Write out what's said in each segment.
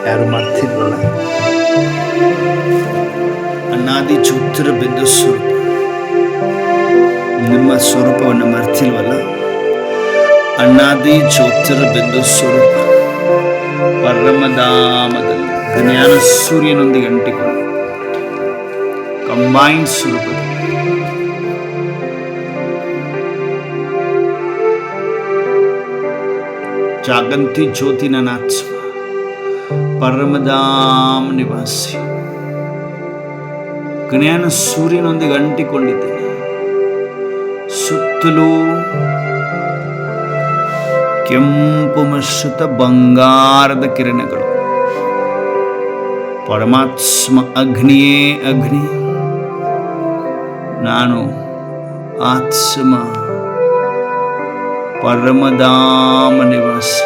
ಯಾರು ಮಾಡ್ತಿಲ್ವಲ್ಲ? ಅನಾದಿ ಚೂತ್ರ ಬಿಂದು ಸ್ವರೂಪ, ನಿಮ್ಮ ಸ್ವರೂಪವನ್ನು ಮರ್ತಿಲ್ವಲ್ಲ? ಅನಾದಿ ಜ್ಯೋತಿರ್ ಬಿಂದು ಸ್ವರೂಪ ಪರಮಧಾಮದಲ್ಲಿ ಜ್ಞಾನ ಸೂರ್ಯನೊಂದಿಗೆ ಅಂಟಿಕೊಂಡು ಕಂಬೈನ್ಡ್ ಸ್ವರೂಪದಲ್ಲಿ ಜಾಗಂತಿ ಜ್ಯೋತಿ ನನಾತ್ಮ ಪರಮಧಾಮ ನಿವಾಸಿ ಜ್ಞಾನ ಸೂರ್ಯನೊಂದಿಗೆ ಅಂಟಿಕೊಂಡಿದ್ದೇನೆ. ಸುತ್ತಲೂ ಕೆಂಪು ಮಿಶ್ರಿತ ಬಂಗಾರದ ಕಿರಣಗಳು. ಪರಮಾತ್ಮ ಅಗ್ನಿಯೇ ಅಗ್ನಿ, ನಾನು ಆತ್ಮ ಪರಮಧಾಮ ನಿವಾಸಿ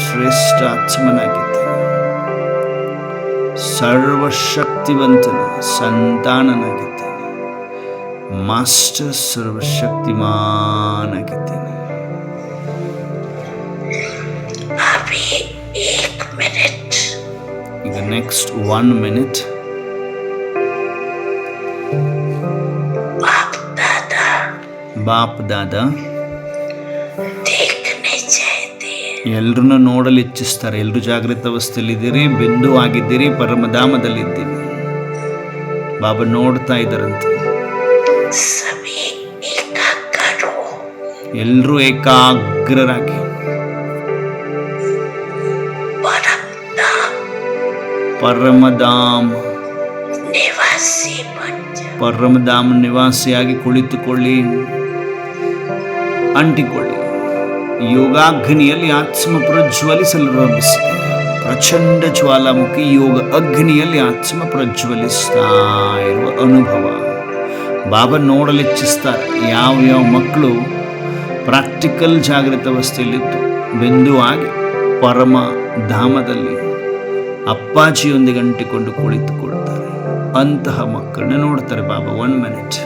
ಶ್ರೇಷ್ಠ ಆತ್ಮನಾಗಿದ್ದೇನೆ. ಸರ್ವಶಕ್ತಿವಂತನ ಸಂತಾನನಾಗಿದ್ದೇನೆ. ಮಾಸ್ಟರ್ ಸರ್ವಶಕ್ತಿಮಾನಾಗಿದ್ದೇನೆ. ಈಗ ನೆಕ್ಸ್ಟ್ 1 minute ಬಾಪ್ ದಾದಾ ಎಲ್ರನ್ನ ನೋಡಲು ಇಚ್ಛಿಸ್ತಾರೆ. ಎಲ್ಲರೂ ಜಾಗೃತ ಅವಸ್ಥೆಯಲ್ಲಿದ್ದೀರಿ, ಬಿಂದು ಆಗಿದ್ದೀರಿ, ಪರಮಧಾಮದಲ್ಲಿದ್ದೀರಿ. ಬಾಬಾ ನೋಡ್ತಾ ಇದ್ದಾರಂತೆ. ಎಲ್ಲರೂ ಏಕಾಗ್ರರಾಗಿ ಪರಮಧಾಮ ನಿವಾಸಿಯಾಗಿ ಕುಳಿತುಕೊಳ್ಳಿ, ಅಂಟಿಕೊಳ್ಳಿ. ಯೋಗಾಗ್ನಿಯಲ್ಲಿ ಆತ್ಮ ಪ್ರಜ್ವಲಿಸಲು ಆರಂಭಿಸಿದೆ. ಪ್ರಚಂಡ ಜ್ವಾಲಾಮುಖಿ ಯೋಗ ಅಗ್ನಿಯಲ್ಲಿ ಆತ್ಮ ಪ್ರಜ್ವಲಿಸ್ತಾ ಇರುವ ಅನುಭವ ಬಾಬಾ ನೋಡಲು ಇಚ್ಛಿಸ್ತಾರೆ. ಯಾವ ಮಕ್ಕಳು ಪ್ರಾಕ್ಟಿಕಲ್ ಜಾಗೃತ ಅವಸ್ಥೆಯಲ್ಲಿದ್ದು ಬಿಂದುವಾಗಿ ಪರಮ ಧಾಮದಲ್ಲಿ ಅಪ್ಪಾಜಿಯೊಂದಿಗೆ ಅಂಟಿಕೊಂಡು ಕುಳಿತುಕೊಳ್ತಾರೆ, ಅಂತಹ ಮಕ್ಕಳನ್ನ ನೋಡ್ತಾರೆ ಬಾಬಾ. 1 minute.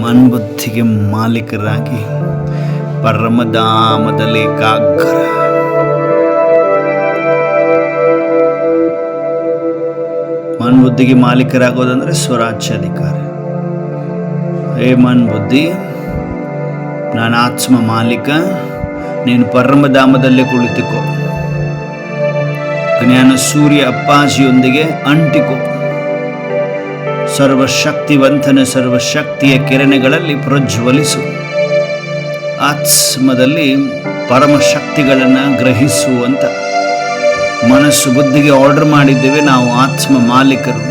ಮನ್ಬುದ್ಧಿಗೆ ಮಾಲೀಕರಾಗಿ ಪರಮಧಾಮದಲ್ಲಿ ಏಕಾಗ್ರ. ಮನ್ಬುದ್ಧಿಗೆ ಮಾಲೀಕರಾಗೋದಂದ್ರೆ ಸ್ವರಾಜ್ಯಾಧಿಕಾರ. ಹೇ ಮನ್ ಬುದ್ಧಿ, ನಾನು ಆತ್ಮ ಮಾಲೀಕ, ನೀನು ಪರಮಧಾಮದಲ್ಲೇ ಕುಳಿತುಕೋ. ಜ್ಞಾನ ಸೂರ್ಯ ಅಪ್ಪಾಜಿಯೊಂದಿಗೆ ಅಂಟಿಕೋ. ಸರ್ವಶಕ್ತಿವಂತನ ಸರ್ವಶಕ್ತಿಯ ಕಿರಣಗಳಲ್ಲಿ ಪ್ರಜ್ವಲಿಸು. ಆತ್ಮದಲ್ಲಿ ಪರಮಶಕ್ತಿಗಳನ್ನು ಗ್ರಹಿಸುವಂತ ಮನಸ್ಸು ಬುದ್ಧಿಗೆ ಆರ್ಡರ್ ಮಾಡಿದ್ದೇವೆ, ನಾವು ಆತ್ಮ ಮಾಲೀಕರು.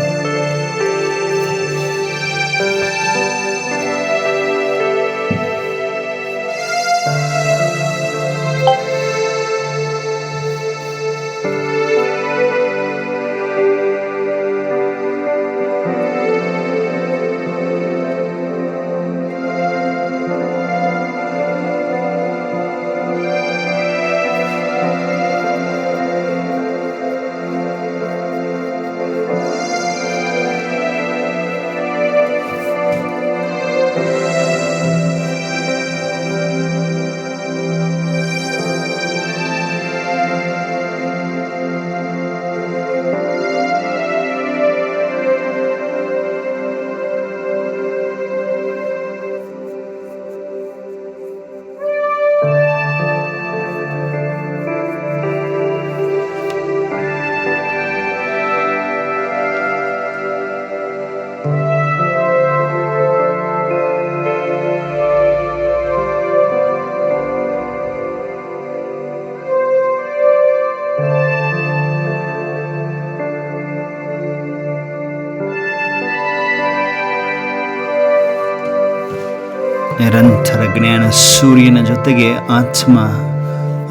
ನಿರಂತರ ಜ್ಞಾನ ಸೂರ್ಯನ ಜೊತೆಗೆ ಆತ್ಮ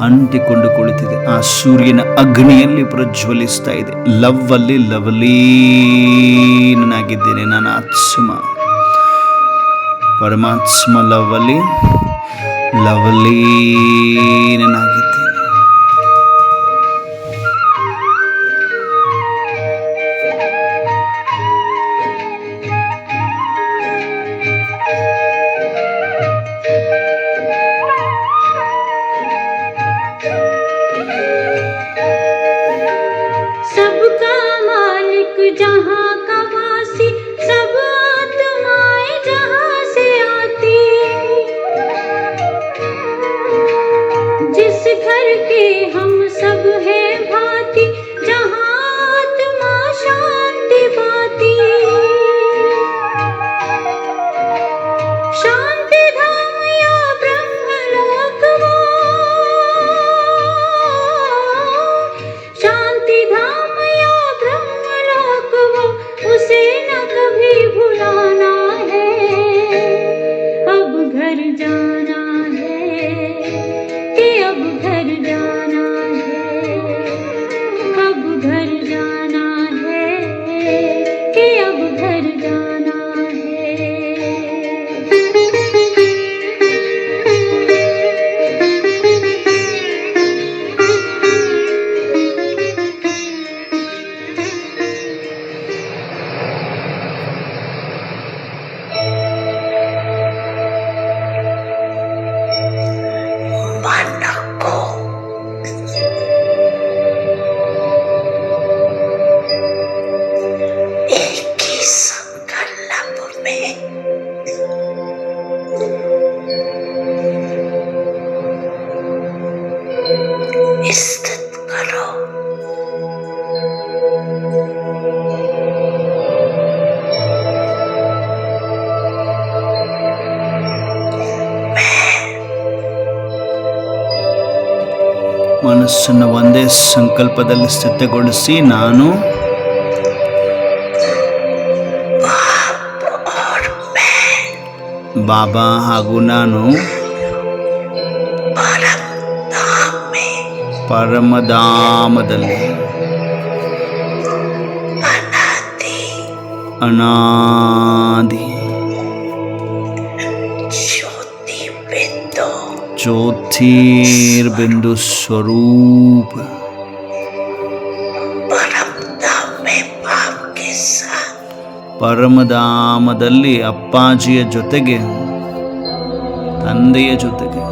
ಅಂಟಿಕೊಂಡು ಕುಳಿತಿದೆ. ಆ ಸೂರ್ಯನ ಅಗ್ನಿಯಲ್ಲಿ ಪ್ರಜ್ವಲಿಸ್ತಾ ಇದೆ. ಲವ್ವಲ್ಲಿ ಲವಲೀನಾಗಿದ್ದೇನೆ ನಾನು. ಆತ್ಮ ಪರಮಾತ್ಮ ಲವ್ವಲ್ಲಿ ಲವಲೀನಾಗಿದ್ದೇನೆ. ಮನಸ್ಸನ್ನು ಒಂದೇ ಸಂಕಲ್ಪದಲ್ಲಿ ಸ್ಥಿತಗೊಳಿಸಿ, ನಾನು ಬಾಬಾ ಹಾಗೂ ನಾನು ಪರಮಧಾಮದಲ್ಲಿ ಅನಾದಿ ज्योतिर्बिंदु स्वरूप ಪರಮಧಾಮದಲ್ಲಿ ಅಪ್ಪಾಜಿಯ ಜೊತೆಗೆ, ತಂದೆಯ ಜೊತೆಗೆ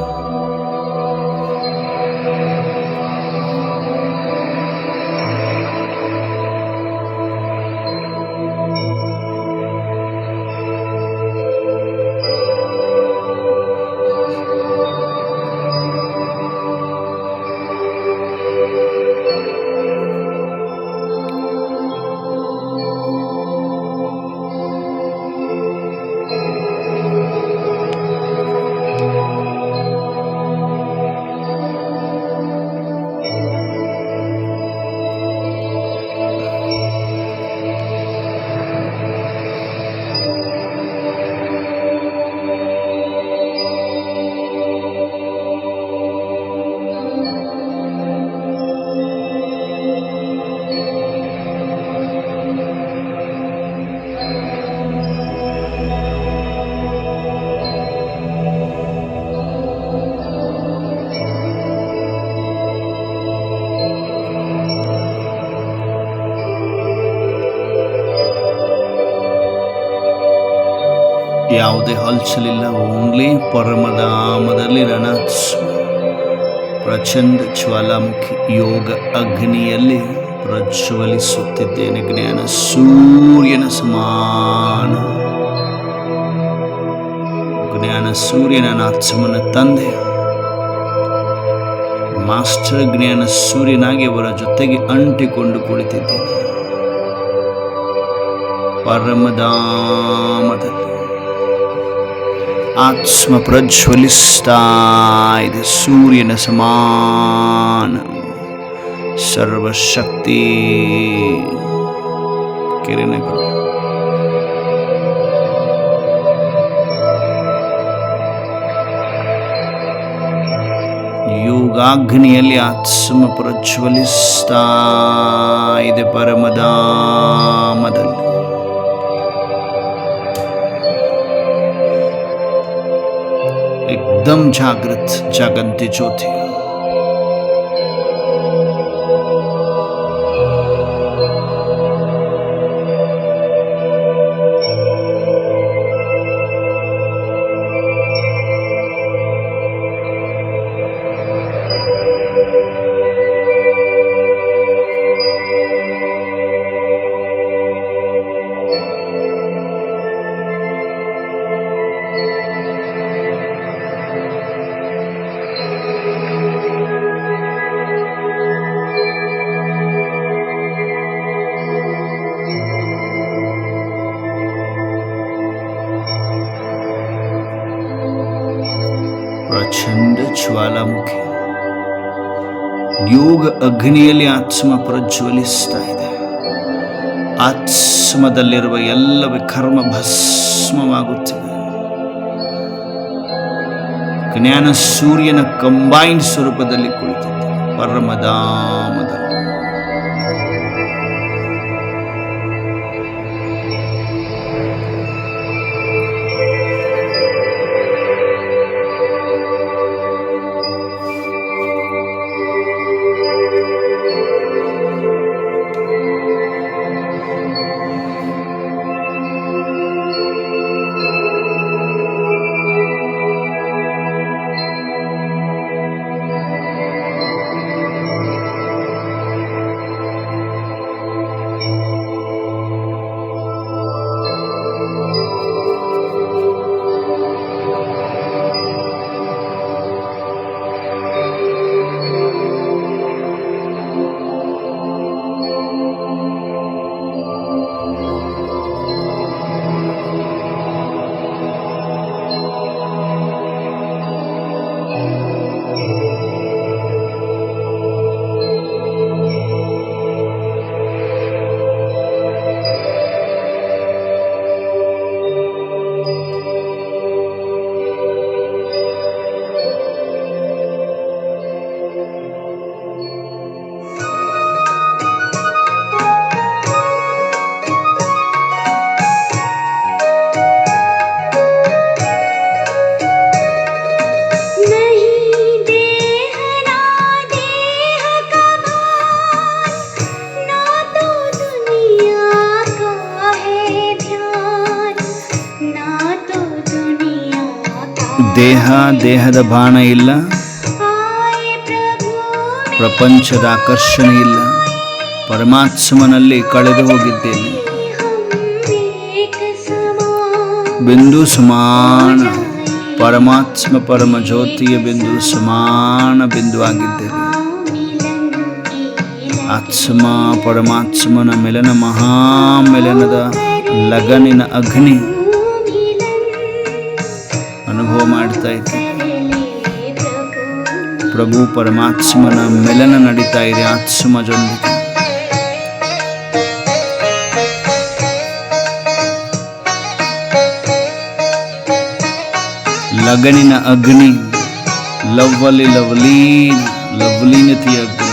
ಯಾವುದೇ ಹಲ್ಚಲಿಲ್ಲ, ಓನ್ಲಿ ಪರಮಧಾಮದಲ್ಲಿ ನನ್ನ ಆತ್ಮ ಪ್ರಚಂಡ ಜ್ವಾಲಾಮುಖಿ ಯೋಗ ಅಗ್ನಿಯಲ್ಲಿ ಪ್ರಜ್ವಲಿಸುತ್ತಿದ್ದೇನೆ. ಜ್ಞಾನ ಸೂರ್ಯನ ಸಮಾನ. ಜ್ಞಾನ ಸೂರ್ಯ ನನ್ನ ಆತ್ಮನ ತಂದೆ, ಮಾಸ್ಟರ್ ಜ್ಞಾನ ಸೂರ್ಯನಾಗಿ ಅವರ ಜೊತೆಗೆ ಅಂಟಿಕೊಂಡು ಕುಳಿತಿದ್ದೇನೆ. ಪರಮಧಾಮದಲ್ಲಿ ಆತ್ಮ ಪ್ರಜ್ವಲಿಸ್ತಾ ಇದೆ ಸೂರ್ಯನ ಸಮಾನ. ಸರ್ವಶಕ್ತಿ ಕಿರಣಗಳು ಯೋಗಾಗ್ನಿಯಲ್ಲಿ ಆತ್ಮ ಪ್ರಜ್ವಲಿಸ್ತಾ ಇದೆ ಪರಮಧಾಮದಲ್ಲಿ. एकदम जागृत जागंती ज्योति. ಪ್ರಚಂಡ ಜ್ವಾಲಾಮುಖಿ ಯೋಗ ಅಗ್ನಿಯಲ್ಲಿ ಆತ್ಮ ಪ್ರಜ್ವಲಿಸ್ತಾ ಇದೆ. ಆತ್ಮದಲ್ಲಿರುವ ಎಲ್ಲ ಕರ್ಮ ಭಸ್ಮವಾಗುತ್ತಿದೆ. ಜ್ಞಾನ ಸೂರ್ಯನ ಕಂಬೈನ್ಡ್ ಸ್ವರೂಪದಲ್ಲಿ ಕುಳಿತಿದೆ ಪರಮಧಾಮದಲ್ಲಿ. ದೇಹದ ಬಾಣ ಇಲ್ಲ, ಪ್ರಪಂಚದ ಆಕರ್ಷಣೆ ಇಲ್ಲ. ಪರಮಾತ್ಮನಲ್ಲಿ ಕಳೆದು ಹೋಗಿದ್ದೇನೆ. ಬಿಂದು ಸಮಾನ ಪರಮಾತ್ಮ ಪರಮ ಜ್ಯೋತಿಯ ಬಿಂದು ಸಮಾನ ಬಿಂದು ಆಗಿದ್ದೇವೆ. ಆತ್ಮ ಪರಮಾತ್ಮನ ಮಿಲನ ಮಹಾಮಿಲನದ ಲಗನಿನ ಅಗ್ನಿ ಅನುಭವ ಮಾಡ್ತಾ ಇದ್ದೆ. ಪ್ರಭು ಪರಮಾತ್ಮನ ಮಿಲನ ನಡೀತಾ ಇದೆ ಆತ್ಮ ಜೊಂದಿಗೆ. ಲಗನಿನ ಅಗ್ನಿ, ಲವ್ವಲಿ ಲವ್ಲೀನತೆಯ ಅಗ್ನಿ.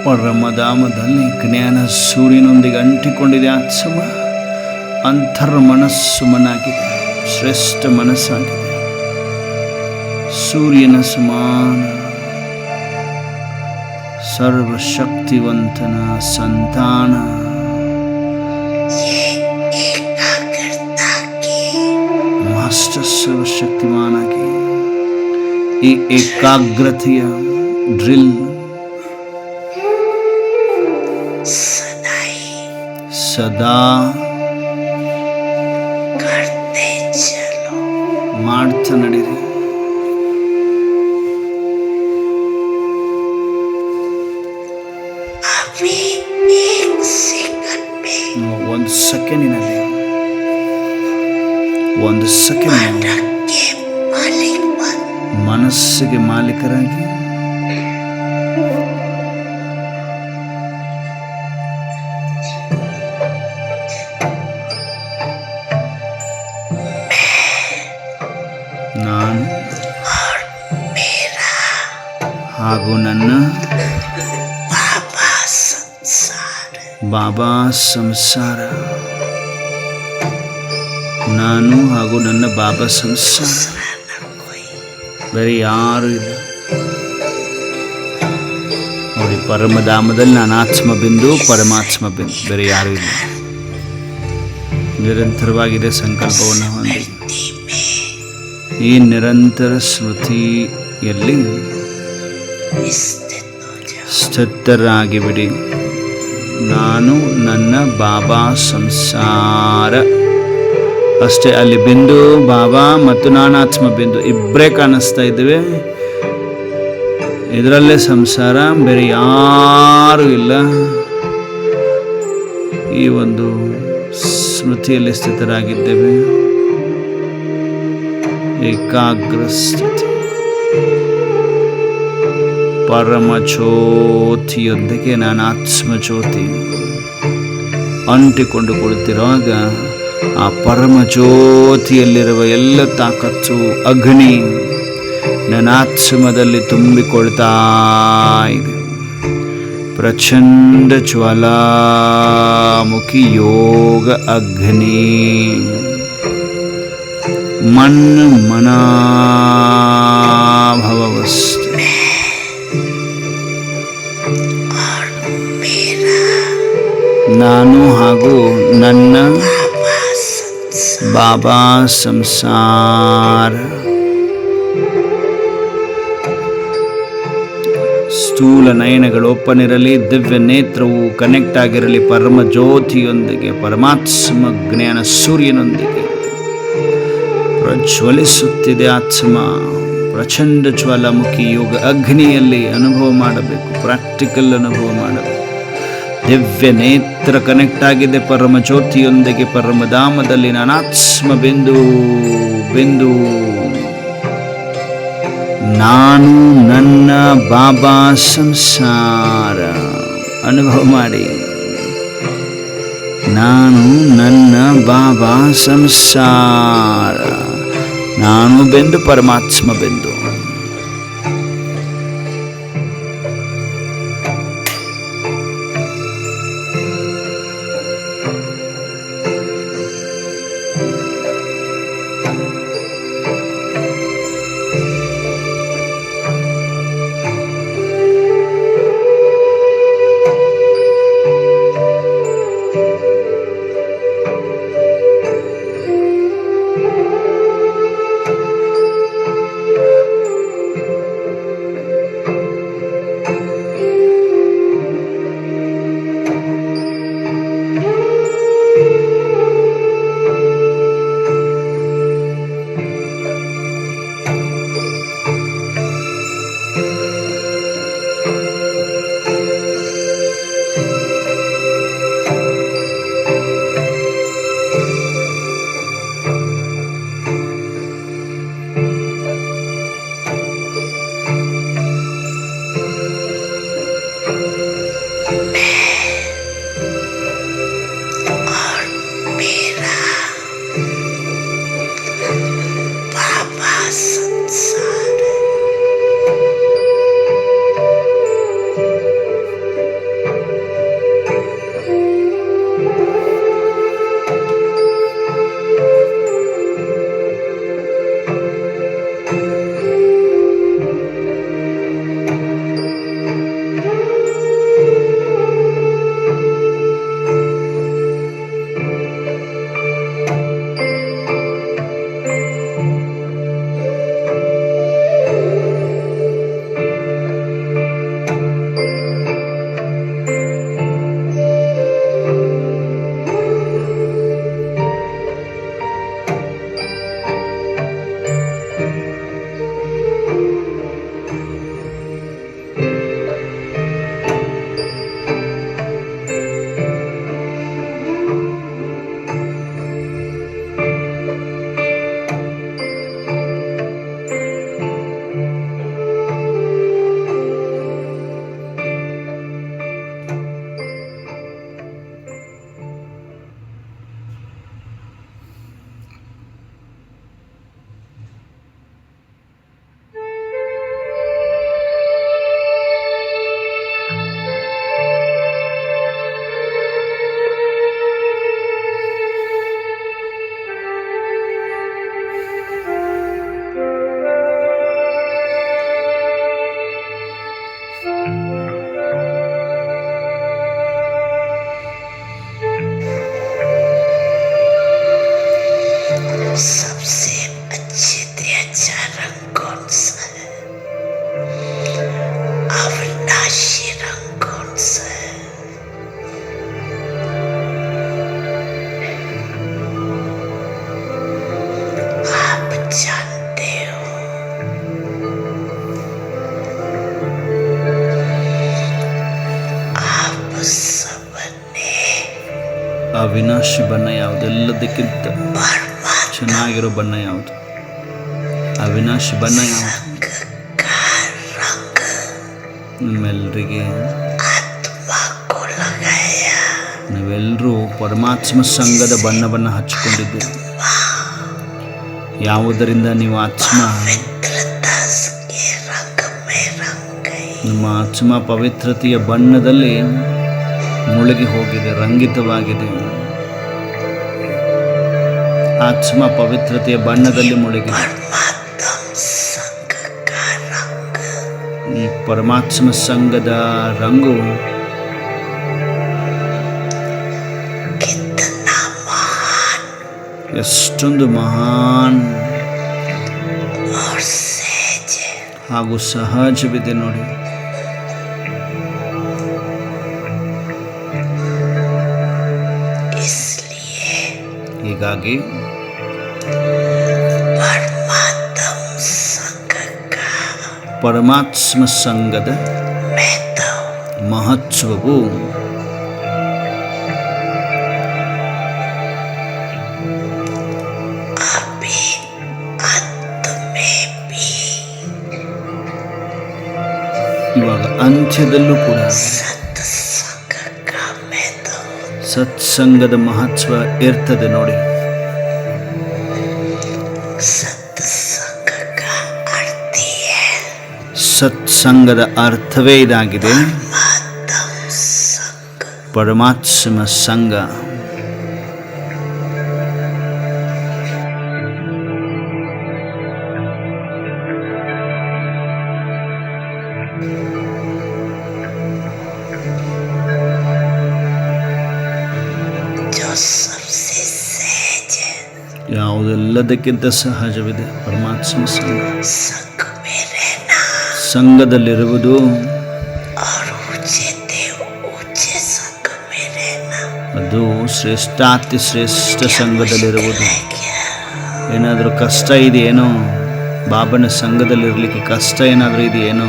ಪರಮಧಾಮದಲ್ಲಿ ಜ್ಞಾನ ಸೂರ್ಯನೊಂದಿಗೆ ಅಂಟಿಕೊಂಡಿದೆ ಆತ್ಮ. ಅಂತರ್ಮನಸ್ಸು ಮನಾಗಿದೆ, ಶ್ರೇಷ್ಠ ಮನಸ್ಸಾಗಿದೆ. ಸೂರ್ಯನ ಸಮಾನ ಸರ್ವಶಕ್ತಿವಂತನ ಸಂತಾನ. ಮಾಸ್ಟರ್ ಸರ್ವಶಕ್ತಿಮಾನಾಗಿ ಈ ಏಕಾಗ್ರತೆಯ ಡ್ರಿಲ್ ಸದಾ ಮಾಡ್ತಾ ನಡೀರಿ. ಒಂದು ಸೆಕೆಂಡಿನಲ್ಲಿ ಮನಸ್ಸಿಗೆ ಮಾಲೀಕರಾಗಿ ನಾನು ಹಾಗೂ ನನ್ನ ಬಾಬಾ ಸಂಸಾರ, ನಾನು ಹಾಗೂ ನನ್ನ ಬಾಬಾ ಸಂಸಾರ, ಬೇರೆ ಯಾರೂ ಇಲ್ಲ ನೋಡಿ. ಪರಮಧಾಮದಲ್ಲಿ ನಾನು ಆತ್ಮ ಬಿಂದು, ಪರಮಾತ್ಮ ಬಿಂದು, ಬೇರೆ ಯಾರೂ ಇಲ್ಲ. ನಿರಂತರವಾಗಿದೆ ಸಂಕಲ್ಪವನ್ನು ಹೊಂದಿ ಈ ನಿರಂತರ ಸ್ಮೃತಿಯಲ್ಲಿ ಸ್ಥಿತರಾಗಿ ಬಿಡಿ. ನಾನು ನನ್ನ ಬಾಬಾ ಸಂಸಾರ ಅಷ್ಟೇ. ಅಲ್ಲಿ ಬಿಂದು ಬಾಬಾ ಮತ್ತು ನಾನು ಆತ್ಮ ಬಿಂದು ಇಬ್ಬರೇ ಕಾಣಿಸ್ತಾ ಇದ್ದೇವೆ. ಇದರಲ್ಲೇ ಸಂಸಾರ, ಬೇರೆ ಯಾರೂ ಇಲ್ಲ. ಈ ಒಂದು ಸ್ಮೃತಿಯಲ್ಲಿ ಸ್ಥಿತರಾಗಿದ್ದೇವೆ. ಏಕಾಗ್ರ ಸ್ಥಿತಿ. ಪರಮಜ್ಯೋತಿಯೊಂದಿಗೆ ನಾನು ಆತ್ಮಜ್ಯೋತಿ ಅಂಟಿಕೊಂಡು ಕುಳಿತಿರುವಾಗ ಆ ಪರಮಜ್ಯೋತಿಯಲ್ಲಿರುವ ಎಲ್ಲ ತಾಕತ್ತು ಅಗ್ನಿ ನನ್ನ ಆತ್ಮದಲ್ಲಿ ತುಂಬಿಕೊಳ್ತಾ ಇದೆ. ಪ್ರಚಂಡ ಜ್ವಾಲಾಮುಖಿ ಯೋಗ ಅಗ್ನಿ ಮನಾಭವವಸ್ತು. ನಾನು ಹಾಗೂ ನನ್ನ ಬಾಬಾ ಸಂಸಾರ ಸ್ಥೂಲ ನಯನಗಳು ಓಪನ್ ಇರಲಿ, ದಿವ್ಯ ನೇತ್ರವು ಕನೆಕ್ಟ್ ಆಗಿರಲಿ ಪರಮ ಜ್ಯೋತಿಯೊಂದಿಗೆ, ಪರಮಾತ್ಮ ಜ್ಞಾನ ಸೂರ್ಯನೊಂದಿಗೆ ಪ್ರಜ್ವಲಿಸುತ್ತಿದೆ ಆತ್ಮ. ಪ್ರಚಂಡ ಜ್ವಾಲಾಮುಖಿ ಯೋಗ ಅಗ್ನಿಯಲ್ಲಿ ಅನುಭವ ಮಾಡಬೇಕು, ಪ್ರಾಕ್ಟಿಕಲ್ ಅನುಭವ ಮಾಡಬೇಕು. ದಿವ್ಯ ನೇತ್ರ ಕನೆಕ್ಟ್ ಆಗಿದೆ ಪರಮ ಜ್ಯೋತಿಯೊಂದಿಗೆ, ಪರಮಧಾಮದಲ್ಲಿ ನಾನು ಆತ್ಮ ಬಿಂದು ಬಿಂದು. ನಾನು ನನ್ನ ಬಾಬಾ ಸಂಸಾರ ಅನುಭವ ಮಾಡಿ. ನಾನು ನನ್ನ ಬಾಬಾ ಸಂಸಾರ, ನಾನು ಬಿಂದು, ಪರಮಾತ್ಮ ಬಿಂದು. ಅವಿನಾಶಿ ಬಣ್ಣ ಯಾವುದು? ಎಲ್ಲದಕ್ಕಿಂತ ಚೆನ್ನಾಗಿರೋ ಬಣ್ಣ ಯಾವುದು? ಅವಿನಾಶಿ ಬಣ್ಣ ಯಾವುದು? ನಿಮ್ಮೆಲ್ಲರಿಗೆ ನೀವೆಲ್ಲರೂ ಪರಮಾತ್ಮ ಸಂಘದ ಬಣ್ಣವನ್ನು ಹಚ್ಚಿಕೊಂಡಿದ್ದೀರಿ. ಯಾವುದರಿಂದ ನೀವು ಆತ್ಮ, ನಿಮ್ಮ ಆತ್ಮ ಪವಿತ್ರತೆಯ ಬಣ್ಣದಲ್ಲಿ ಮುಳುಗಿ ಹೋಗಿದೆ, ರಂಗಿತವಾಗಿದೆ. ಆತ್ಮ ಪವಿತ್ರತೆಯ ಬಣ್ಣದಲ್ಲಿ ಮುಳುಗಿದೆ. ಈ ಪರಮಾತ್ಮ ಸಂಘದ ರಂಗು ಎಷ್ಟೊಂದು ಮಹಾನ್ ಹಾಗೂ ಸಹಜವಿದೆ ನೋಡಿ. ಹೀಗಾಗಿ ಪರಮಾತ್ಮ ಸಂಘದ ಮಹತ್ವವು ಇವಾಗ ಅಂತ್ಯದಲ್ಲೂ ಕೂಡ ಸತ್ಸಂಗದ ಮಹತ್ವ ಇರ್ತದೆ ನೋಡಿ. ಸತ್ಸಂಗದ ಅರ್ಥವೇ ಇದಾಗಿದೆ, ಪರಮಾತ್ಮ ಸಂಘ. ಯಾವುದೆಲ್ಲದಕ್ಕಿಂತ ಸಹಜವಿದೆ ಪರಮಾತ್ಮ ಸಂಘ. ಸಂಘದಲ್ಲಿರುವುದು ಅದು ಶ್ರೇಷ್ಠಾತಿ ಶ್ರೇಷ್ಠ ಸಂಘದಲ್ಲಿರುವುದು. ಏನಾದರೂ ಕಷ್ಟ ಇದೆಯೇನೋ? ಬಾಬನ ಸಂಘದಲ್ಲಿರಲಿಕ್ಕೆ ಕಷ್ಟ ಏನಾದರೂ ಇದೆಯೇನೋ?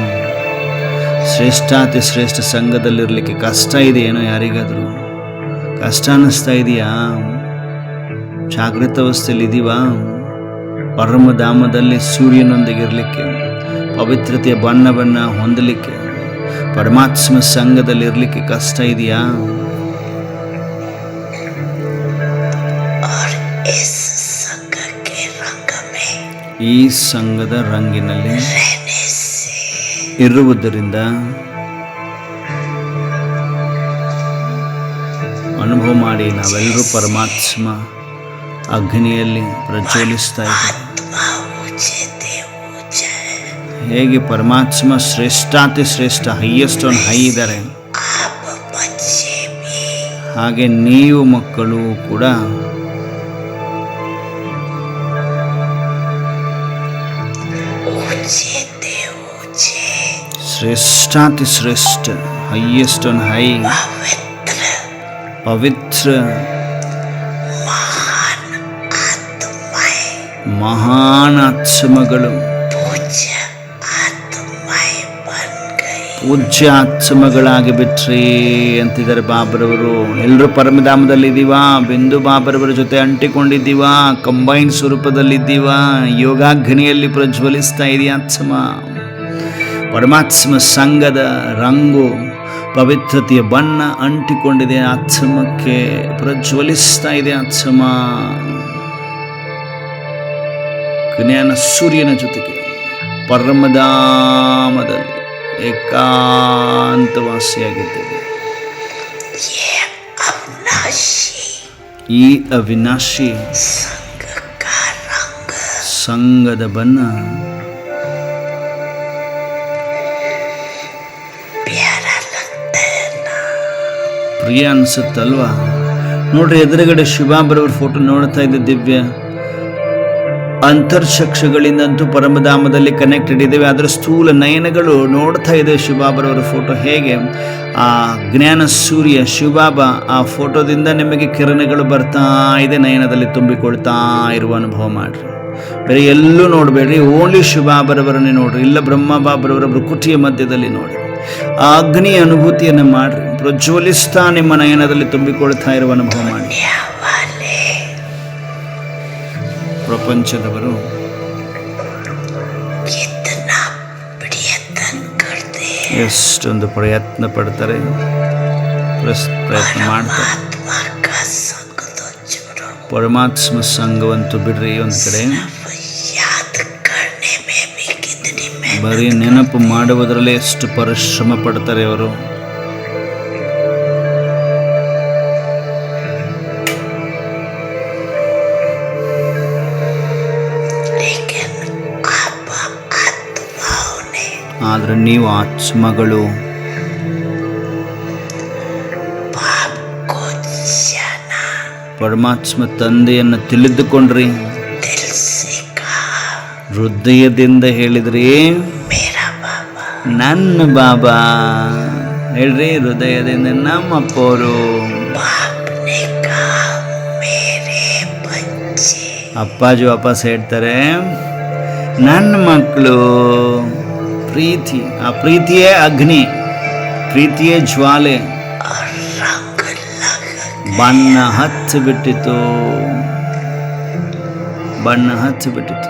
ಶ್ರೇಷ್ಠಾತಿ ಶ್ರೇಷ್ಠ ಸಂಘದಲ್ಲಿರಲಿಕ್ಕೆ ಕಷ್ಟ ಇದೆಯೇನೋ? ಯಾರಿಗಾದರೂ ಕಷ್ಟ ಅನ್ನಿಸ್ತಾ ಇದೆಯಾ? ಜಾಗೃತ ಅವಸ್ಥೆಯಲ್ಲಿ ಇದ್ದೀವಾ? ಪರಮಧಾಮದಲ್ಲಿ ಸೂರ್ಯನೊಂದಿಗೆ ಇರಲಿಕ್ಕೆ, ಪವಿತ್ರತೆಯ ಬಣ್ಣವನ್ನು ಹೊಂದಲಿಕ್ಕೆ, ಪರಮಾತ್ಮ ಸಂಘದಲ್ಲಿ ಇರಲಿಕ್ಕೆ ಕಷ್ಟ ಇದೆಯಾ? ಈ ಸಂಘದ ರಂಗಿನಲ್ಲಿ ಇರುವುದರಿಂದ ಅನುಭವ ಮಾಡಿ. ನಾವೆಲ್ಲರೂ ಪರಮಾತ್ಮ ಅಗ್ನಿಯಲ್ಲಿ ಪ್ರಜ್ವಲಿಸ್ತಾ ಇದ್ದೀವಿ. ಹೇಗೆ ಪರಮಾತ್ಮ ಶ್ರೇಷ್ಠಾತಿ ಶ್ರೇಷ್ಠ, ಹೈಯೆಸ್ಟ್ ಆನ್ ಹೈ ಇದ್ದಾರೆ, ಹಾಗೆ ನೀವು ಮಕ್ಕಳು ಕೂಡ ಶ್ರೇಷ್ಠಾತಿ ಶ್ರೇಷ್ಠ, ಹೈಯೆಸ್ಟ್ ಆನ್ ಹೈ, ಪವಿತ್ರ ಮಹಾನ್ ಆತ್ಮಗಳು, ಪೂಜ್ಯ ಆತ್ಮಗಳಾಗಿ ಬಿಟ್ರಿ ಅಂತಿದ್ದಾರೆ ಬಾಬರವರು. ಎಲ್ಲರೂ ಪರಮಧಾಮದಲ್ಲಿ ಇದ್ದೀವಾ? ಬಿಂದು ಬಾಬರವರ ಜೊತೆ ಅಂಟಿಕೊಂಡಿದ್ದೀವಾ? ಕಂಬೈನ್ ಸ್ವರೂಪದಲ್ಲಿದ್ದೀವಾ? ಯೋಗಾಗ್ನಿಯಲ್ಲಿ ಪ್ರಜ್ವಲಿಸ್ತಾ ಇದೆಯಾ ಆತ್ಮ? ಪರಮಾತ್ಮ ಸಂಘದ ರಂಗು, ಪವಿತ್ರತೆಯ ಬಣ್ಣ ಅಂಟಿಕೊಂಡಿದೆ ಆತ್ಮಕ್ಕೆ, ಪ್ರಜ್ವಲಿಸ್ತಾ ಇದೆ ಆತ್ಮ. ಜ್ಞಾನ ಸೂರ್ಯನ ಜೊತೆಗೆ ಪರಮಧಾಮದಲ್ಲಿ ಏಕಾಂತವಾಸಿಯಾಗಿದ್ದೇವೆ. ಈ ಅವಿನಾಶಿ ಸಂಘದ ಬಣ್ಣ ಪ್ರಿಯ ಅನ್ಸುತ್ತಲ್ವಾ? ನೋಡ್ರಿ, ಎದುರುಗಡೆ ಶಿವಾಬ್ರವ್ರ ಫೋಟೋ ನೋಡ್ತಾ ಇದ್ದ ದಿವ್ಯ ಅಂತರ್ಚಕ್ಷುಗಳಿಂದಂತೂ ಪರಮಧಾಮದಲ್ಲಿ ಕನೆಕ್ಟೆಡ್ ಇದ್ದೇವೆ. ಅದರ ಸ್ಥೂಲ ನಯನಗಳು ನೋಡ್ತಾ ಇದೆ ಶಿವಬಾಬರವರ ಫೋಟೋ. ಹೇಗೆ ಆ ಜ್ಞಾನ ಸೂರ್ಯ ಶಿವಬಾಬಾ ಆ ಫೋಟೋದಿಂದ ನಿಮಗೆ ಕಿರಣಗಳು ಬರ್ತಾ ಇದೆ, ನಯನದಲ್ಲಿ ತುಂಬಿಕೊಳ್ತಾ ಇರುವ ಅನುಭವ ಮಾಡಿರಿ. ಬೇರೆ ಎಲ್ಲೂ ನೋಡಬೇಡ್ರಿ, ಓನ್ಲಿ ಶಿವಬಾಬರವರನ್ನೇ ನೋಡ್ರಿ. ಇಲ್ಲ ಬ್ರಹ್ಮ ಬಾಬರವರ ಭೃಕುಟಿಯ ಮಧ್ಯದಲ್ಲಿ ನೋಡಿ, ಆ ಅಗ್ನಿಯ ಅನುಭೂತಿಯನ್ನು ಮಾಡಿರಿ. ಪ್ರಜ್ವಲಿಸ್ತಾ ನಿಮ್ಮ ನಯನದಲ್ಲಿ ತುಂಬಿಕೊಳ್ತಾ ಇರುವ ಅನುಭವ ಮಾಡಿ. ಪ್ರಪಂಚದವರು ಎಷ್ಟೊಂದು ಪ್ರಯತ್ನ ಪಡ್ತಾರೆ, ಪ್ರಯತ್ನ ಮಾಡ್ತಾರೆ. ಪರಮಾತ್ಮ ಸಂಘವಂತೂ ಬಿಡ್ರಿ. ಒಂದು ಕಡೆ ಬರೀ ನೆನಪು ಮಾಡುವುದರಲ್ಲೇ ಎಷ್ಟು ಪರಿಶ್ರಮ ಪಡ್ತಾರೆ ಅವರು. ಆದರೆ ನೀವು ಆತ್ಮಗಳು ಪರಮಾತ್ಮ ತಂದೆಯನ್ನು ತಿಳಿದುಕೊಂಡ್ರಿ, ಹೃದಯದಿಂದ ಹೇಳಿದ್ರಿ ನನ್ನ ಬಾಬಾ. ಹೇಳ್ರಿ ಹೃದಯದಿಂದ ನಮ್ಮ ಅಪ್ಪವರು. ಅಪ್ಪಾಜಿ ವಾಪಸ್ ಹೇಳ್ತಾರೆ ನನ್ನ ಮಕ್ಕಳು. ಪ್ರೀತಿ, ಆ ಪ್ರೀತಿಯೇ ಅಗ್ನಿ, ಪ್ರೀತಿಯೇ ಜ್ವಾಲೆ. ಬಣ್ಣ ಹಚ್ಚಿ ಬಿಟ್ಟಿತು, ಬಣ್ಣ ಹಚ್ಚಿ ಬಿಟ್ಟಿತು.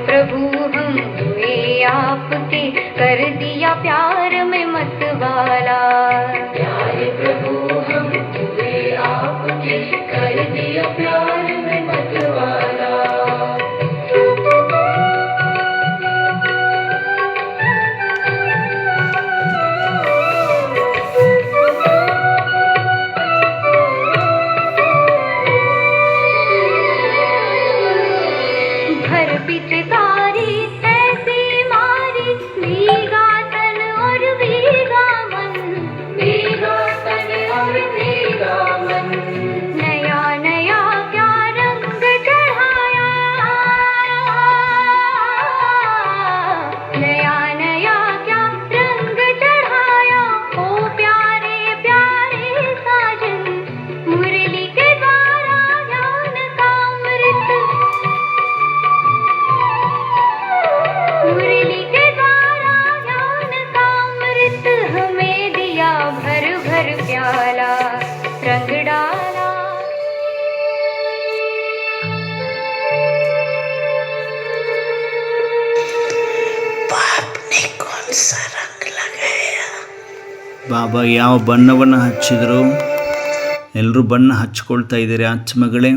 प्रभु हम हुए आपके, कर दिया प्यार में मतवाला. प्यारे प्रभु हम हुए आपके, कर दिया प्यार में मतवाला. पिचकारी ऐसी मारी, भीगा तन और भीगा मन, भीगा तन और भीगा मन. नया नया क्या रंग चढ़ाया, नया नया क्या रंग चढ़ाया. ओ प्यारे प्यारे साजन, मुरली के द्वारा ज्ञान का अमृत, मुरली के द्वारा ज्ञान का अमृत हमें दिया भर भर प्याला. रंग डाला बाप ने कौन सा रंग लगाया. ಬಾಬಾ ಯಾವ ಬಣ್ಣವನ್ನು ಹಚ್ಚಿದ್ರು? ಎಲ್ಲರೂ ಬಣ್ಣ ಹಚ್ಕೊಳ್ತಾ ಇದ್ದೀರಿ ಆತ್ಮಗಳೇ.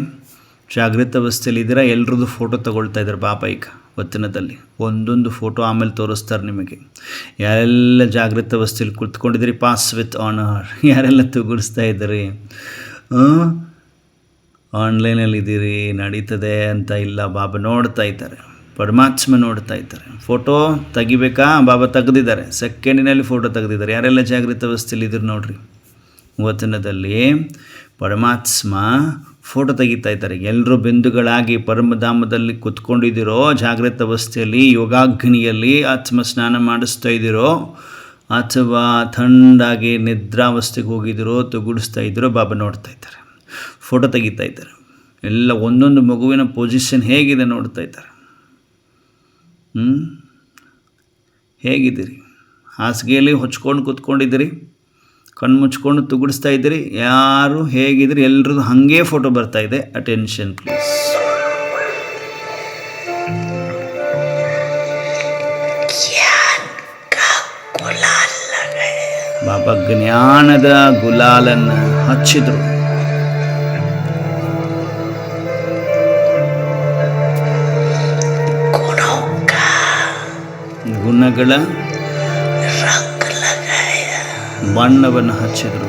ಜಾಗೃತ ಅವಸ್ಥೆಯಲ್ಲಿ ಇದ್ದೀರಾ, ಎಲ್ರದ್ದು ಫೋಟೋ ತಗೊಳ್ತಾ ಇದ್ದಾರೆ ಬಾಬಾ. ಈಗ ವಚನದಲ್ಲಿ ಒಂದೊಂದು ಫೋಟೋ ಆಮೇಲೆ ತೋರಿಸ್ತಾರೆ ನಿಮಗೆ. ಯಾರೆಲ್ಲ ಜಾಗೃತ ಅವಸ್ಥೆಯಲ್ಲಿ ಕುಳಿತುಕೊಂಡಿದ್ದೀರಿ, ಪಾಸ್ ವಿತ್ ಆನರ್. ಯಾರೆಲ್ಲ ತಗುಡಿಸ್ತಾ ಇದ್ದೀರಿ, ಆನ್ಲೈನಲ್ಲಿದ್ದೀರಿ, ನಡೀತದೆ ಅಂತ ಇಲ್ಲ. ಬಾಬಾ ನೋಡ್ತಾ ಇದ್ದಾರೆ, ಪರಮಾತ್ಮ ನೋಡ್ತಾ ಇದ್ದಾರೆ. ಫೋಟೋ ತೆಗಿಬೇಕಾ? ಬಾಬಾ ತೆಗೆದಿದ್ದಾರೆ, ಸೆಕೆಂಡಿನಲ್ಲಿ ಫೋಟೋ ತೆಗೆದಿದ್ದಾರೆ. ಯಾರೆಲ್ಲ ಜಾಗೃತ ಅವಸ್ಥೆಯಲ್ಲಿ ಇದ್ದೀರಿ ನೋಡ್ರಿ. ವಚನದಲ್ಲಿ ಪರಮಾತ್ಮ ಫೋಟೋ ತೆಗಿತಾ ಇದ್ದಾರೆ. ಎಲ್ಲರೂ ಬಿಂದುಗಳಾಗಿ ಪರಮಧಾಮದಲ್ಲಿ ಕುತ್ಕೊಂಡಿದ್ದೀರೋ, ಜಾಗೃತ ಅವಸ್ಥೆಯಲ್ಲಿ ಯೋಗಾಗ್ನಿಯಲ್ಲಿ ಆತ್ಮ ಸ್ನಾನ ಮಾಡಿಸ್ತಾ ಇದ್ದೀರೋ, ಅಥವಾ ಥಂಡಾಗಿ ನಿದ್ರಾವಸ್ಥೆಗೆ ಹೋಗಿದ್ದೀರೋ, ತುಗುಡಿಸ್ತಾ ಇದ್ದೀರೋ, ಬಾಬಾ ನೋಡ್ತಾ ಇದ್ದಾರೆ, ಫೋಟೋ ತೆಗಿತಾ ಇದ್ದಾರೆ. ಎಲ್ಲ ಒಂದೊಂದು ಮಗುವಿನ ಪೊಸಿಷನ್ ಹೇಗಿದೆ ನೋಡ್ತಾ ಇದ್ದಾರೆ. ಹೇಗಿದ್ದೀರಿ? ಹಾಸಿಗೆಯಲ್ಲಿ ಹೊಚ್ಕೊಂಡು ಕೂತ್ಕೊಂಡಿದ್ದೀರಿ, ಕಣ್ಣು ಮುಚ್ಕೊಂಡು ತುಗುಡಿಸ್ತಾ ಇದ್ದೀರಿ. ಯಾರು ಹೇಗಿದ್ರಿ? ಎಲ್ಲರದ್ದು ಹಾಗೇ ಫೋಟೋ ಬರ್ತಾ ಇದೆ. Attention please. ಬಾಬಾ ಜ್ಞಾನದ ಗುಲಾಲನ್ನು ಹಚ್ಚಿದ್ರು. ಗುಣಗಳ ಬಣ್ಣವನ್ನು ಹಚ್ಚಿದ್ರು.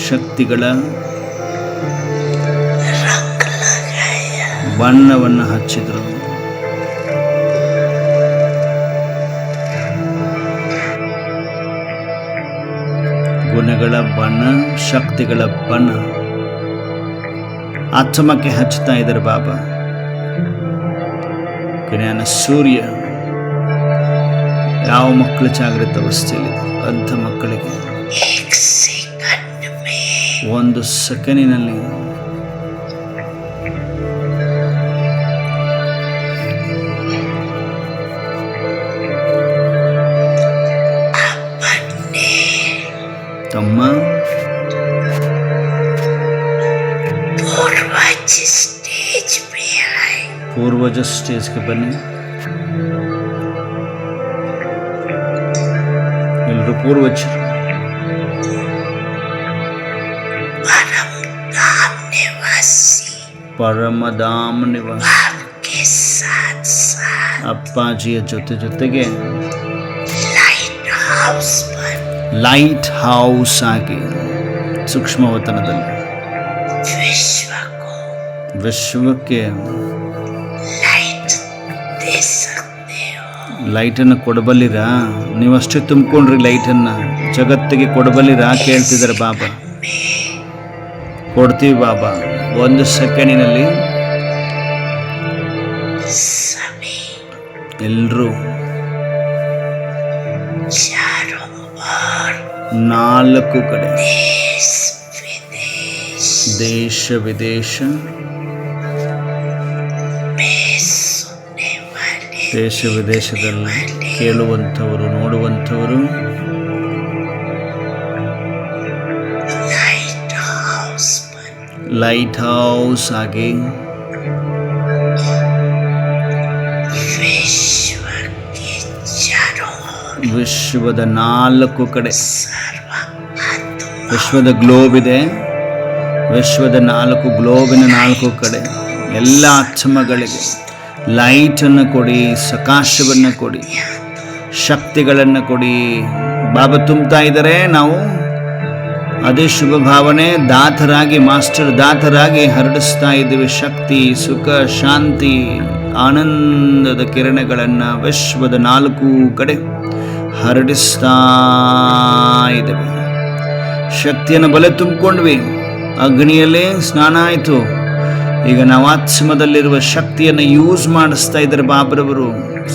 ಶಕ್ತಿಗಳ ಬಣ್ಣವನ್ನು ಹಚ್ಚಿದರು. ಗುಣಗಳ ಬಣ್ಣ, ಶಕ್ತಿಗಳ ಬಣ್ಣ ಆತ್ಮಕ್ಕೆ ಹಚ್ಚುತ್ತಾ ಇದ್ದಾರೆ ಬಾಬಾ. ಜ್ಞಾನ ಸೂರ್ಯ ಯಾವ ಮಕ್ಕಳು ಜಾಗೃತ ಅವಸ್ಥೆಯಲ್ಲಿದೆ ಅಂಥ ಮಕ್ಕಳಿಗೆ 1 ಸೆಕೆಂಡಿನಲ್ಲಿ ತಮ್ಮ ಪೂರ್ವಜ ಸ್ಟೇಜ್ಗೆ ಬನ್ನಿ. ಎಲ್ಲರೂ ಪೂರ್ವಜರು. ಪರಮಧಾಮ ನಿವಾಸಿ ಅಪ್ಪಾಜಿಯ ಜೊತೆಗೆ ಲೈಟ್ ಹೌಸ್ ಆಗಿ ಸೂಕ್ಷ್ಮವತನದಲ್ಲಿ ವಿಶ್ವಕ್ಕೆ ಲೈಟನ್ನು ಕೊಡಬಲ್ಲಿರಾ? ನೀವಷ್ಟೇ ತುಂಬಿಕೊಂಡ್ರಿ ಲೈಟನ್ನು, ಜಗತ್ತಿಗೆ ಕೊಡಬಲ್ಲಿರಾ ಕೇಳ್ತಿದ್ದಾರೆ ಬಾಬಾ. ಕೊಡ್ತೀವಿ ಬಾಬಾ. 1 ಸೆಕೆಂಡಿನಲ್ಲಿ ಎಲ್ಲರೂ 4 ಕಡೆ ದೇಶ ವಿದೇಶ ದೇಶ ವಿದೇಶದಲ್ಲಿ ಕೇಳುವಂಥವರು, ನೋಡುವಂಥವರು ಲೈಟ್ ಹೌಸ್ ಆಗಿ ವಿಶ್ವದ 4 ಕಡೆ ವಿಶ್ವದ ಗ್ಲೋಬ್ ಇದೆ. ವಿಶ್ವದ 4 ಗ್ಲೋಬಿನ 4 ಕಡೆ ಎಲ್ಲ ಆತ್ಮಗಳಿಗೆ ಲೈಟನ್ನು ಕೊಡಿ, ಸಕಾಶವನ್ನು ಕೊಡಿ, ಶಕ್ತಿಗಳನ್ನು ಕೊಡಿ. ಬಾಬಾ ತುಂಬ್ತಾ ಇದ್ದಾರೆ. ನಾವು ಅದೇ ಶುಭ ಭಾವನೆ ದಾತರಾಗಿ, ಮಾಸ್ಟರ್ ದಾತರಾಗಿ ಹರಡಿಸ್ತಾ ಇದ್ದೀವಿ. ಶಕ್ತಿ, ಸುಖ, ಶಾಂತಿ, ಆನಂದದ ಕಿರಣಗಳನ್ನು ವಿಶ್ವದ 4 ಕಡೆ ಹರಡಿಸ್ತಾ ಇದ್ದೇವೆ. ಶಕ್ತಿಯನ್ನು ಬಲೆ ತುಂಬಿಕೊಂಡ್ವಿ. ಅಗ್ನಿಯಲ್ಲೇ ಸ್ನಾನ ಆಯಿತು. ಈಗ ನಾವು ಆತ್ಮದಲ್ಲಿರುವ ಶಕ್ತಿಯನ್ನು ಯೂಸ್ ಮಾಡಿಸ್ತಾ ಇದ್ದಾರೆ ಬಾಬ್ರವರು.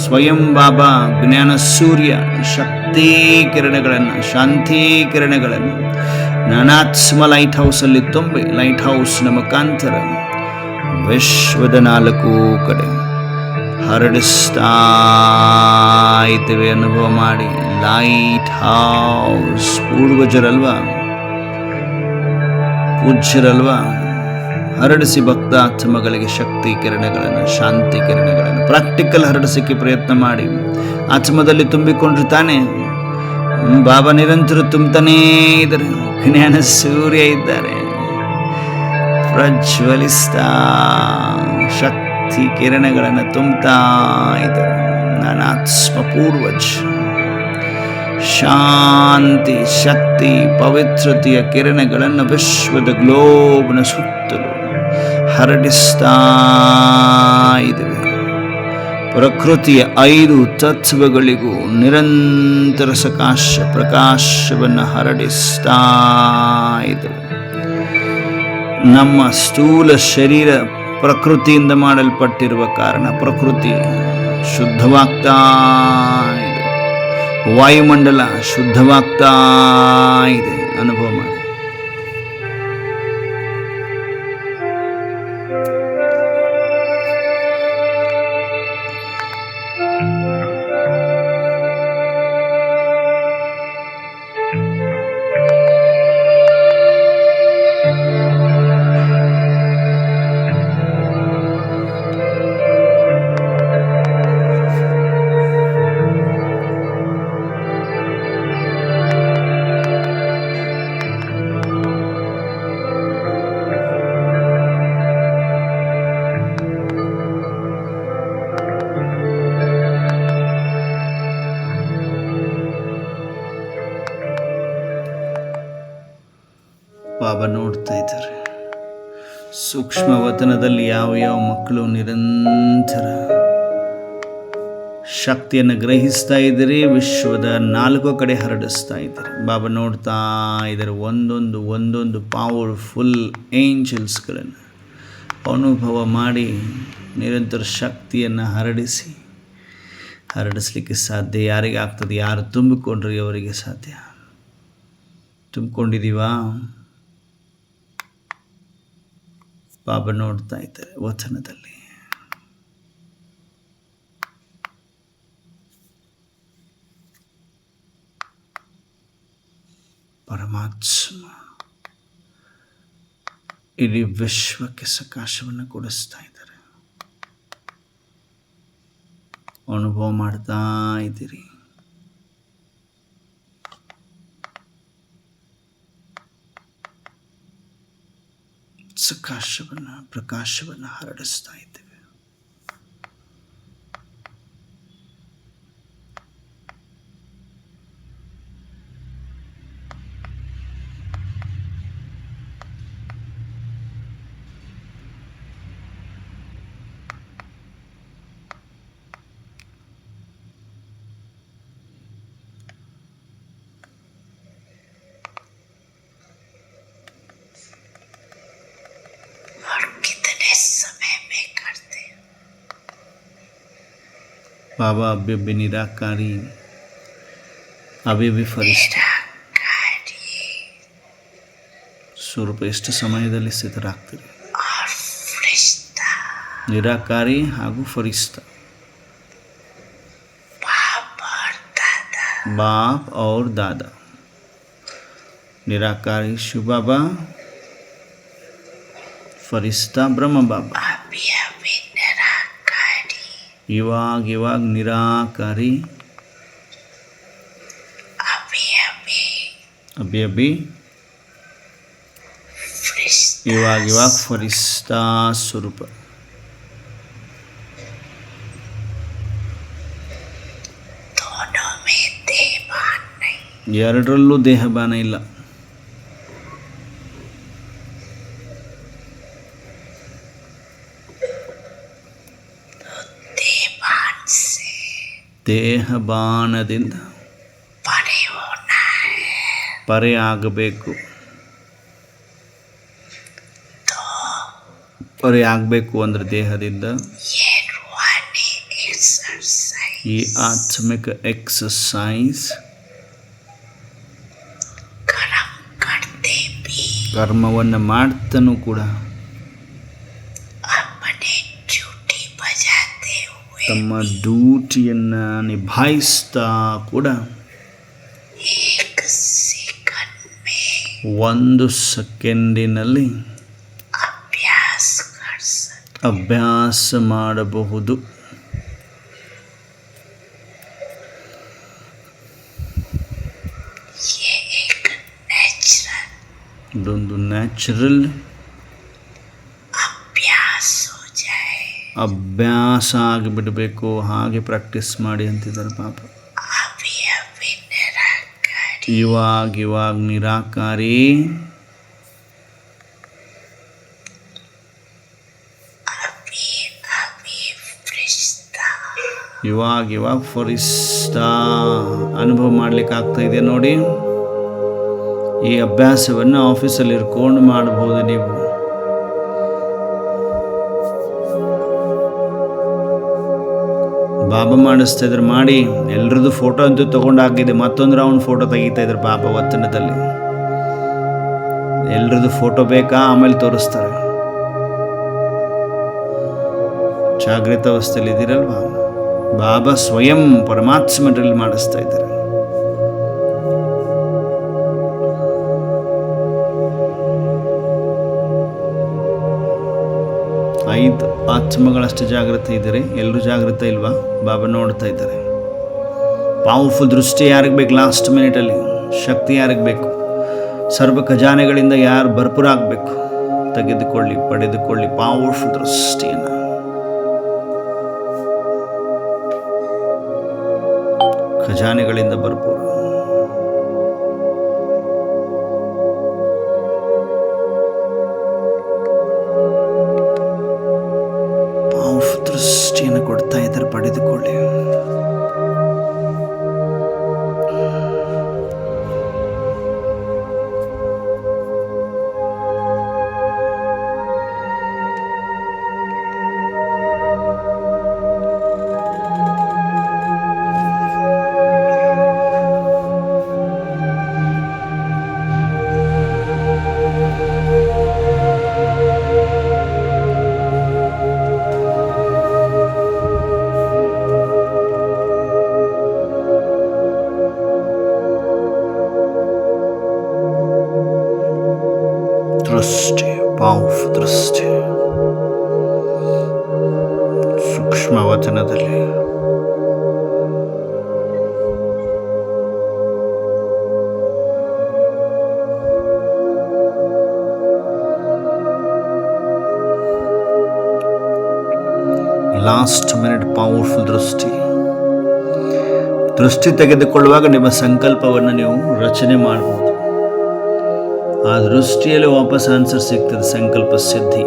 ಸ್ವಯಂ ಬಾಬಾ ಜ್ಞಾನ ಸೂರ್ಯ ಶಕ್ತಿ ಕಿರಣಗಳನ್ನು, ಶಾಂತಿ ಕಿರಣಗಳನ್ನು ನಾನಾತ್ಮ ಲೈಟ್ ಹೌಸಲ್ಲಿ ತುಂಬಿ ಲೈಟ್ ಹೌಸ್ನ ಮುಖಾಂತರ ವಿಶ್ವದ 4 ಕಡೆ ಹರಡಿಸ್ತಾ ಇದ್ದೇವೆ. ಅನುಭವ ಮಾಡಿ. Light house ಪೂರ್ವಜರಲ್ವಾ, ಪೂಜ್ಯರಲ್ವಾ? ಹರಡಿಸಿ ಭಕ್ತ ಆತ್ಮಗಳಿಗೆ ಶಕ್ತಿ ಕಿರಣಗಳನ್ನು, ಶಾಂತಿ ಕಿರಣಗಳನ್ನು ಪ್ರಾಕ್ಟಿಕಲ್ ಹರಡಿಸಕ್ಕೆ ಪ್ರಯತ್ನ ಮಾಡಿ. ಆತ್ಮದಲ್ಲಿ ತುಂಬಿಕೊಂಡ್ರು ತಾನೆ ಬಾಬಾ ನಿರಂತರ ತುಂಬತಾನೇ ಇದ್ದಾರೆ. ಜ್ಞಾನ ಸೂರ್ಯ ಇದ್ದಾರೆ, ಪ್ರಜ್ವಲಿಸ್ತಾ ಶಕ್ತಿ ಕಿರಣಗಳನ್ನು ತುಂಬುತ್ತಾ ಇದ್ದಾರೆ. ನಾನು ಆತ್ಮ ಪೂರ್ವಜ ಶಾಂತಿ, ಶಕ್ತಿ, ಪವಿತ್ರತೆಯ ಕಿರಣಗಳನ್ನು ವಿಶ್ವದ ಗ್ಲೋಬ್ನ ಸುತ್ತಲೂ ಹರಡಿಸ್ತಾ ಇದ್ದೇವೆ. ಪ್ರಕೃತಿಯ 5 ತತ್ವಗಳಿಗೂ ನಿರಂತರ ಪ್ರಕಾಶವನ್ನು ಹರಡಿಸ್ತಾ ಇದ್ದೇವೆ. ನಮ್ಮ ಸ್ಥೂಲ ಶರೀರ ಪ್ರಕೃತಿಯಿಂದ ಮಾಡಲ್ಪಟ್ಟಿರುವ ಕಾರಣ ಪ್ರಕೃತಿ ಶುದ್ಧವಾಗ್ತಾ ಇದೆ. ವಾಯುಮಂಡಲ ಶುದ್ಧವಾಗ್ತಾ ಇದೆ. ಅನುಭವ ಮಾಡಿ. ಬಾಬಾ ನೋಡ್ತಾ ಇದ್ದಾರೆ. ಸೂಕ್ಷ್ಮ ವತನದಲ್ಲಿ ಯಾವ ಮಕ್ಕಳು ನಿರಂತರ ಶಕ್ತಿಯನ್ನು ಗ್ರಹಿಸ್ತಾ ಇದ್ದೀರಿ, ವಿಶ್ವದ 4 ಕಡೆ ಹರಡಿಸ್ತಾ ಇದ್ದೀರಿ. ಬಾಬಾ ನೋಡ್ತಾ ಇದ್ದಾರೆ ಒಂದೊಂದು ಪವರ್ಫುಲ್ ಏಂಜಲ್ಸ್ಗಳನ್ನು ಅನುಭವ ಮಾಡಿ ನಿರಂತರ ಶಕ್ತಿಯನ್ನು ಹರಡಿಸ್ಲಿಕ್ಕೆ ಸಾಧ್ಯ. ಯಾರಿಗೆ ಆಗ್ತದೆ? ಯಾರು ತುಂಬಿಕೊಂಡ್ರಿ ಅವರಿಗೆ ಸಾಧ್ಯ. ತುಂಬಿಕೊಂಡಿದ್ದೀವಾ? ಬಾಬಾ ನೋಡ್ತಾ ಇದ್ದಾರೆ ವಚನದಲ್ಲಿ. ಪರಮಾತ್ಮ ಇಡೀ ವಿಶ್ವಕ್ಕೆ ಸಕಾಶವನ್ನು ಕೊಡಿಸ್ತಾ ಇದ್ದಾರೆ. ಅನುಭವ ಮಾಡ್ತಾ ಇದ್ದೀರಿ. ಪ್ರಕಾಶವನ್ನು ಹರಡಿಸ್ತಾ ಇದ್ದೇವೆ. बाबा अभी भी निराकारी, अभी भी फरिश्ता ಸ್ವರೂಪ ಎಷ್ಟು ಸಮಯದಲ್ಲಿ ಸ್ಥಿತರಾಗ್ತೀರಿ? ನಿರಾಕಾರಿ ಹಾಗೂ ಫರಿಸ್ತಾ, बाप और दादा. निराकारी शिव बाबा, फरिश्ता ब्रह्म बाबा. ಇವಾಗ ನಿರಾಕಾರಿ, ಅಭಿ ಇವಾಗ ಫರಿಸ್ತಾ ಸ್ವರೂಪ. ಎರಡರಲ್ಲೂ ದೇಹಭಾನ ಇಲ್ಲ. ದೇಹಬಾನದಿಂದ ಪರೆ ಆಗಬೇಕು. ಪರೆ ಆಗಬೇಕು ಅಂದರೆ ದೇಹದಿಂದ ಈ ಆತ್ಮಿಕ ಎಕ್ಸರ್ಸೈಸ್ ಕರ್ಮವನ್ನು ಮಾಡ್ತಾನೂ ಕೂಡ ತಮ್ಮ ಡ್ಯೂಟಿಯನ್ನು ನಿಭಾಯಿಸ್ತಾ ಕೂಡ 1 ಸೆಕೆಂಡಿನಲ್ಲಿ ಅಭ್ಯಾಸ ಮಾಡಬಹುದು. ಇದೊಂದು ನ್ಯಾಚುರಲ್ ಅಭ್ಯಾಸ ಆಗಿಬಿಡಬೇಕು. ಹಾಗೆ ಪ್ರಾಕ್ಟೀಸ್ ಮಾಡಿ ಅಂತಿದ್ದಾರೆ ಪಾಪ. ಇವಾಗ ನಿರಾಕಾರಿ, ಇವಾಗ ಫರಿಸ್ತಾ ಅನುಭವ ಮಾಡ್ಲಿಕ್ಕೆ ಆಗ್ತಾ ಇದೆ ನೋಡಿ. ಈ ಅಭ್ಯಾಸವನ್ನು ಆಫೀಸಲ್ಲಿ ಇರ್ಕೊಂಡು ಮಾಡಬಹುದು ನೀವು. ಬಾಬಾ ಮಾಡಿಸ್ತಾ ಇದ್ರೆ ಮಾಡಿ. ಎಲ್ರದ್ದು ಫೋಟೋ ಅಂತೂ ತೊಗೊಂಡಾಗಿದೆ. ಮತ್ತೊಂದು ರೌಂಡ್ ಫೋಟೋ ತೆಗಿತಾ ಇದ್ರು ಬಾಬಾ ವಚನದಲ್ಲಿ. ಎಲ್ರದ್ದು ಫೋಟೋ ಬೇಕಾ? ಆಮೇಲೆ ತೋರಿಸ್ತಾರೆ. ಜಾಗೃತ ಅವಸ್ಥೆಯಲ್ಲಿ ಇದ್ದೀರಲ್ವಾ? ಬಾಬಾ ಸ್ವಯಂ ಪರಮಾತ್ಮರಲ್ಲಿ ಮಾಡಿಸ್ತಾ ಇದ್ದಾರೆ. 5 ಆತ್ಮಗಳಷ್ಟು ಜಾಗೃತ ಇದ್ದಾರೆ. ಎಲ್ಲರೂ ಜಾಗೃತ ಇಲ್ವಾ? ಬಾಬಾ ನೋಡ್ತಾ ಇದ್ದಾರೆ. ಪವರ್ಫುಲ್ ದೃಷ್ಟಿ ಯಾರಿಗೆ ಬೇಕು? ಲಾಸ್ಟ್ ಮಿನಿಟಲ್ಲಿ ಶಕ್ತಿ ಯಾರಿಗೆ ಬೇಕು? ಸರ್ವ ಖಜಾನೆಗಳಿಂದ ಯಾರು ಭರ್ಪೂರ ಆಗಬೇಕು? ಪಡೆದುಕೊಳ್ಳಿ ಪವರ್ಫುಲ್ ದೃಷ್ಟಿಯನ್ನು. ಖಜಾನೆಗಳಿಂದ ಭರ್ಪೂರ. ಸೂಕ್ಷ್ಮ ವಚನದಲ್ಲಿ ಲಾಸ್ಟ್ ಮಿನಿಟ್ ಪವರ್ಫುಲ್ ದೃಷ್ಟಿ ತೆಗೆದುಕೊಳ್ಳುವಾಗ ನಿಮ್ಮ ಸಂಕಲ್ಪವನ್ನು ನೀವು ರಚನೆ ಮಾಡಬಹುದು. ಆ ದೃಷ್ಟಿಯಲ್ಲಿ ವಾಪಸ್ ಆನ್ಸರ್ ಸಿಗ್ತದೆ, ಸಂಕಲ್ಪ ಸಿದ್ಧಿ.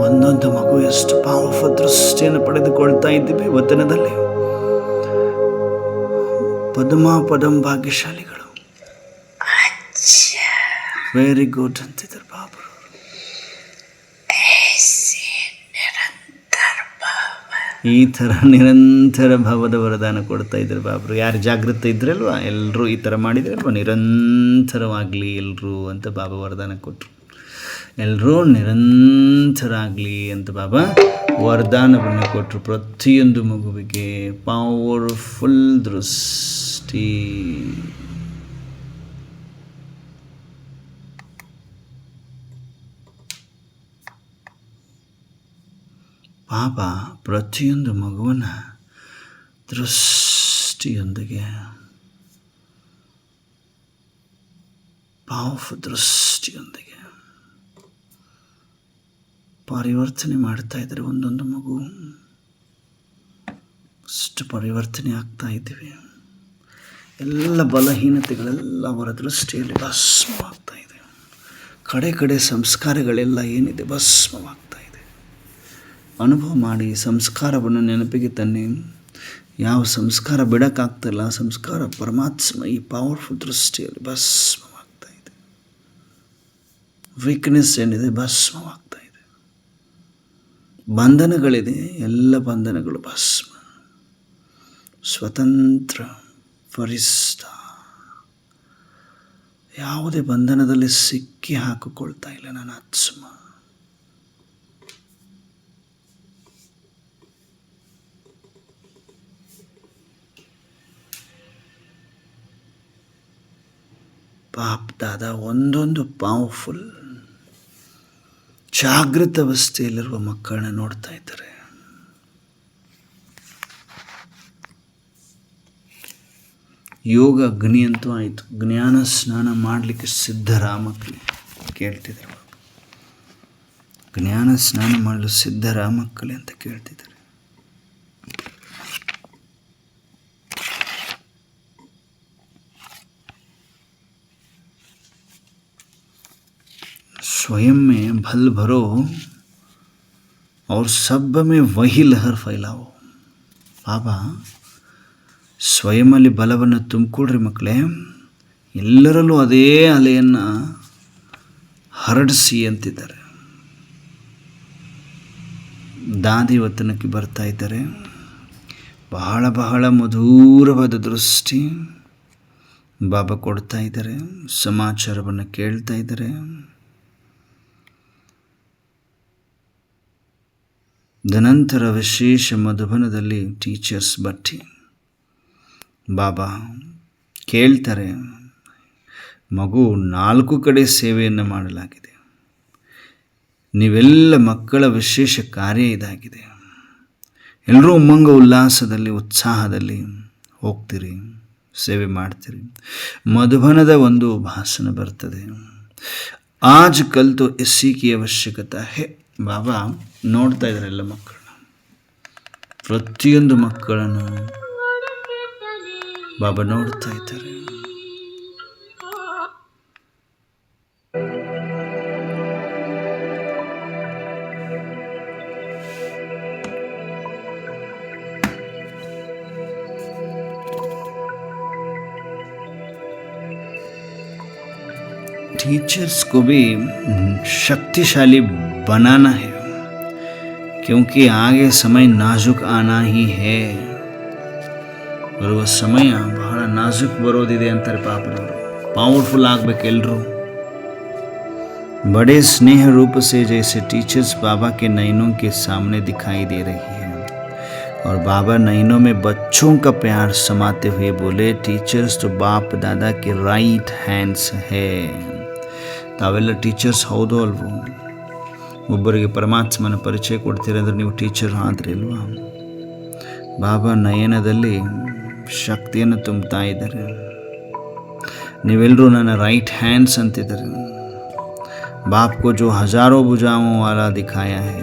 ಒಂದೊಂದು ಮಗು ಎಷ್ಟು ಪವರ್ಫುಲ್ ದೃಷ್ಟಿಯನ್ನು ಪಡೆದುಕೊಳ್ತಾ ಇದ್ದೀವಿ ವಚನದಲ್ಲಿ. ಪದಂ ಭಾಗ್ಯಶಾಲಿಗಳು, ವೆರಿ ಗುಡ್ ಅಂತಿದ್ದಾರೆ ಬಾಬರು. ಈ ಥರ ನಿರಂತರ ಭಾವದ ವರದಾನ ಕೊಡ್ತಾ ಇದ್ದಾರೆ ಬಾಬರು. ಯಾರು ಜಾಗೃತ ಇದ್ರಲ್ವ, ಎಲ್ಲರೂ ಈ ಥರ ಮಾಡಿದ್ರಲ್ವ, ನಿರಂತರವಾಗಲಿ ಎಲ್ಲರೂ ಅಂತ ಬಾಬಾ ವರದಾನ ಕೊಟ್ಟರು. ಎಲ್ಲರೂ ನಿರಂತರ ಆಗಲಿ ಅಂತ ಬಾಬಾ ವರದಾನವನ್ನು ಕೊಟ್ಟರು. ಪ್ರತಿಯೊಂದು ಮಗುವಿಗೆ ಪವರ್ಫುಲ್ ದೃಷ್ಟಿ. ಬಾಬಾ ಪ್ರತಿಯೊಂದು ಮಗುವನ್ನ ದೃಷ್ಟಿಯೊಂದಿಗೆ, ಪವರ್ಫುಲ್ ದೃಷ್ಟಿಯೊಂದಿಗೆ ಪರಿವರ್ತನೆ ಮಾಡ್ತಾ ಇದ್ದಾರೆ. ಒಂದೊಂದು ಮಗು ಅಷ್ಟು ಪರಿವರ್ತನೆ ಆಗ್ತಾ ಇದ್ದೀವಿ. ಎಲ್ಲ ಬಲಹೀನತೆಗಳೆಲ್ಲ ಅವರ ದೃಷ್ಟಿಯಲ್ಲಿ ಭಸ್ಮವಾಗ್ತಾ ಇದೆ. ಕಡೆ ಸಂಸ್ಕಾರಗಳೆಲ್ಲ ಏನಿದೆ ಭಸ್ಮವಾಗ್ತಾ ಇದೆ. ಅನುಭವ ಮಾಡಿ ಸಂಸ್ಕಾರವನ್ನು ನೆನಪಿಗೆ ತನ್ನಿ. ಯಾವ ಸಂಸ್ಕಾರ ಬಿಡೋಕ್ಕಾಗ್ತಿಲ್ಲ, ಸಂಸ್ಕಾರ ಪರಮಾತ್ಮ ಈ ಪವರ್ಫುಲ್ ದೃಷ್ಟಿಯಲ್ಲಿ ಭಸ್ಮವಾಗ್ತಾ ಇದೆ. ವೀಕ್ನೆಸ್ ಏನಿದೆ ಭಸ್ಮವಾಗ್ತಾ ಇದೆ. ಬಂಧನಗಳಿದೆ, ಎಲ್ಲ ಬಂಧನಗಳು ಭಸ್ಮ. ಸ್ವತಂತ್ರ ಫರಿಸ್ತ, ಯಾವುದೇ ಬಂಧನದಲ್ಲಿ ಸಿಕ್ಕಿ ಹಾಕಿಕೊಳ್ತಾ ಇಲ್ಲ ನನ್ನ ಆತ್ಮ. ಬಾಪ್ ದಾದಾ ಒಂದೊಂದು ಪವರ್ಫುಲ್ ಜಾಗೃತ ಅವಸ್ಥೆಯಲ್ಲಿರುವ ಮಕ್ಕಳನ್ನ ನೋಡ್ತಾ ಇದ್ದಾರೆ. ಯೋಗ ಅಗ್ನಿ ಅಂತೂ ಆಯಿತು, ಜ್ಞಾನ ಸ್ನಾನ ಮಾಡಲಿಕ್ಕೆ ಸಿದ್ಧರಾ ಮಕ್ಕಳು ಕೇಳ್ತಿದ್ದಾರೆ. ಜ್ಞಾನ ಸ್ನಾನ ಮಾಡಲು ಸಿದ್ಧರಾ ಮಕ್ಕಳೇ ಅಂತ ಕೇಳ್ತಿದ್ದಾರೆ. स्वयं में भल भरो और सब में वही लहर फैलाओ. ಬಾಬಾ ಸ್ವಯಂನಲ್ಲಿ ಬಲವನ್ನು ತುಂಬಿಕೊಡ್ರಿ ಮಕ್ಕಳೇ, ಎಲ್ಲರಲ್ಲೂ ಅದೇ ಅಲೆಯನ್ನು ಹರಡಿಸಿ ಅಂತಿದ್ದಾರೆ. ದಾದಿ ವತನಕ್ಕೆ ಬರ್ತಾ ಇದ್ದಾರೆ. ಬಹಳ ಬಹಳ ಮಧುರವಾದ ದೃಷ್ಟಿ ಬಾಬಾ ಕೊಡ್ತಾ ಇದ್ದಾರೆ. ಸಮಾಚಾರವನ್ನು ಕೇಳ್ತಾ ಇದ್ದಾರೆ. ತದನಂತರ ವಿಶೇಷ ಮಧುಬನದಲ್ಲಿ ಟೀಚರ್ಸ್ ಭಟ್ಟಿ ಬಾಬಾ ಕೇಳ್ತಾರೆ, ಮಗು 4 ಕಡೆ ಸೇವೆಯನ್ನು ಮಾಡಲಾಗಿದೆ, ನೀವೆಲ್ಲ ಮಕ್ಕಳ ವಿಶೇಷ ಕಾರ್ಯ ಇದಾಗಿದೆ. ಎಲ್ಲರೂ ಉಮ್ಮಂಗ ಉಲ್ಲಾಸದಲ್ಲಿ ಉತ್ಸಾಹದಲ್ಲಿ ಹೋಗ್ತೀರಿ, ಸೇವೆ ಮಾಡ್ತೀರಿ. ಮಧುಬನದ ಒಂದು ಭಾಷಣ ಬರ್ತದೆ, ಆಜ್ ಕಲ್ ತೋ ಇಸ್ಸಿ ಕಿ ಅವಶ್ಯಕತೆ ಹೈ, ಬಾಬಾ ನೋಡ್ತಾ ಇದ್ದಾರೆ ಎಲ್ಲ ಮಕ್ಕಳನ್ನ, ಪ್ರತಿಯೊಂದು ಮಕ್ಕಳನ್ನು ಬಾಬಾ ನೋಡ್ತಾ ಇದ್ದಾರೆ. टीचर्स को भी शक्तिशाली बनाना है, क्योंकि आगे समय नाजुक आना ही है. ಬರುವ ಸಮಯ ಬಹಳ ನಾಜುಕ್ ಬರೋದಿದೆ ಅಂತಾರೆ ಪಾಪರವರು. पावरफुल ಆಗಬೇಕು ಎಲ್ಲರೂ. बड़े स्नेह रूप से जैसे टीचर्स बाबा के नयनों के सामने दिखाई दे रही है, और बाबा नयनों में बच्चों का प्यार समाते हुए बोले, टीचर्स तो बाप दादा के राइट हैंड्स है. ತಾವೆಲ್ಲ ಟೀಚರ್ಸ್ ಹೌದೋ ಅಲ್ವೋ? ಒಬ್ಬರಿಗೆ ಪರಮಾತ್ಮನ ಪರಿಚಯ ಕೊಡ್ತೀರಂದ್ರೆ ನೀವು ಟೀಚರ್ ಆದ್ರಿ ಅಲ್ವಾ? ಬಾಬಾ ನಯನದಲ್ಲಿ ಶಕ್ತಿಯನ್ನು ತುಂಬುತ್ತಾ ಇದ್ದಾರೆ. ನೀವೆಲ್ಲರೂ ನನ್ನ ರೈಟ್ ಹ್ಯಾಂಡ್ಸ್ ಅಂತಿದ್ದಾರೆ. बाप को जो हजारों भुजाओं वाला दिखाया है,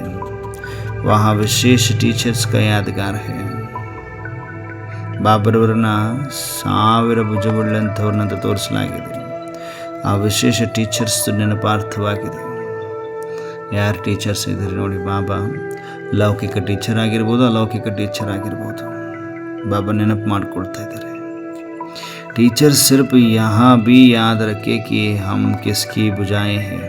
वहाँ विशेष टीचर्स का यादगार है. ಬಾಬರವರನ್ನ 1000 ಭುಜವುಳ್ಳಂಥವ್ರನ್ನಂತ ತೋರಿಸಲಾಗಿದೆ. ಆ ವಿಶೇಷ ಟೀಚರ್ಸ್ ನೆನಪಾರ್ಥವಾಗಿದೆ. ಯಾರು ಟೀಚರ್ಸ್ ಇದ್ದಾರೆ ನೋಡಿ, ಬಾಬಾ ಲೌಕಿಕ ಟೀಚರ್ ಆಗಿರ್ಬೋದು, ಅಲೌಕಿಕ ಟೀಚರ್ ಆಗಿರ್ಬೋದು, ಬಾಬಾ ನೆನಪು ಮಾಡಿಕೊಳ್ತಾ ಇದ್ದಾರೆ. ಟೀಚರ್ ಸಿರ್ಫ್ ಯಹಾ ಬಿ ಯಾದ್ ರಖೆ ಕಿ ಹಮ್ ಕಿಸ್ಕಿ ಭುಜಾಯೇ ಹೈ.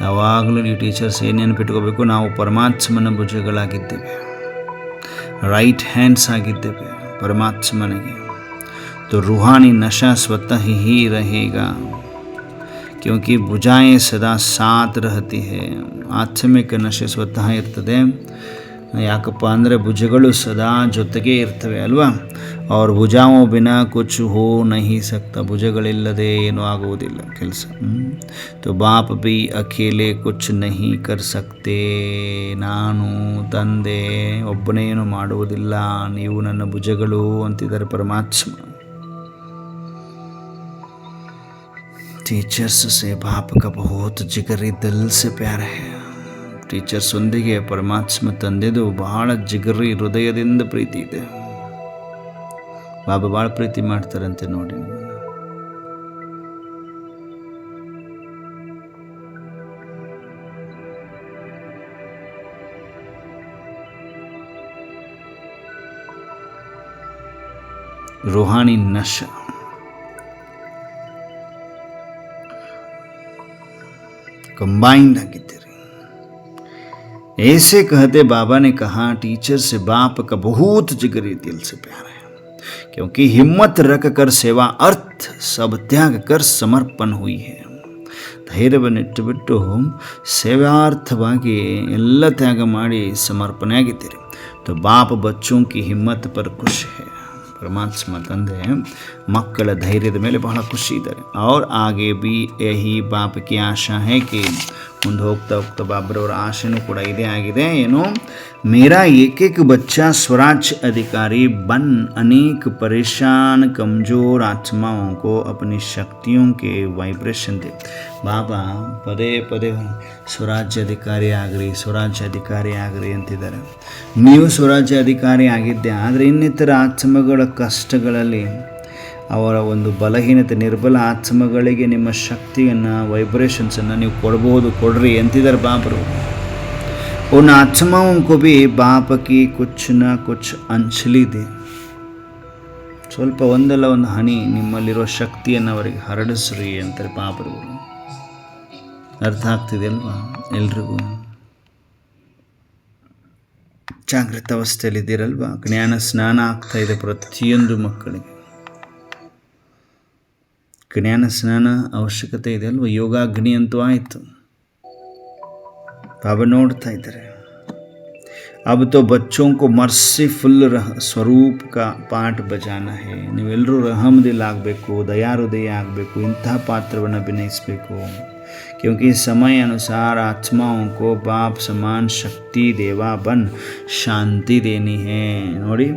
ಯಾವಾಗಲೂ ನೀವು ಟೀಚರ್ಸ್ ಏನು ನೆನಪಿಟ್ಕೋಬೇಕು, ನಾವು ಪರಮಾತ್ಮನ ಭುಜಗಳಾಗಿದ್ದೇವೆ, ರೈಟ್ ಹ್ಯಾಂಡ್ಸ್ ಆಗಿದ್ದೇವೆ ಪರಮಾತ್ಮನಿಗೆ. तो रूहानी नशा स्वतः ही रहेगा, क्योंकि भुजाएं सदा साथ रहती है. ಆತ್ಮಿಕ ನಶೆ ಸ್ವತಃ ಇರ್ತದೆ. ಯಾಕಪ್ಪ ಅಂದರೆ ಭುಜಗಳು ಸದಾ ಜೊತೆಗೇ ಇರ್ತವೆ ಅಲ್ವಾ? ಅವ್ರ ಭುಜಾವೋ ಬಿನಾ ಕುಚ್ ಹೋ ನಹಿ ಸಕ್ತಾ. ಭುಜಗಳಿಲ್ಲದೆ ಏನೂ ಆಗುವುದಿಲ್ಲ ಕೆಲಸ. तो बाप भी अकेले कुछ नहीं कर सकते. ನಾನು ತಂದೆ ಒಬ್ಬನೇನು ಮಾಡುವುದಿಲ್ಲ, ನೀವು ನನ್ನ ಭುಜಗಳು ಅಂತಿದ್ದಾರೆ ಪರಮಾತ್ಮ. टीचर्स से बाप का बहुत जिगरी दिल से प्यार है. ಟೀಚರ್ಸ್ ಒಂದಿಗೆ ಪರಮಾತ್ಮ ತಂದೆದು ಬಹಳ ಜಿಗರಿ ಹೃದಯದಿಂದ ಪ್ರೀತಿ ಇದೆ. ಬಾಬಾ ಭಾಳ ಪ್ರೀತಿ ಮಾಡ್ತಾರಂತೆ ನೋಡಿ. रूहानी नशा. कंबाइंड ಆಗಿದ್ದೀರಿ. ऐसे कहते बाबा ने कहा, टीचर से बाप का बहुत जिगरी दिल से प्यार है, क्योंकि हिम्मत रख कर सेवा अर्थ सब त्याग कर समर्पण हुई है. ಧೈರ್ಯವನ್ನಿಟ್ಟುಬಿಟ್ಟು ಸೇವಾರ್ಥವಾಗಿ ಎಲ್ಲ ತ್ಯಾಗ ಮಾಡಿ ಸಮರ್ಪಣೆ ಆಗಿದ್ದೀರಿ. तो बाप बच्चों की हिम्मत पर खुश है. ಪರಮಾತ್ಮ ತಂದೆ ಮಕ್ಕಳ ಧೈರ್ಯದ ಮೇಲೆ ಬಹಳ ಖುಷಿ ಇದ್ದಾರೆ. और आगे भी यही बाप की आशा है कि ಮುಂದೆ ಹೋಗ್ತಾ ಹೋಗ್ತಾ ಬಾಬ್ರವರ ಆಶೆನೂ ಕೂಡ ಇದೇ ಆಗಿದೆ. ಏನು, मेरा एक एक बच्चा स्वराज्य अधिकारी बन अनेक परेशान कमज़ोर आत्माओं को अपनी शक्तियों के वाइब्रेशन दे. ಬಾಬಾ ಪದೇ ಪದೇ ಸ್ವರಾಜ್ಯ ಅಧಿಕಾರಿ ಆಗ್ರಿ ಅಂತಿದ್ದಾರೆ. ನೀವು ಸ್ವರಾಜ್ಯ ಅಧಿಕಾರಿ ಆಗಿದ್ದೆ, ಆದರೆ ಇನ್ನಿತರ ಆತ್ಮಗಳ ಕಷ್ಟಗಳಲ್ಲಿ ಅವರ ಒಂದು ಬಲಹೀನತೆ, ನಿರ್ಬಲ ಆತ್ಮಗಳಿಗೆ ನಿಮ್ಮ ಶಕ್ತಿಯನ್ನು, ವೈಬ್ರೇಷನ್ಸನ್ನು ನೀವು ಕೊಡ್ರಿ ಅಂತಿದ್ದಾರೆ ಬಾಬರು. उन आत्माओं को भी बाप की कुछ न कुछ अंशली दे. ಸ್ವಲ್ಪ ಒಂದಲ್ಲ ಒಂದು ಹನಿ ನಿಮ್ಮಲ್ಲಿರೋ ಶಕ್ತಿಯನ್ನು ಅವರಿಗೆ ಹರಡಿಸ್ರಿ ಅಂತಾರೆ ಬಾಬರು. ಅರ್ಥ ಆಗ್ತಿದೆ ಅಲ್ವಾ ಎಲ್ರಿಗೂ? ಜಾಗೃತ ಅವಸ್ಥೆಯಲ್ಲಿದ್ದೀರಲ್ವಾ? ಜ್ಞಾನ ಸ್ನಾನ ಆಗ್ತಾ ಇದೆ ಪ್ರತಿಯೊಂದು ಮಕ್ಕಳಿಗೆ. ಜ್ಞಾನ ಸ್ನಾನ ಅವಶ್ಯಕತೆ ಇದೆ ಅಲ್ವಾ? ಯೋಗಾಗ್ನಿ ಅಂತೂ ಆಯಿತು. बाबा ನೋಡ್ತಾ ಇದ್ದಾರೆ. अब तो बच्चों को मर्सीफुल ಸ್ವರೂಪ का ಪಾಠ ಬಜಾना है. ನೀವೆಲ್ಲರೂ ರಹಮದಿಲ್ ಆಗಬೇಕು, ದಯಾಹೃದಯ ಆಗಬೇಕು, ಇಂತಹ ಪಾತ್ರವನ್ನು ಅಭಿನಯಿಸಬೇಕು. क्योंकि समय अनुसार आत्माओं को बाप समान शक्ति देवा बन शांति देनी है. ನೋಡಿ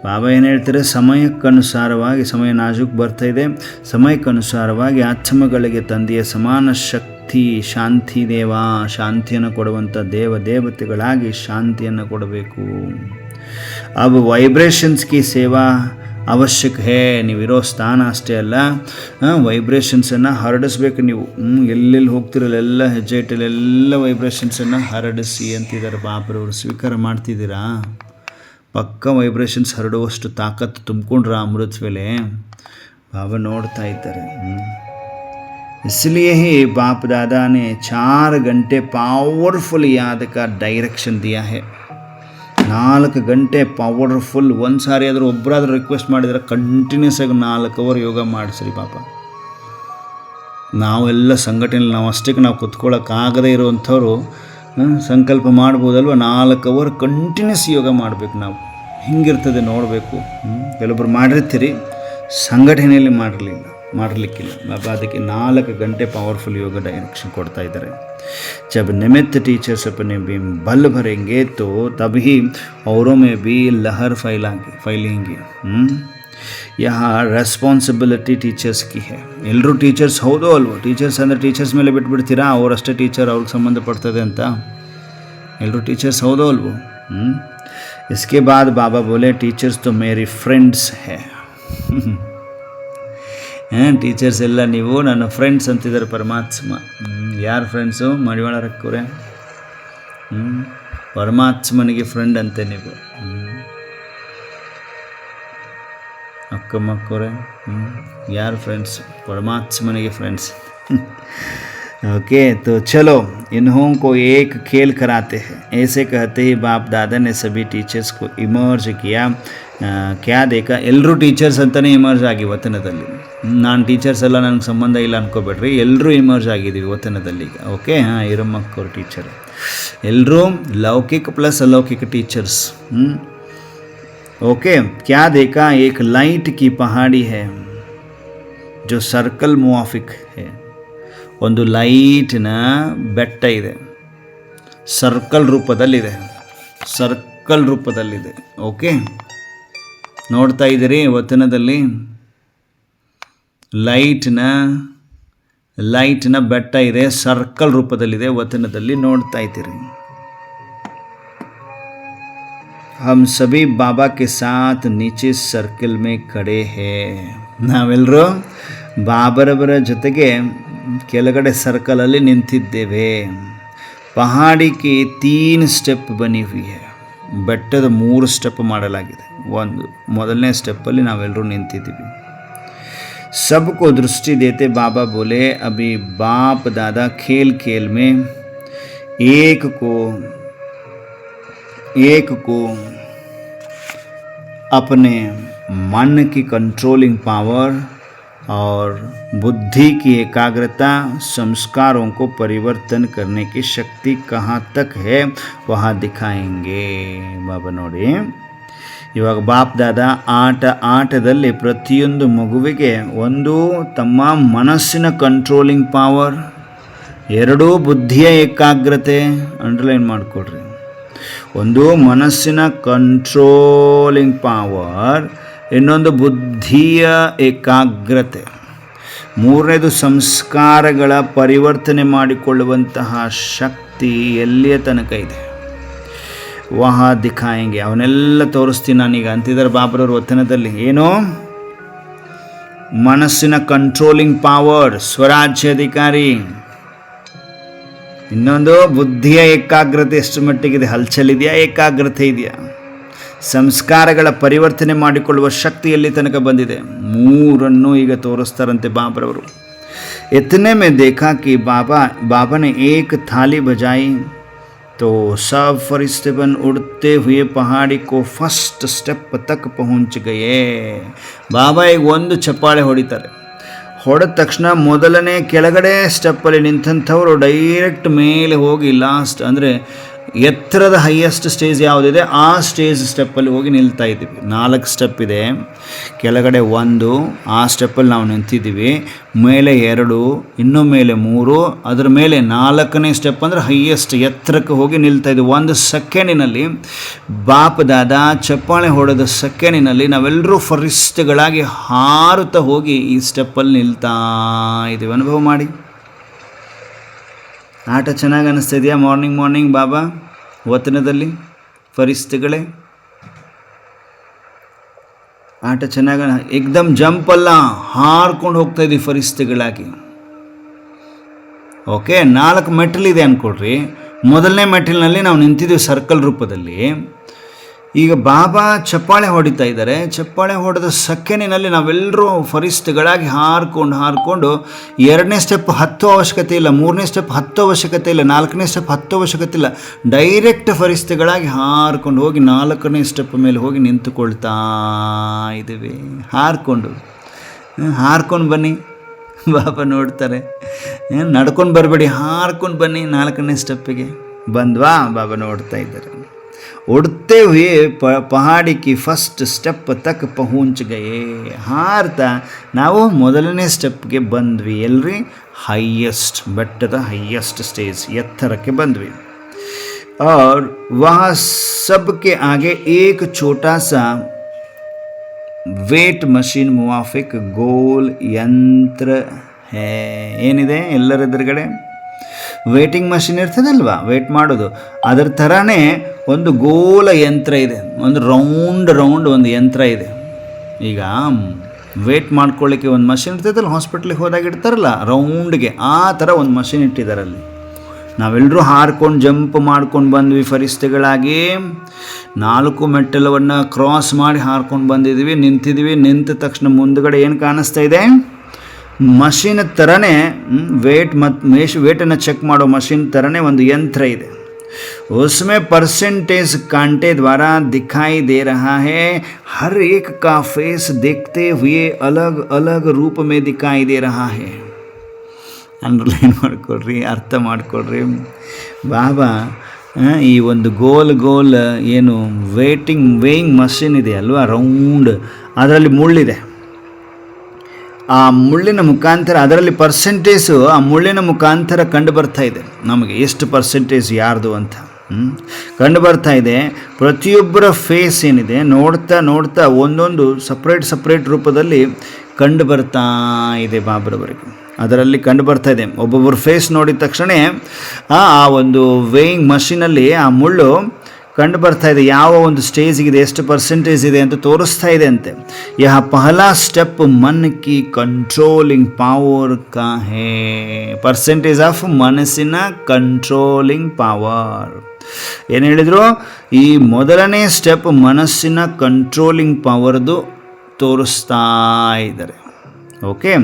ಬಾಬಾ ಏನು ಹೇಳ್ತಾರೆ, ಸಮಯಕ್ಕನುಸಾರವಾಗಿ, ಸಮಯ ನಾಜೂಕ್ ಬರ್ತಾ ಇದೆ, ಸಮಯಕ್ಕನುಸಾರವಾಗಿ ಆತ್ಮಗಳಿಗೆ ತಂದೆಯ ಸಮಾನ ಶಕ್ತಿ ಶಾಂತಿ ದೇವ, ಶಾಂತಿಯನ್ನು ಕೊಡುವಂಥ ದೇವತೆಗಳಾಗಿ ಶಾಂತಿಯನ್ನು ಕೊಡಬೇಕು. अब ವೈಬ್ರೇಷನ್ಸ್ ಕಿ ಸೇವಾ ಅವಶ್ಯಕ ಹೇ. ನೀವಿರೋ ಸ್ಥಾನ ಅಷ್ಟೇ ಅಲ್ಲ, ವೈಬ್ರೇಷನ್ಸನ್ನು ಹರಡಿಸ್ಬೇಕು ನೀವು. ಎಲ್ಲೆಲ್ಲಿ ಹೋಗ್ತಿರಲ್ಲೆಲ್ಲ ಹೆಜ್ಜೆ ಇಟ್ಟಲ್ಲೆಲ್ಲ ವೈಬ್ರೇಷನ್ಸನ್ನು ಹರಡಿಸಿ ಅಂತಿದ್ದಾರೆ ಬಾಬ್ರವರು. ಸ್ವೀಕಾರ ಮಾಡ್ತಿದ್ದೀರಾ? ಪಕ್ಕ ವೈಬ್ರೇಷನ್ಸ್ ಹರಡುವಷ್ಟು ತಾಕತ್ತು ತುಂಬಿಕೊಂಡ್ರ ಅಮೃತ ವೇಳೆ ಬಾಬಾ ನೋಡ್ತಾ ಇದ್ದಾರೆ. इसलिए ही बाप दादा ने 4 घंटे पावरफुल याद का डायरेक्शन दिया है. 4 ಗಂಟೆ ಪವರ್ಫುಲ್. ಒಂದು ಸಾರಿ ಆದರೂ ಒಬ್ಬರಾದ್ರೂ ರಿಕ್ವೆಸ್ಟ್ ಮಾಡಿದರೆ ಕಂಟಿನ್ಯೂಸ್ ಆಗಿ 4 ಅವರ್ ಯೋಗ ಮಾಡಿಸ್ರಿ ಪಾಪ. ನಾವೆಲ್ಲ ಸಂಘಟನೆಯಲ್ಲಿ ನಾವು ಅಷ್ಟಕ್ಕೆ ನಾವು ಕುತ್ಕೊಳ್ಳೋಕ್ಕಾಗದೇ ಇರುವಂಥವ್ರು ಸಂಕಲ್ಪ ಮಾಡ್ಬೋದಲ್ವ, 4 ಅವರ್ ಕಂಟಿನ್ಯೂಸ್ ಯೋಗ ಮಾಡಬೇಕು ನಾವು. ಹಿಂಗಿರ್ತದೆ ನೋಡಬೇಕು. ಕೆಲವೊಬ್ರು ಮಾಡಿರ್ತೀರಿ, ಸಂಘಟನೆಯಲ್ಲಿ ಮಾಡಲಿಕ್ಕಿಲ್ಲ. ಬಾಬಾ ಅದಕ್ಕೆ 4 ಗಂಟೆ ಪವರ್ಫುಲ್ ಯೋಗ ಡೈರೆಕ್ಷನ್ ಕೊಡ್ತಾ ಇದ್ದಾರೆ. जब निमित्त टीचर्स अपने भी बल भरेंगे तो तभी औरों में भी लहर फैलेंगे. यहाँ ರೆಸ್ಪಾನ್ಸಿಬಿಲಿಟಿ ಟೀಚರ್ಸ್ ಕಿ ಹೇ. ಎಲ್ಲರೂ ಟೀಚರ್ಸ್ ಹೌದೋ ಅಲ್ವೋ? ಟೀಚರ್ಸ್ ಅಂದರೆ ಟೀಚರ್ಸ್ ಮೇಲೆ ಬಿಟ್ಬಿಡ್ತೀರಾ, ಅವರಷ್ಟೇ ಟೀಚರ್, ಅವ್ರಿಗೆ ಸಂಬಂಧಪಡ್ತದೆ ಅಂತ? ಎಲ್ಲರೂ ಟೀಚರ್ಸ್ ಹೌದೋ ಅಲ್ವೋ? इसके बाद बाबा बोले टीचर्स तो मेरी फ्रेंड्स है. ಟೀಚರ್ಸ್ ಎಲ್ಲ ನೀವು ನನ್ನ ಫ್ರೆಂಡ್ಸ್ ಅಂತಿದ್ದಾರೆ ಪರಮಾತ್ಮ. ಯಾರು ಫ್ರೆಂಡ್ಸು? ಮಡಿವಾಳ ರಕ್ಕವ್ರೆ. ಪರಮಾತ್ಮನಿಗೆ ಫ್ರೆಂಡ್ ಅಂತೆ ನೀವು. ಅಕ್ಕಮ್ಮಕ್ಕವ್ರೆ, ಯಾರು ಫ್ರೆಂಡ್ಸ್? ಪರಮಾತ್ಮನಿಗೆ ಫ್ರೆಂಡ್ಸ್. ओके, तो चलो इन्हों को एक खेल कराते हैं. ऐसे कहते ही बाप दादा ने सभी टीचर्स को इमर्ज किया. क्या देखा? ಎಲ್ಲರೂ ಟೀಚರ್ಸ್ ಅಂತಲೇ ಇಮರ್ಜ್ ಆಗಿ ವತನದಲ್ಲಿ. ನಾನು ಟೀಚರ್ಸ್ ಎಲ್ಲ ನನಗೆ ಸಂಬಂಧ ಇಲ್ಲ ಅನ್ಕೋಬೇಡ್ರಿ, ಎಲ್ಲರೂ ಇಮರ್ಜ್ ಆಗಿದ್ದೀವಿ ವತನದಲ್ಲಿ ಈಗ. ಓಕೆ, ಇರಮ್ಮಕ್ಕವ್ರು ಟೀಚರ್. ಎಲ್ಲರೂ ಲೌಕಿಕ ಪ್ಲಸ್ ಅಲೌಕಿಕ ಟೀಚರ್ಸ್. ओके, क्या देखा? एक लाइट की पहाड़ी है जो सर्कल मुआफिक है. ಒಂದು ಲೈಟ್ನ ಬೆಟ್ಟ ಇದೆ, ಸರ್ಕಲ್ ರೂಪದಲ್ಲಿದೆ. ಓಕೆ, ನೋಡ್ತಾ ಇದ್ದೀರಿ ವತನದಲ್ಲಿ ಲೈಟ್ನ ಬೆಟ್ಟ ಇದೆ, ಸರ್ಕಲ್ ರೂಪದಲ್ಲಿದೆ ವತನದಲ್ಲಿ ನೋಡ್ತಾ ಇದ್ದೀರಿ. हम सभी बाबा के साथ नीचे सर्कल में खड़े हैं. ನಾವೆಲ್ಲರೂ ಬಾಬರವರ ಜೊತೆಗೆ ಕೆಳಗಡೆ ಸರ್ಕಲಲ್ಲಿ ನಿಂತಿದ್ದೇವೆ. ಪಹಾಡಿಗೆ 3 ಸ್ಟೆಪ್ ಬನಿ ಹುಯಿ ಹೈ. ಬೆಟ್ಟದ 3 ಸ್ಟೆಪ್ ಮಾಡಲಾಗಿದೆ. ಮೊದಲನೇ ಸ್ಟೆಪ್ಪಲ್ಲಿ ನಾವೆಲ್ಲರೂ ನಿಂತಿದ್ದೀವಿ. सबको दृष्टि देते बाबा बोले अभी बाप दादा खेल खेल में एक को अपने मन की कंट्रोलिंग पावर और बुद्धि की एकाग्रता, संस्कारों को परिवर्तन करने की शक्ति कहाँ तक है वहाँ दिखाएंगे. बाबा ನೋಡಿ, ಇವಾಗ ಬಾಪ್ ದಾದಾ ಆಟದಲ್ಲಿ ಪ್ರತಿಯೊಂದು ಮಗುವಿಗೆ ಒಂದು ತಮ್ಮ ಮನಸ್ಸಿನ ಕಂಟ್ರೋಲಿಂಗ್ ಪವರ್, 2 ಬುದ್ಧಿಯ ಏಕಾಗ್ರತೆ, ಅಂಡರ್ಲೈನ್ ಮಾಡಿಕೊಡ್ರಿ. ಒಂದು ಮನಸ್ಸಿನ ಕಂಟ್ರೋಲಿಂಗ್ ಪವರ್, ಇನ್ನೊಂದು ಬುದ್ಧಿಯ ಏಕಾಗ್ರತೆ, 3ನೇದು ಸಂಸ್ಕಾರಗಳ ಪರಿವರ್ತನೆ ಮಾಡಿಕೊಳ್ಳುವಂತಹ ಶಕ್ತಿ ಎಲ್ಲಿಯ ತನಕ ಇದೆ ವಹ ದಿಖಾಯಂಗೆ. ಅವನ್ನೆಲ್ಲ ತೋರಿಸ್ತೀನಿ ನಾನೀಗ ಅಂತಿದ್ದಾರೆ ಬಾಬ್ರವ್ರ ವತನದಲ್ಲಿ. ಏನು? ಮನಸ್ಸಿನ ಕಂಟ್ರೋಲಿಂಗ್ ಪವರ್, ಸ್ವರಾಜ್ಯಾಧಿಕಾರಿ. ಇನ್ನೊಂದು ಬುದ್ಧಿಯ ಏಕಾಗ್ರತೆ ಎಷ್ಟು ಮಟ್ಟಿಗಿದೆ, ಹಲ್ಚಲಿದೆಯಾ, ಏಕಾಗ್ರತೆ ಇದೆಯಾ, ಸಂಸ್ಕಾರಗಳ ಪರಿವರ್ತನೆ ಮಾಡಿಕೊಳ್ಳುವ ಶಕ್ತಿ ಎಲ್ಲಿ ತನಕ ಬಂದಿದೆ, 3 ಈಗ ತೋರಿಸ್ತಾರಂತೆ ಬಾಬ್ರವರು. इतने में देखा कि बाबा ने एक थाली बजाई तो सब फरिश्ते बन उड़ते हुए पहाड़ी को फर्स्ट स्टेप तक पहुंच गए. ಬಾಬಾ ಈಗ ಒಂದು ಚಪ್ಪಾಳೆ ಹೊಡಿತಾರೆ. ಹೊಡೆದ ತಕ್ಷಣ ಮೊದಲನೇ ಕೆಳಗಡೆ ಸ್ಟೆಪ್ಪಲ್ಲಿ ನಿಂತಂಥವರು ಡೈರೆಕ್ಟ್ ಮೇಲೆ ಹೋಗಿ ಲಾಸ್ಟ್ ಅಂದರೆ ಎತ್ತರದ ಹೈಯೆಸ್ಟ್ ಸ್ಟೇಜ್ ಯಾವುದಿದೆ ಆ ಸ್ಟೆಪ್ಪಲ್ಲಿ ಹೋಗಿ ನಿಲ್ತಾ ಇದ್ದೀವಿ. 4 ಸ್ಟೆಪ್ ಇದೆ, ಕೆಳಗಡೆ 1, ಆ ಸ್ಟೆಪ್ಪಲ್ಲಿ ನಾವು ನಿಂತಿದ್ದೀವಿ. ಮೇಲೆ 2, ಇನ್ನೂ ಮೇಲೆ 3, ಅದರ ಮೇಲೆ 4ನೇ ಸ್ಟೆಪ್ ಅಂದರೆ ಹೈಯೆಸ್ಟ್ ಎತ್ತರಕ್ಕೆ ಹೋಗಿ ನಿಲ್ತಾ ಇದ್ದೀವಿ. 1 ಸೆಕೆಂಡಿನಲ್ಲಿ ಬಾಪ್ ದಾದಾ ಚಪ್ಪಾಳೆ ಹೊಡೆದ ಸೆಕೆಂಡಿನಲ್ಲಿ ನಾವೆಲ್ಲರೂ ಫರಿಷ್ಠಗಳಾಗಿ ಹಾರುತ್ತಾ ಹೋಗಿ ಈ ಸ್ಟೆಪ್ಪಲ್ಲಿ ನಿಲ್ತಾ ಇದ್ದೀವಿ. ಅನುಭವ ಮಾಡಿ. ಆಟ ಚೆನ್ನಾಗಿ ಅನ್ನಿಸ್ತಿದೆಯಾ ಮಾರ್ನಿಂಗ್ ಬಾಬಾ ವತನದಲ್ಲಿ ಫರಿಸ್ತಿಗಳೇ? ಆಟ ಚೆನ್ನಾಗಿ ಏಕ್ದಮ್ ಜಂಪ್ ಅಲ್ಲ, ಹಾರ್ಕೊಂಡು ಹೋಗ್ತಾ ಇದ್ದೀವಿ ಫರಿಸ್ತಿಗಳಾಗಿ. ಓಕೆ, 4 ಮೆಟ್ಟಿಲಿದೆ ಅಂದ್ಕೊಡ್ರಿ. ಮೊದಲನೇ ಮೆಟ್ಟಿಲಿನಲ್ಲಿ ನಾವು ನಿಂತಿದ್ದೀವಿ ಸರ್ಕಲ್ ರೂಪದಲ್ಲಿ. ಈಗ ಬಾಬಾ ಚಪ್ಪಾಳೆ ಹೊಡಿತಾ ಇದ್ದಾರೆ. ಚಪ್ಪಾಳೆ ಹೊಡೆದ ಸೆಕೆಂಡಿನಲ್ಲಿ ನಾವೆಲ್ಲರೂ ಫರಿಸ್ತಿಗಳಾಗಿ ಹಾರ್ಕೊಂಡು 2ನೇ ಸ್ಟೆಪ್ ಹತ್ತೋ ಅವಶ್ಯಕತೆ ಇಲ್ಲ, 3ನೇ ಸ್ಟೆಪ್ ಹತ್ತೋ ಅವಶ್ಯಕತೆ ಇಲ್ಲ, 4ನೇ ಸ್ಟೆಪ್ ಹತ್ತೋ ಅವಶ್ಯಕತೆ ಇಲ್ಲ. ಡೈರೆಕ್ಟ್ ಫರಿಸ್ತಿಗಳಾಗಿ ಹಾರ್ಕೊಂಡು ಹೋಗಿ 4ನೇ ಸ್ಟೆಪ್ ಮೇಲೆ ಹೋಗಿ ನಿಂತುಕೊಳ್ತಾ ಇದ್ದೀವಿ. ಹಾರ್ಕೊಂಡು ಬನ್ನಿ, ಬಾಬಾ ನೋಡ್ತಾರೆ. ನಡ್ಕೊಂಡು ಬರಬೇಡಿ, ಹಾರ್ಕೊಂಡು ಬನ್ನಿ 4ನೇ ಸ್ಟೆಪ್ಪಿಗೆ. ಬಂದ್ವಾ? ಬಾಬಾ ನೋಡ್ತಾ ಇದ್ದಾರೆ. उड़ते हुए पहाड़ी की फर्स्ट स्टेप तक पहुँच गए. ಹಾರ್ತಾ ನಾವು ಮೊದಲನೇ ಸ್ಟೆಪ್ಗೆ ಬಂದ್ವಿ. ಎಲ್ರಿ? ಹೈಯೆಸ್ಟ್, ಬೆಟ್ಟದ ಹೈಯೆಸ್ಟ್ ಸ್ಟೇಜ್, ಎತ್ತರಕ್ಕೆ ಬಂದ್ವಿ. और वहाँ सबके आगे एक छोटा सा वेट मशीन मुवाफिक गोल यंत्र है. ಏನಿದೆ ಎಲ್ಲರ ಎದುರುಗಡೆ? ವೇಟಿಂಗ್ ಮಷಿನ್ ಇರ್ತದಲ್ವಾ, ವೇಟ್ ಮಾಡೋದು, ಅದರ ಥರನೇ ಒಂದು ಗೋಲ ಯಂತ್ರ ಇದೆ, ಒಂದು ರೌಂಡ್ ಒಂದು ಯಂತ್ರ ಇದೆ. ಈಗ ವೇಟ್ ಮಾಡ್ಕೊಳ್ಳಿಕ್ಕೆ ಒಂದು ಮಷಿನ್ ಇರ್ತದಲ್ಲ, ಹಾಸ್ಪಿಟ್ಲಿಗೆ ಹೋದಾಗ ಇಡ್ತಾರಲ್ಲ ರೌಂಡ್ಗೆ, ಆ ಥರ ಒಂದು ಮಷಿನ್ ಇಟ್ಟಿದ್ದಾರೆ ಅಲ್ಲಿ. ನಾವೆಲ್ಲರೂ ಹಾರ್ಕೊಂಡು ಜಂಪ್ ಮಾಡ್ಕೊಂಡು ಬಂದ್ವಿ ಫರಿಸ್ತಿಗಳಾಗಿ. 4 ಮೆಟ್ಟಲವನ್ನು ಕ್ರಾಸ್ ಮಾಡಿ ಹಾರ್ಕೊಂಡು ಬಂದಿದ್ದೀವಿ, ನಿಂತಿದ್ದೀವಿ. ನಿಂತ ತಕ್ಷಣ ಮುಂದುಗಡೆ ಏನು ಕಾಣಿಸ್ತಾ ಇದೆ? ಮಷಿನ್ ಥರನೇ ವೇಟನ್ನು ಚೆಕ್ ಮಾಡೋ ಮಷಿನ್ ಥರನೇ ಒಂದು ಯಂತ್ರ ಇದೆ. उसमें परसेंटेज कांटे द्वारा दिखाई दे रहा है. हर एक का फेस देखते हुए अलग अलग रूप में दिखाई दे रहा है. ಅಂಡರ್ಲೈನ್ ಮಾಡ್ಕೊಳ್ರಿ, ಅರ್ಥ ಮಾಡ್ಕೊಳ್ರಿ. ಬಾಬಾ ಈ ಒಂದು ಗೋಲ್ ಏನು ವೇಯಿಂಗ್ ಮಷಿನ್ ಇದೆ ಅಲ್ವಾ, ರೌಂಡ್, ಅದರಲ್ಲಿ ಮುಳ್ಳಿದೆ. ಆ ಮುಳ್ಳಿನ ಮುಖಾಂತರ ಅದರಲ್ಲಿ ಪರ್ಸೆಂಟೇಜು ಆ ಮುಳ್ಳಿನ ಮುಖಾಂತರ ಕಂಡು ಬರ್ತಾ ಇದೆ ನಮಗೆ, ಎಷ್ಟು ಪರ್ಸೆಂಟೇಜ್ ಯಾರ್ದು ಅಂತ ಕಂಡು ಬರ್ತಾ ಇದೆ. ಪ್ರತಿಯೊಬ್ಬರ ಫೇಸ್ ಏನಿದೆ ನೋಡ್ತಾ ಒಂದೊಂದು ಸಪ್ರೇಟ್ ರೂಪದಲ್ಲಿ ಕಂಡು ಬರ್ತಾ ಇದೆ ಬಾಬರವರೆಗೆ. ಅದರಲ್ಲಿ ಕಂಡು ಬರ್ತಾ ಇದೆ. ಒಬ್ಬೊಬ್ಬರ ಫೇಸ್ ನೋಡಿದ ತಕ್ಷಣ ಆ ಒಂದು ವೇಯಿಂಗ್ ಮಷಿನಲ್ಲಿ ಆ ಮುಳ್ಳು ಕಂಡು ಬರ್ತಾ ಇದೆ, ಯಾವ ಒಂದು ಸ್ಟೇಜಿಗಿದೆ, ಎಷ್ಟು ಪರ್ಸೆಂಟೇಜ್ ಇದೆ ಅಂತ ತೋರಿಸ್ತಾ ಇದೆ ಅಂತೆ. ಯಹ ಪಹಲಾ ಸ್ಟೆಪ್ ಮನ್ ಕಿ ಕಂಟ್ರೋಲಿಂಗ್ ಪವರ್ ಕಾ ಹೇ. ಪರ್ಸೆಂಟೇಜ್ ಆಫ್ ಮನಸ್ಸಿನ ಕಂಟ್ರೋಲಿಂಗ್ ಪವರ್. ಏನು ಹೇಳಿದರು? ಈ ಮೊದಲನೇ ಸ್ಟೆಪ್ ಮನಸ್ಸಿನ ಕಂಟ್ರೋಲಿಂಗ್ ಪವರ್ದು ತೋರಿಸ್ತಾ ಇದ್ದಾರೆ. ಓಕೆ,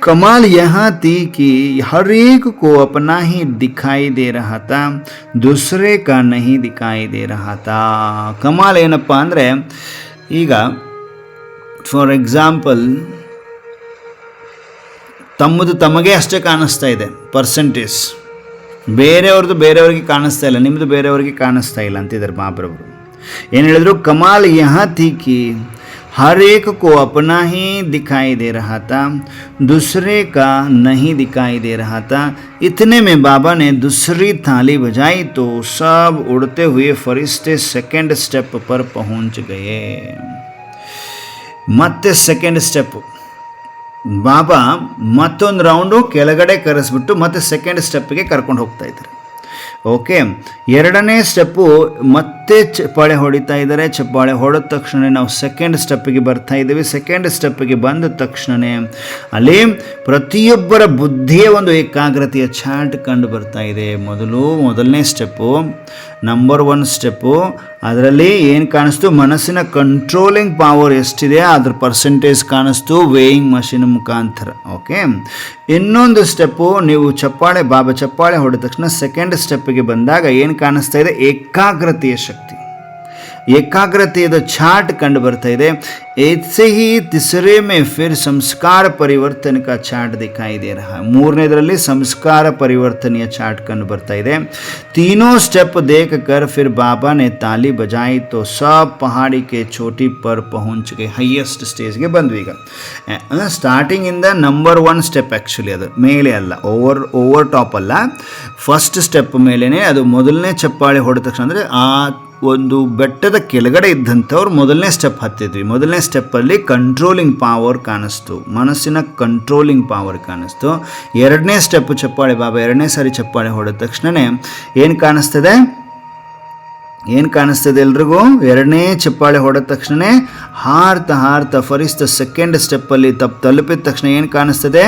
कमाल यहाँ थी कि हर एक को अपना ही दिखाई दे रहा था, दूसरे का नहीं दिखाई दे रहा था. ಕಮಾಲ್ ಏನಪ್ಪ ಅಂದರೆ, ಈಗ ಫಾರ್ ಎಕ್ಸಾಂಪಲ್ ತಮಗೆ ಅಷ್ಟೇ ಕಾಣಿಸ್ತಾ ಇದೆ ಪರ್ಸೆಂಟೇಜ್, ಬೇರೆಯವ್ರಿಗೆ ಕಾಣಿಸ್ತಾ ಇಲ್ಲ, ನಿಮ್ಮದು ಬೇರೆಯವ್ರಿಗೆ ಕಾಣಿಸ್ತಾ ಇಲ್ಲ ಅಂತಿದ್ದಾರೆ ಬಾಬ್ರವರು. ಏನು ಹೇಳಿದ್ರು? ಕಮಾಲ್ ಯಹಾ ಥಿ ಕಿ हर एक को अपना ही दिखाई दे रहा था, दूसरे का नहीं दिखाई दे रहा था. इतने में बाबा ने दूसरी थाली बजाई तो सब उड़ते हुए फरिश्ते सेकंड स्टेप पर पहुंच गए. ಮತ್ತೆ ಸೆಕೆಂಡ್ ಸ್ಟೆಪ್ ಬಾಬಾ ಮತ್ತೊಂದು ರೌಂಡು ಕೆಳಗಡೆ ಕರೆಸ್ಬಿಟ್ಟು ಮತ್ತೆ ಸೆಕೆಂಡ್ ಸ್ಟೆಪ್ಗೆ ಕರ್ಕೊಂಡು ಹೋಗ್ತಾ ಇದ್ದಾರೆ. ಓಕೆ, 2ನೇ ಸ್ಟೆಪ್ಪು ಮತ್ತೆ ಚಪ್ಪಾಳೆ ಹೊಡಿತಾ ಇದ್ದಾರೆ. ಚಪ್ಪಾಳೆ ಹೊಡೆದ ತಕ್ಷಣ ನಾವು ಸೆಕೆಂಡ್ ಸ್ಟೆಪ್ಪಿಗೆ ಬರ್ತಾ ಇದ್ದೀವಿ. ಸೆಕೆಂಡ್ ಸ್ಟೆಪ್ಪಿಗೆ ಬಂದ ತಕ್ಷಣ ಅಲ್ಲಿ ಪ್ರತಿಯೊಬ್ಬರ ಬುದ್ಧಿಯ ಒಂದು ಏಕಾಗ್ರತೆಯ ಚಾರ್ಟ್ ಕಂಡು ಬರ್ತಾ ಇದೆ. ಮೊದಲನೇ ಸ್ಟೆಪ್ಪು, ನಂಬರ್ 1 ಸ್ಟೆಪ್ಪು, ಅದರಲ್ಲಿ ಏನು ಕಾಣಿಸ್ತು? ಮನಸ್ಸಿನ ಕಂಟ್ರೋಲಿಂಗ್ ಪವರ್ ಎಷ್ಟಿದೆ ಅದ್ರ ಪರ್ಸೆಂಟೇಜ್ ಕಾಣಿಸ್ತು ವೇಯಿಂಗ್ ಮಷಿನ್ ಮುಖಾಂತರ. ಓಕೆ, ಇನ್ನೊಂದು ಸ್ಟೆಪ್ಪು, ನೀವು ಬಾಬಾ ಚಪ್ಪಾಳೆ ಹೊಡೆದ ತಕ್ಷಣ ಸೆಕೆಂಡ್ ಸ್ಟೆಪ್ಪಿಗೆ ಬಂದಾಗ ಏನು ಕಾಣಿಸ್ತಾ ಇದೆ? ಏಕಾಗ್ರತೆಯ ಶಕ್ತಿ, ಏಕಾಗ್ರತೆಯ ಚಾರ್ಟ್ ಕಂಡು ಬರ್ತಾ ಇದೆ. ऐसे ही तीसरे में फिर संस्कार परिवर्तन का चार्ट दिखाई दे रहा है. 3ನೇದರಲ್ಲಿ ಸಂಸ್ಕಾರ ಪರಿವರ್ತನೆಯ ಚಾರ್ಟ್ ಕಂಡು ಬರ್ತಾ ಇದೆ. तीनों स्टेप देख कर फिर बाबा ने ताली बजाई तो सब पहाड़ी के चोटी पर पहुंच गए. ಹೈಯೆಸ್ಟ್ ಸ್ಟೇಜ್ಗೆ ಬಂದ್ವಿ. ಈಗ ಸ್ಟಾರ್ಟಿಂಗ್ ಇಂದ ನಂಬರ್ 1 ಸ್ಟೆಪ್, ಆ್ಯಕ್ಚುಲಿ ಅದು ಮೇಲೆ ಅಲ್ಲ, ಓವರ್ ಟಾಪ್ ಅಲ್ಲ, ಫಸ್ಟ್ ಸ್ಟೆಪ್ ಮೇಲೇ ಅದು ಮೊದಲನೇ ಚಪ್ಪಾಳೆ ಹೊಡೆದ ತಕ್ಷಣ ಅಂದರೆ ಆ ಒಂದು ಬೆಟ್ಟದ ಕೆಳಗಡೆ ಇದ್ದಂಥವ್ರು ಮೊದಲನೇ ಸ್ಟೆಪ್ ಹತ್ತಿದ್ವಿ. ಮೊದಲನೇ ಸ್ಟೆಪ್ಪಲ್ಲಿ ಕಂಟ್ರೋಲಿಂಗ್ ಪವರ್ ಕಾಣಿಸ್ತು, ಮನಸ್ಸಿನ ಕಂಟ್ರೋಲಿಂಗ್ ಪವರ್ ಕಾಣಿಸ್ತು. ಎರಡನೇ ಸ್ಟೆಪ್ ಚಪ್ಪಾಳೆ, ಬಾಬಾ ಎರಡನೇ ಸಾರಿ ಚಪ್ಪಾಳೆ ಹೊಡೆದ ತಕ್ಷಣವೇ ಏನು ಕಾಣಿಸ್ತದೆ ಎಲ್ರಿಗೂ? ಎರಡನೇ ಚಪ್ಪಾಳೆ ಹೊಡೆದ ತಕ್ಷಣ ಹಾರ್ತಾ ಫರಿಸ್ತ ಸೆಕೆಂಡ್ ಸ್ಟೆಪ್ಪಲ್ಲಿ ತಲುಪಿದ ತಕ್ಷಣ ಏನು ಕಾಣಿಸ್ತದೆ?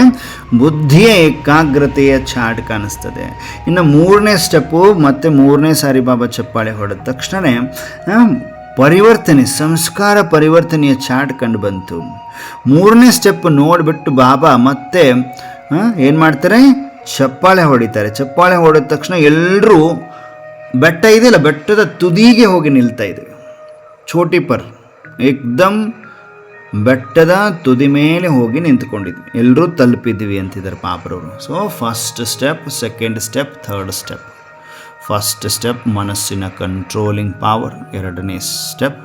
ಬುದ್ಧಿಯ ಏಕಾಗ್ರತೆಯ ಚಾಟ್ ಕಾಣಿಸ್ತದೆ. ಇನ್ನು ಮೂರನೇ ಸ್ಟೆಪ್ಪು ಮತ್ತೆ ಮೂರನೇ ಸಾರಿ ಬಾಬಾ ಚಪ್ಪಾಳೆ ಹೊಡೆದ ತಕ್ಷಣ ಪರಿವರ್ತನೆ, ಸಂಸ್ಕಾರ ಪರಿವರ್ತನೆಯ ಚಾಟ್ ಕಂಡು ಬಂತು. ಮೂರನೇ ಸ್ಟೆಪ್ ನೋಡಿಬಿಟ್ಟು ಬಾಬಾ ಮತ್ತೆ ಏನು ಮಾಡ್ತಾರೆ? ಚಪ್ಪಾಳೆ ಹೊಡಿತಾರೆ. ಚಪ್ಪಾಳೆ ಹೊಡೆದ ತಕ್ಷಣ ಎಲ್ಲರೂ ಬೆಟ್ಟ ಇದೆಯಲ್ಲ, ಬೆಟ್ಟದ ತುದಿಗೆ ಹೋಗಿ ನಿಲ್ತಾ ಇದ್ದೇವೆ. ಛೋಟಿ ಪರ್ ಏಕ್ದಮ್ ಬೆಟ್ಟದ ತುದಿ ಮೇಲೆ ಹೋಗಿ ನಿಂತ್ಕೊಂಡಿದ್ವಿ, ಎಲ್ಲರೂ ತಲುಪಿದ್ವಿ ಅಂತಿದ್ದಾರೆ ಪಾಪರವರು. So first step, second step, third step. First step ಮನಸ್ಸಿನ ಕಂಟ್ರೋಲಿಂಗ್ ಪವರ್, ಎರಡನೇ ಸ್ಟೆಪ್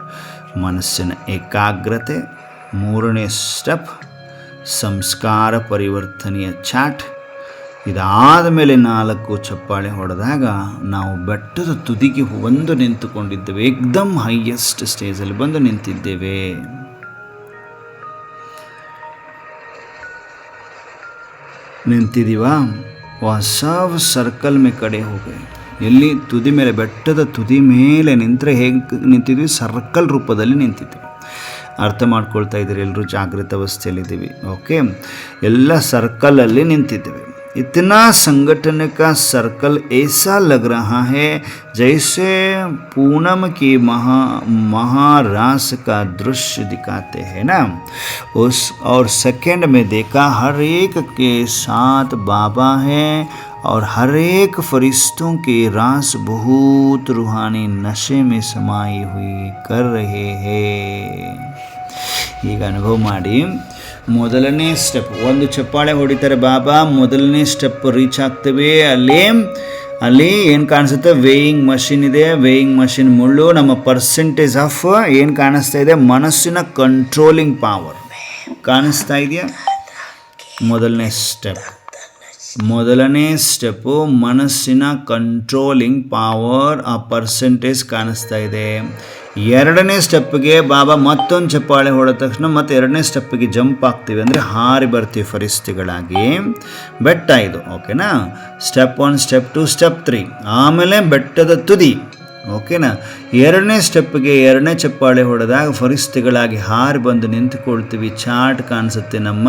ಮನಸ್ಸಿನ ಏಕಾಗ್ರತೆ, ಮೂರನೇ ಸ್ಟೆಪ್ ಸಂಸ್ಕಾರ ಪರಿವರ್ತನೆಯ ಚಾಟ್. ಇದಾದ ಮೇಲೆ 4 ಚಪ್ಪಾಳೆ ಹೊಡೆದಾಗ ನಾವು ಬೆಟ್ಟದ ತುದಿಗೆ ಬಂದು ನಿಂತುಕೊಂಡಿದ್ದೇವೆ. ಏಕ್ದಮ್ ಹೈಯೆಸ್ಟ್ ಸ್ಟೇಜಲ್ಲಿ ಬಂದು ನಿಂತಿದ್ದೇವೆ. ನಿಂತಿದ್ದೀವಾ? ಹೊಸ ಸರ್ಕಲ್ ಮೇ ಕಡೆ ಹೋಗಿ ಎಲ್ಲಿ ತುದಿ ಮೇಲೆ, ಬೆಟ್ಟದ ತುದಿ ಮೇಲೆ ನಿಂತರೆ ಹೇಗೆ ನಿಂತಿದ್ವಿ? ಸರ್ಕಲ್ ರೂಪದಲ್ಲಿ ನಿಂತಿದ್ವಿ. ಅರ್ಥ ಮಾಡ್ಕೊಳ್ತಾ ಇದ್ದೀರಿ? ಎಲ್ಲರೂ ಜಾಗೃತ ಅವಸ್ಥೆಯಲ್ಲಿದ್ದೀವಿ. ಓಕೆ, ಎಲ್ಲ ಸರ್ಕಲಲ್ಲಿ ನಿಂತಿದ್ದೇವೆ. इतना संगठन का सर्कल ऐसा लग रहा है जैसे पूनम की महारास का दृश्य दिखाते हैं ना उस, और सेकंड में देखा हर एक के साथ बाबा है और हर एक फरिश्तों के रास बहुत रूहानी नशे में समाई हुई कर रहे हैं. ಈಗ ಅನುಭವ ಮಾಡಿ. ಮೊದಲನೇ ಸ್ಟೆಪ್, ಒಂದು ಚಪ್ಪಾಳೆ ಹೊಡಿತಾರೆ ಬಾಬಾ, ಮೊದಲನೇ ಸ್ಟೆಪ್ ರೀಚ್ ಆಗ್ತೇವೆ. ಅಲ್ಲಿ ಏನು ಕಾಣಿಸುತ್ತೆ? ವೇಯಿಂಗ್ ಮಷಿನ್ ಇದೆ. ವೇಯಿಂಗ್ ಮಷಿನ್ ಮುಳ್ಳು. ನಮ್ಮ ಪರ್ಸೆಂಟೇಜ್ ಆಫ್ ಏನು ಕಾಣಿಸ್ತಾ ಇದೆ? ಮನಸ್ಸಿನ ಕಂಟ್ರೋಲಿಂಗ್ ಪವರ್ ಕಾಣಿಸ್ತಾ ಇದೆಯಾ? ಮೊದಲನೇ ಸ್ಟೆಪ್ಪು ಮನಸ್ಸಿನ ಕಂಟ್ರೋಲಿಂಗ್ ಪವರ್, ಆ ಪರ್ಸೆಂಟೇಜ್ ಕಾಣಿಸ್ತಾ ಇದೆ. ಎರಡನೇ ಸ್ಟೆಪ್ಗೆ ಬಾಬಾ ಮತ್ತೊಂದು ಚಪ್ಪಾಳೆ ಹೊಡೆದ ತಕ್ಷಣ ಮತ್ತೆ ಎರಡನೇ ಸ್ಟೆಪ್ಪಿಗೆ ಜಂಪ್ ಆಗ್ತೀವಿ, ಅಂದರೆ ಹಾರಿ ಬರ್ತೀವಿ ಫರಿಸ್ತಿಗಳಾಗಿ. ಬೆಟ್ಟ ಇದು, ಓಕೆನಾ? ಸ್ಟೆಪ್ 1, ಸ್ಟೆಪ್ 2, ಸ್ಟೆಪ್ 3, ಆಮೇಲೆ ಬೆಟ್ಟದ ತುದಿ, ಓಕೆನಾ? ಎರಡನೇ ಸ್ಟೆಪ್ಗೆ ಎರಡನೇ ಚಪ್ಪಾಳೆ ಹೊಡೆದಾಗ ಫರಿಸ್ತಿಗಳಾಗಿ ಹಾರಿ ಬಂದು ನಿಂತುಕೊಳ್ತೀವಿ. ಚಾಟ್ ಕಾಣಿಸುತ್ತೆ ನಮ್ಮ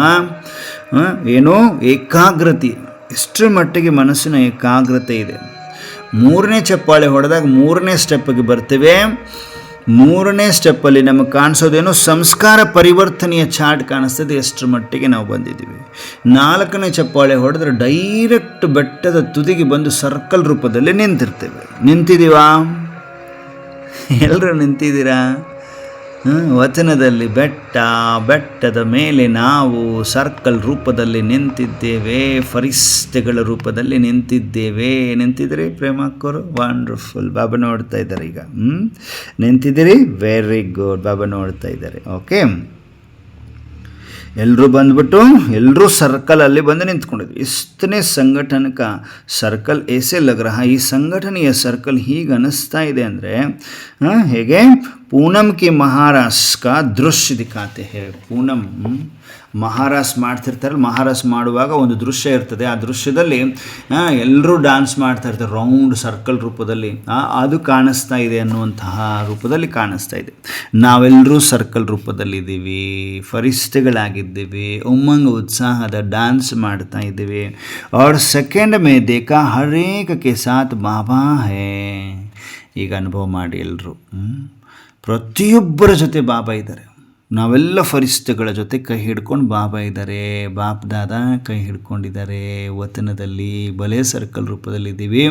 ಏನು ಏಕಾಗ್ರತೆ, ಎಷ್ಟರ ಮಟ್ಟಿಗೆ ಮನಸ್ಸಿನ ಏಕಾಗ್ರತೆ ಇದೆ. ಮೂರನೇ ಚಪ್ಪಾಳೆ ಹೊಡೆದಾಗ ಮೂರನೇ ಸ್ಟೆಪ್ಪಿಗೆ ಬರ್ತೇವೆ. ಮೂರನೇ ಸ್ಟೆಪ್ಪಲ್ಲಿ ನಮಗೆ ಕಾಣಿಸೋದೇನು? ಸಂಸ್ಕಾರ ಪರಿವರ್ತನೆಯ ಚಾರ್ಟ್ ಕಾಣಿಸ್ತದೆ, ಎಷ್ಟರ ಮಟ್ಟಿಗೆ ನಾವು ಬಂದಿದ್ದೀವಿ. ನಾಲ್ಕನೇ ಚಪ್ಪಾಳೆ ಹೊಡೆದ್ರೆ ಡೈರೆಕ್ಟ್ ಬೆಟ್ಟದ ತುದಿಗೆ ಬಂದು ಸರ್ಕಲ್ ರೂಪದಲ್ಲಿ ನಿಂತಿರ್ತೇವೆ. ನಿಂತಿದ್ದೀವಾ? ಎಲ್ಲರೂ ನಿಂತಿದ್ದೀರಾ? ವಚನದಲ್ಲಿ ಬೆಟ್ಟದ ಮೇಲೆ ನಾವು ಸರ್ಕಲ್ ರೂಪದಲ್ಲಿ ನಿಂತಿದ್ದೇವೆ, ಫರಿಸ್ತೆಗಳ ರೂಪದಲ್ಲಿ ನಿಂತಿದ್ದೀರಿ ಪ್ರೇಮಕ್ಕವರು. ವಂಡರ್ಫುಲ್. ಬಾಬಾ ನೋಡ್ತಾ ಇದ್ದಾರೆ ಈಗ. ನಿಂತಿದ್ದೀರಿ? Very good. ಬಾಬಾ ನೋಡ್ತಾ ಇದ್ದಾರೆ. ಓಕೆ, ಎಲ್ಲರೂ ಬಂದ್ಬಿಟ್ಟು ಎಲ್ಲರೂ ಸರ್ಕಲಲ್ಲಿ ಬಂದು ನಿಂತ್ಕೊಂಡಿದ್ವಿ. ಇಷ್ಟನೇ ಸಂಘಟನಕ ಸರ್ಕಲ್ ಏಸೆ ಲಗ್ ರಹಾ, ಈ ಸಂಘಟನೆಯ ಸರ್ಕಲ್ ಹೀಗೆ ಅನ್ನಿಸ್ತಾ ಇದೆ ಅಂದರೆ ಹೇಗೆ? पूनम के महारास का दृश्य दिखाते हैं. पूनम ಮಹಾರಾಸ್ ಮಾಡ್ತಿರ್ತಾರಲ್ಲ, ಮಹಾರಾಸ್ ಮಾಡುವಾಗ ಒಂದು ದೃಶ್ಯ ಇರ್ತದೆ. ಆ ದೃಶ್ಯದಲ್ಲಿ ಎಲ್ಲರೂ ಡ್ಯಾನ್ಸ್ ಮಾಡ್ತಾ ಇರ್ತಾರೆ ರೌಂಡ್ ಸರ್ಕಲ್ ರೂಪದಲ್ಲಿ. ಅದು ಕಾಣಿಸ್ತಾ ಇದೆ ಅನ್ನುವಂತಹ ರೂಪದಲ್ಲಿ ಕಾಣಿಸ್ತಾ ಇದೆ. ನಾವೆಲ್ಲರೂ ಸರ್ಕಲ್ ರೂಪದಲ್ಲಿದ್ದೀವಿ, ಫರಿಸ್ತೆಗಳಾಗಿದ್ದೀವಿ, ಉಮ್ಮಂಗ ಉತ್ಸಾಹದ ಡ್ಯಾನ್ಸ್ ಮಾಡ್ತಾ ಇದ್ದೀವಿ. और सेकंड में देखा हर एक के साथ बाबा है. ಈಗ ಅನುಭವ ಮಾಡಿ ಎಲ್ಲರೂ, ಪ್ರತಿಯೊಬ್ಬರ ಜೊತೆ ಬಾಬಾ ಇದ್ದಾರೆ. ನಾವೆಲ್ಲ ಫರಿಸ್ತೆಗಳ ಜೊತೆ ಕೈ ಹಿಡ್ಕೊಂಡು ಬಾಬಾ ಇದ್ದಾರೆ. ಬಾಪ್ ದಾದಾ ಕೈ ಹಿಡ್ಕೊಂಡಿದ್ದಾರೆ. ವತನದಲ್ಲಿ ಬಲೆ ಸರ್ಕಲ್ ರೂಪದಲ್ಲಿದ್ದೀವಿ.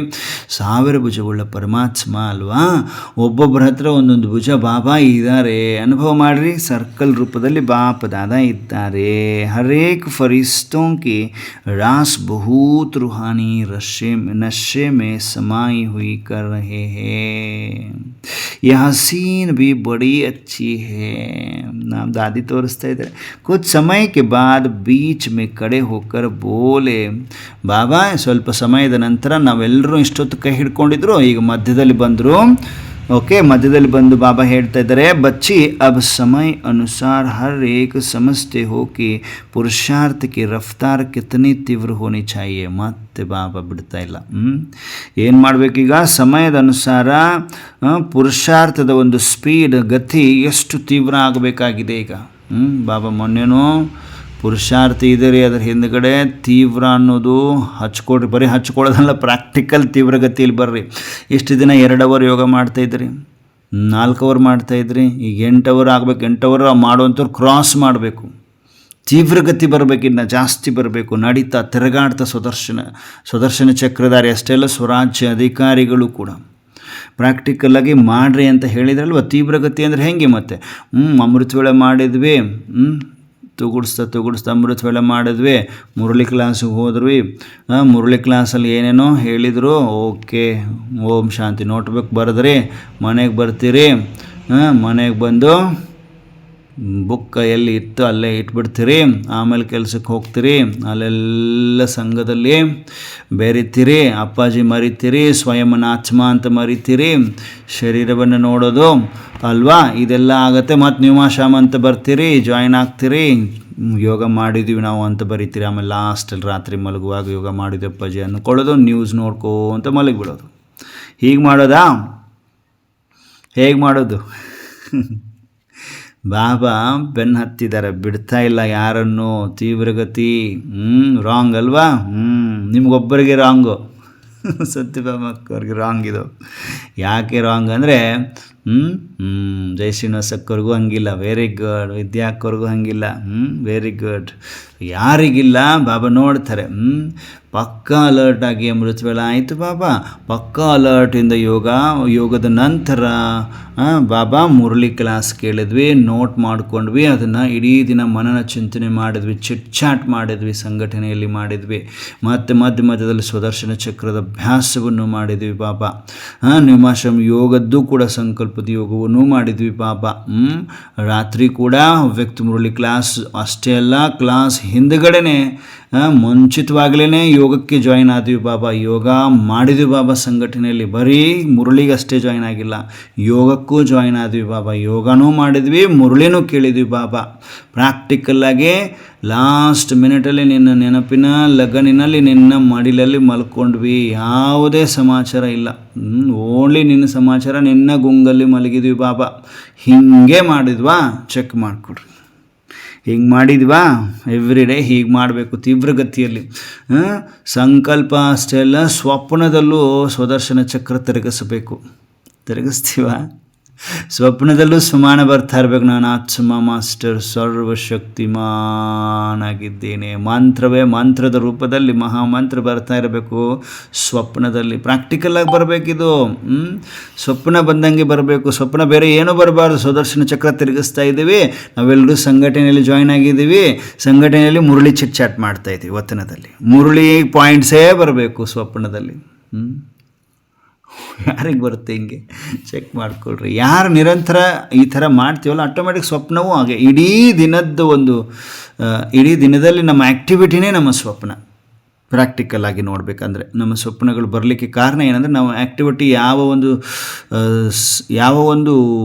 1000 ಭುಜವುಳ್ಳ ಪರಮಾತ್ಮ ಅಲ್ವಾ? ಒಬ್ಬೊಬ್ಬರ ಹತ್ರ ಒಂದೊಂದು ಭುಜ ಬಾಬಾ ಇದ್ದಾರೆ. ಅನುಭವ ಮಾಡಿರಿ. ಸರ್ಕಲ್ ರೂಪದಲ್ಲಿ ಬಾಪ್ ದಾದಾ ಇದ್ದಾರೆ. ಹರೇಕ್ ಫರಿಸ್ತೋಂ ಕಿ ರಾಸ್ ಬಹುತ್ ರೂಹಾನಿ ನಶೆ ಮೇ समाई हुई कर रहे हैं. यह हसीन भी बड़ी अच्छी है. नाम दादी तोरिस्ता इधर. कुछ समय के बाद बीच में खड़े होकर बोले ಬಾಬಾ. ಸ್ವಲ್ಪ ಸಮಯದ ನಂತರ ನಾವೆಲ್ಲರೂ ಇಷ್ಟೊತ್ತು ಕೈ ಹಿಡ್ಕೊಂಡಿದ್ರು, ಈಗ ಮಧ್ಯದಲ್ಲಿ ಬಂದರು. ಓಕೆ, ಮಧ್ಯದಲ್ಲಿ ಬಂದು ಬಾಬಾ ಹೇಳ್ತಾ ಇದ್ದಾರೆ, ಬಚ್ಚಿ ಅಬ್ ಸಮಯ ಅನುಸಾರ ಹರ್ ಏಕ್ ಸಮಜ್ತೆ ಹೋ ಕಿ ಪುರುಷಾರ್ಥ ಕಿ ರಫ್ತಾರ್ ಕಿತನಿ ತೀವ್ರ ಹೋನಿ ಚಾಹಿಯೆ. ಮತ್ತೆ ಬಾಬಾ ಬಿಡ್ತಾ ಇಲ್ಲ. ಏನು ಮಾಡಬೇಕೀಗ? ಸಮಯದ ಅನುಸಾರ ಪುರುಷಾರ್ಥದ ಒಂದು ಸ್ಪೀಡ್, ಗತಿ ಎಷ್ಟು ತೀವ್ರ ಆಗಬೇಕಾಗಿದೆ ಈಗ. ಬಾಬಾ ಮೊನ್ನೆನೂ ಪುರುಷಾರ್ಥ ಇದೆ ರೀ, ಅದರ ಹಿಂದ್ಗಡೆ ತೀವ್ರ ಅನ್ನೋದು ಹಚ್ಕೊಡ್ರಿ. ಬರೀ ಹಚ್ಕೊಳ್ಳೋದಲ್ಲ, ಪ್ರಾಕ್ಟಿಕಲ್ ತೀವ್ರಗತಿಯಲ್ಲಿ ಬರ್ರಿ. ಇಷ್ಟು ದಿನ 2 ಅವರ್ ಯೋಗ ಮಾಡ್ತಾಯಿದ್ರಿ, 4 ಅವರ್ ಮಾಡ್ತಾಯಿದ್ರಿ, ಈಗ 8 ಅವರ್ ಆಗಬೇಕು. 8 ಅವರ್ ಮಾಡುವಂಥವ್ರು ಕ್ರಾಸ್ ಮಾಡಬೇಕು. ತೀವ್ರಗತಿ ಬರಬೇಕು, ಇನ್ನು ಜಾಸ್ತಿ ಬರಬೇಕು. ನಡೀತಾ ತಿರುಗಾಡ್ತಾ ಸುದರ್ಶನ ಚಕ್ರಧಾರಿ ಅಷ್ಟೇ ಅಲ್ಲ, ಸ್ವರಾಜ್ಯ ಅಧಿಕಾರಿಗಳು ಕೂಡ ಪ್ರಾಕ್ಟಿಕಲ್ಲಾಗಿ ಮಾಡಿರಿ ಅಂತ ಹೇಳಿದ್ರಲ್ವ. ತೀವ್ರಗತಿ ಅಂದರೆ ಹೆಂಗೆ? ಮತ್ತೆ ಅಮೃತ ವೇಳೆ ಮಾಡಿದ್ವಿ, ತುಗುಡಿಸ್ತಾ ಅಮೃತ ವೇಳೆ ಮಾಡಿದ್ವಿ, ಮುರಳಿ ಕ್ಲಾಸಿಗೆ ಹೋದ್ವಿ. ಮುರಳಿ ಕ್ಲಾಸಲ್ಲಿ ಏನೇನೋ ಹೇಳಿದರು. ಓಕೆ, ಓಂ ಶಾಂತಿ ನೋಟ್ಬೇಕು ಬರೆದ್ರಿ, ಮನೆಗೆ ಬರ್ತೀರಿ. ಮನೆಗೆ ಬಂದು ಬುಕ್ ಎಲ್ಲಿ ಇತ್ತು ಅಲ್ಲೇ ಇಟ್ಬಿಡ್ತೀರಿ. ಆಮೇಲೆ ಕೆಲಸಕ್ಕೆ ಹೋಗ್ತೀರಿ, ಅಲ್ಲೆಲ್ಲ ಸಂಘದಲ್ಲಿ ಬೆರಿತೀರಿ, ಅಪ್ಪಾಜಿ ಮರಿತೀರಿ, ಸ್ವಯಂನ ಆತ್ಮ ಅಂತ ಮರಿತೀರಿ, ಶರೀರವನ್ನು ನೋಡೋದು ಅಲ್ವಾ, ಇದೆಲ್ಲ ಆಗುತ್ತೆ. ಮತ್ತು ನಿವಾಶಾಮ ಅಂತ ಬರ್ತೀರಿ, ಜಾಯ್ನ್ ಆಗ್ತೀರಿ, ಯೋಗ ಮಾಡಿದ್ದೀವಿ ನಾವು ಅಂತ ಬರಿತೀರಿ. ಆಮೇಲೆ ಲಾಸ್ಟಲ್ಲಿ ರಾತ್ರಿ ಮಲಗುವಾಗ ಯೋಗ ಮಾಡಿದ್ವಿ ಅಪ್ಪಾಜಿ ಅಂದ್ಕೊಳ್ಳೋದು, ನ್ಯೂಸ್ ನೋಡ್ಕೊಂತ ಮಲಗಿಬಿಡೋದು. ಹೀಗೆ ಮಾಡೋದಾ? ಹೇಗೆ ಮಾಡೋದು? ಬಾಬಾ ಬೆನ್ನು ಹತ್ತಿದ್ದಾರೆ, ಬಿಡ್ತಾ ಇಲ್ಲ ಯಾರನ್ನು. ತೀವ್ರಗತಿ ರಾಂಗ್ ಅಲ್ವಾ? ನಿಮಗೊಬ್ಬರಿಗೆ ರಾಂಗು, ಸತ್ಯಭಾಮ ಅಕ್ಕವ್ರಿಗೆ ರಾಂಗ್ ಇದು. ಯಾಕೆ ರಾಂಗ್ ಅಂದರೆ ಜೈ ಶ್ರೀನಿವಾಸ ಅಕ್ಕವ್ರಿಗೂ ಹಂಗಿಲ್ಲ, ವೆರಿ ಗುಡ್. ವಿದ್ಯಾ ಅಕ್ಕವ್ರಿಗೂ ಹಂಗಿಲ್ಲ, ವೆರಿ ಗುಡ್. ಯಾರಿಗಿಲ್ಲ ಬಾಬಾ ನೋಡ್ತಾರೆ. ಪಕ್ಕಾ ಅಲರ್ಟ್ ಆಗಿ ಅಮೃತ ವೇಳೆ ಆಯಿತು ಬಾಬಾ, ಪಕ್ಕಾ ಅಲರ್ಟಿಂದ ಯೋಗದ ನಂತರ ಬಾಬಾ ಮುರಳಿ ಕ್ಲಾಸ್ ಕೇಳಿದ್ವಿ, ನೋಟ್ ಮಾಡ್ಕೊಂಡ್ವಿ, ಅದನ್ನು ಇಡೀ ದಿನ ಮನನ ಚಿಂತನೆ ಮಾಡಿದ್ವಿ, ಚಿಟ್ ಮಾಡಿದ್ವಿ, ಸಂಘಟನೆಯಲ್ಲಿ ಮಾಡಿದ್ವಿ. ಮತ್ತು ಮಧ್ಯದಲ್ಲಿ ಸ್ವದರ್ಶನ ಚಕ್ರದ ಅಭ್ಯಾಸವನ್ನು ಮಾಡಿದ್ವಿ ಬಾಬಾ. ನಿಮಾಶ್ರಮ ಯೋಗದ್ದು ಕೂಡ ಸಂಕಲ್ಪದ ಯೋಗವನ್ನು ಮಾಡಿದ್ವಿ ಬಾಬಾ. ರಾತ್ರಿ ಕೂಡ ವ್ಯಕ್ತಿ ಮುರಳಿ ಕ್ಲಾಸ್ ಅಷ್ಟೇ ಅಲ್ಲ, ಕ್ಲಾಸ್ ಹಿಂದುಗಡೆನೆ ಮುಂಚಿತವಾಗಲೇ ಯೋಗಕ್ಕೆ ಜಾಯ್ನ್ ಆದ್ವಿ ಬಾಬಾ. ಯೋಗ ಮಾಡಿದ್ವಿ ಬಾಬಾ ಸಂಘಟನೆಯಲ್ಲಿ. ಬರೀ ಮುರಳಿಗಷ್ಟೇ ಜಾಯ್ನ್ ಆಗಿಲ್ಲ, ಯೋಗಕ್ಕೂ ಜಾಯ್ನ್ ಆದ್ವಿ ಬಾಬಾ. ಯೋಗನೂ ಮಾಡಿದ್ವಿ, ಮುರಳಿನೂ ಕೇಳಿದ್ವಿ ಬಾಬಾ. ಪ್ರಾಕ್ಟಿಕಲ್ಲಾಗಿ ಲಾಸ್ಟ್ ಮಿನಿಟಲ್ಲಿ ನಿನ್ನ ನೆನಪಿನ ಲಗನಿನಲ್ಲಿ ನಿನ್ನ ಮಡಿಲಲ್ಲಿ ಮಲ್ಕೊಂಡ್ವಿ. ಯಾವುದೇ ಸಮಾಚಾರ ಇಲ್ಲ, ಓನ್ಲಿ ನಿನ್ನ ಸಮಾಚಾರ. ನಿನ್ನ ಗುಂಗಲ್ಲಿ ಮಲಗಿದ್ವಿ ಬಾಬಾ. ಹೀಗೆ ಮಾಡಿದ್ವಾ? ಚೆಕ್ ಮಾಡಿಕೊಡ್ರಿ. ಹಿಂಗೆ ಮಾಡಿದ್ವಾ? ಎವ್ರಿ ಡೇ ಹೀಗೆ ಮಾಡಬೇಕು ತೀವ್ರಗತಿಯಲ್ಲಿ. ಸಂಕಲ್ಪ ಅಷ್ಟೇ ಅಲ್ಲ, ಸ್ವಪ್ನದಲ್ಲೂ ಸ್ವದರ್ಶನ ಚಕ್ರ ತಿರುಗಿಸ್ತೀವ. ಸ್ವಪ್ನದಲ್ಲೂ ಸಮಾನ ಬರ್ತಾ ಇರಬೇಕು. ನಾನು ಆತ್ಮ ಮಾಸ್ಟರ್ ಸರ್ವಶಕ್ತಿಮಾನಾಗಿದ್ದೇನೆ. ಮಂತ್ರದ ರೂಪದಲ್ಲಿ ಮಹಾಮಂತ್ರ ಬರ್ತಾ ಇರಬೇಕು ಸ್ವಪ್ನದಲ್ಲಿ. ಪ್ರಾಕ್ಟಿಕಲಾಗಿ ಬರಬೇಕಿದು. ಸ್ವಪ್ನ ಬಂದಂಗೆ ಬರಬೇಕು. ಸ್ವಪ್ನ ಬೇರೆ ಏನೂ ಬರಬಾರ್ದು. ಸ್ವದರ್ಶನ ಚಕ್ರ ತಿರುಗಿಸ್ತಾ ಇದ್ದೀವಿ, ನಾವೆಲ್ಲರೂ ಸಂಘಟನೆಯಲ್ಲಿ ಜಾಯ್ನ್ ಆಗಿದ್ದೀವಿ, ಸಂಘಟನೆಯಲ್ಲಿ ಮುರಳಿ ಚಿಟ್ ಮಾಡ್ತಾಯಿದ್ದೀವಿ. ವತನದಲ್ಲಿ ಮುರಳಿ ಪಾಯಿಂಟ್ಸೇ ಬರಬೇಕು ಸ್ವಪ್ನದಲ್ಲಿ. ಯಾರಿಗೆ ಬರುತ್ತೆ ಹಿಂಗೆ? ಚೆಕ್ ಮಾಡಿಕೊಳ್ರಿ. ಯಾರು ನಿರಂತರ ಈ ಥರ ಮಾಡ್ತೀವಲ್ಲ, ಆಟೋಮೆಟಿಕ್ ಸ್ವಪ್ನವೂ ಹಾಗೆ. ಇಡೀ ದಿನದಲ್ಲಿ ನಮ್ಮ ಆ್ಯಕ್ಟಿವಿಟಿನೇ ನಮ್ಮ ಸ್ವಪ್ನ. ಪ್ರಾಕ್ಟಿಕಲ್ ಆಗಿ ನೋಡಬೇಕಂದ್ರೆ ನಮ್ಮ ಸ್ವಪ್ನಗಳು ಬರಲಿಕ್ಕೆ ಕಾರಣ ಏನಂದರೆ, ನಾವು ಆ್ಯಕ್ಟಿವಿಟಿ ಯಾವ ಒಂದು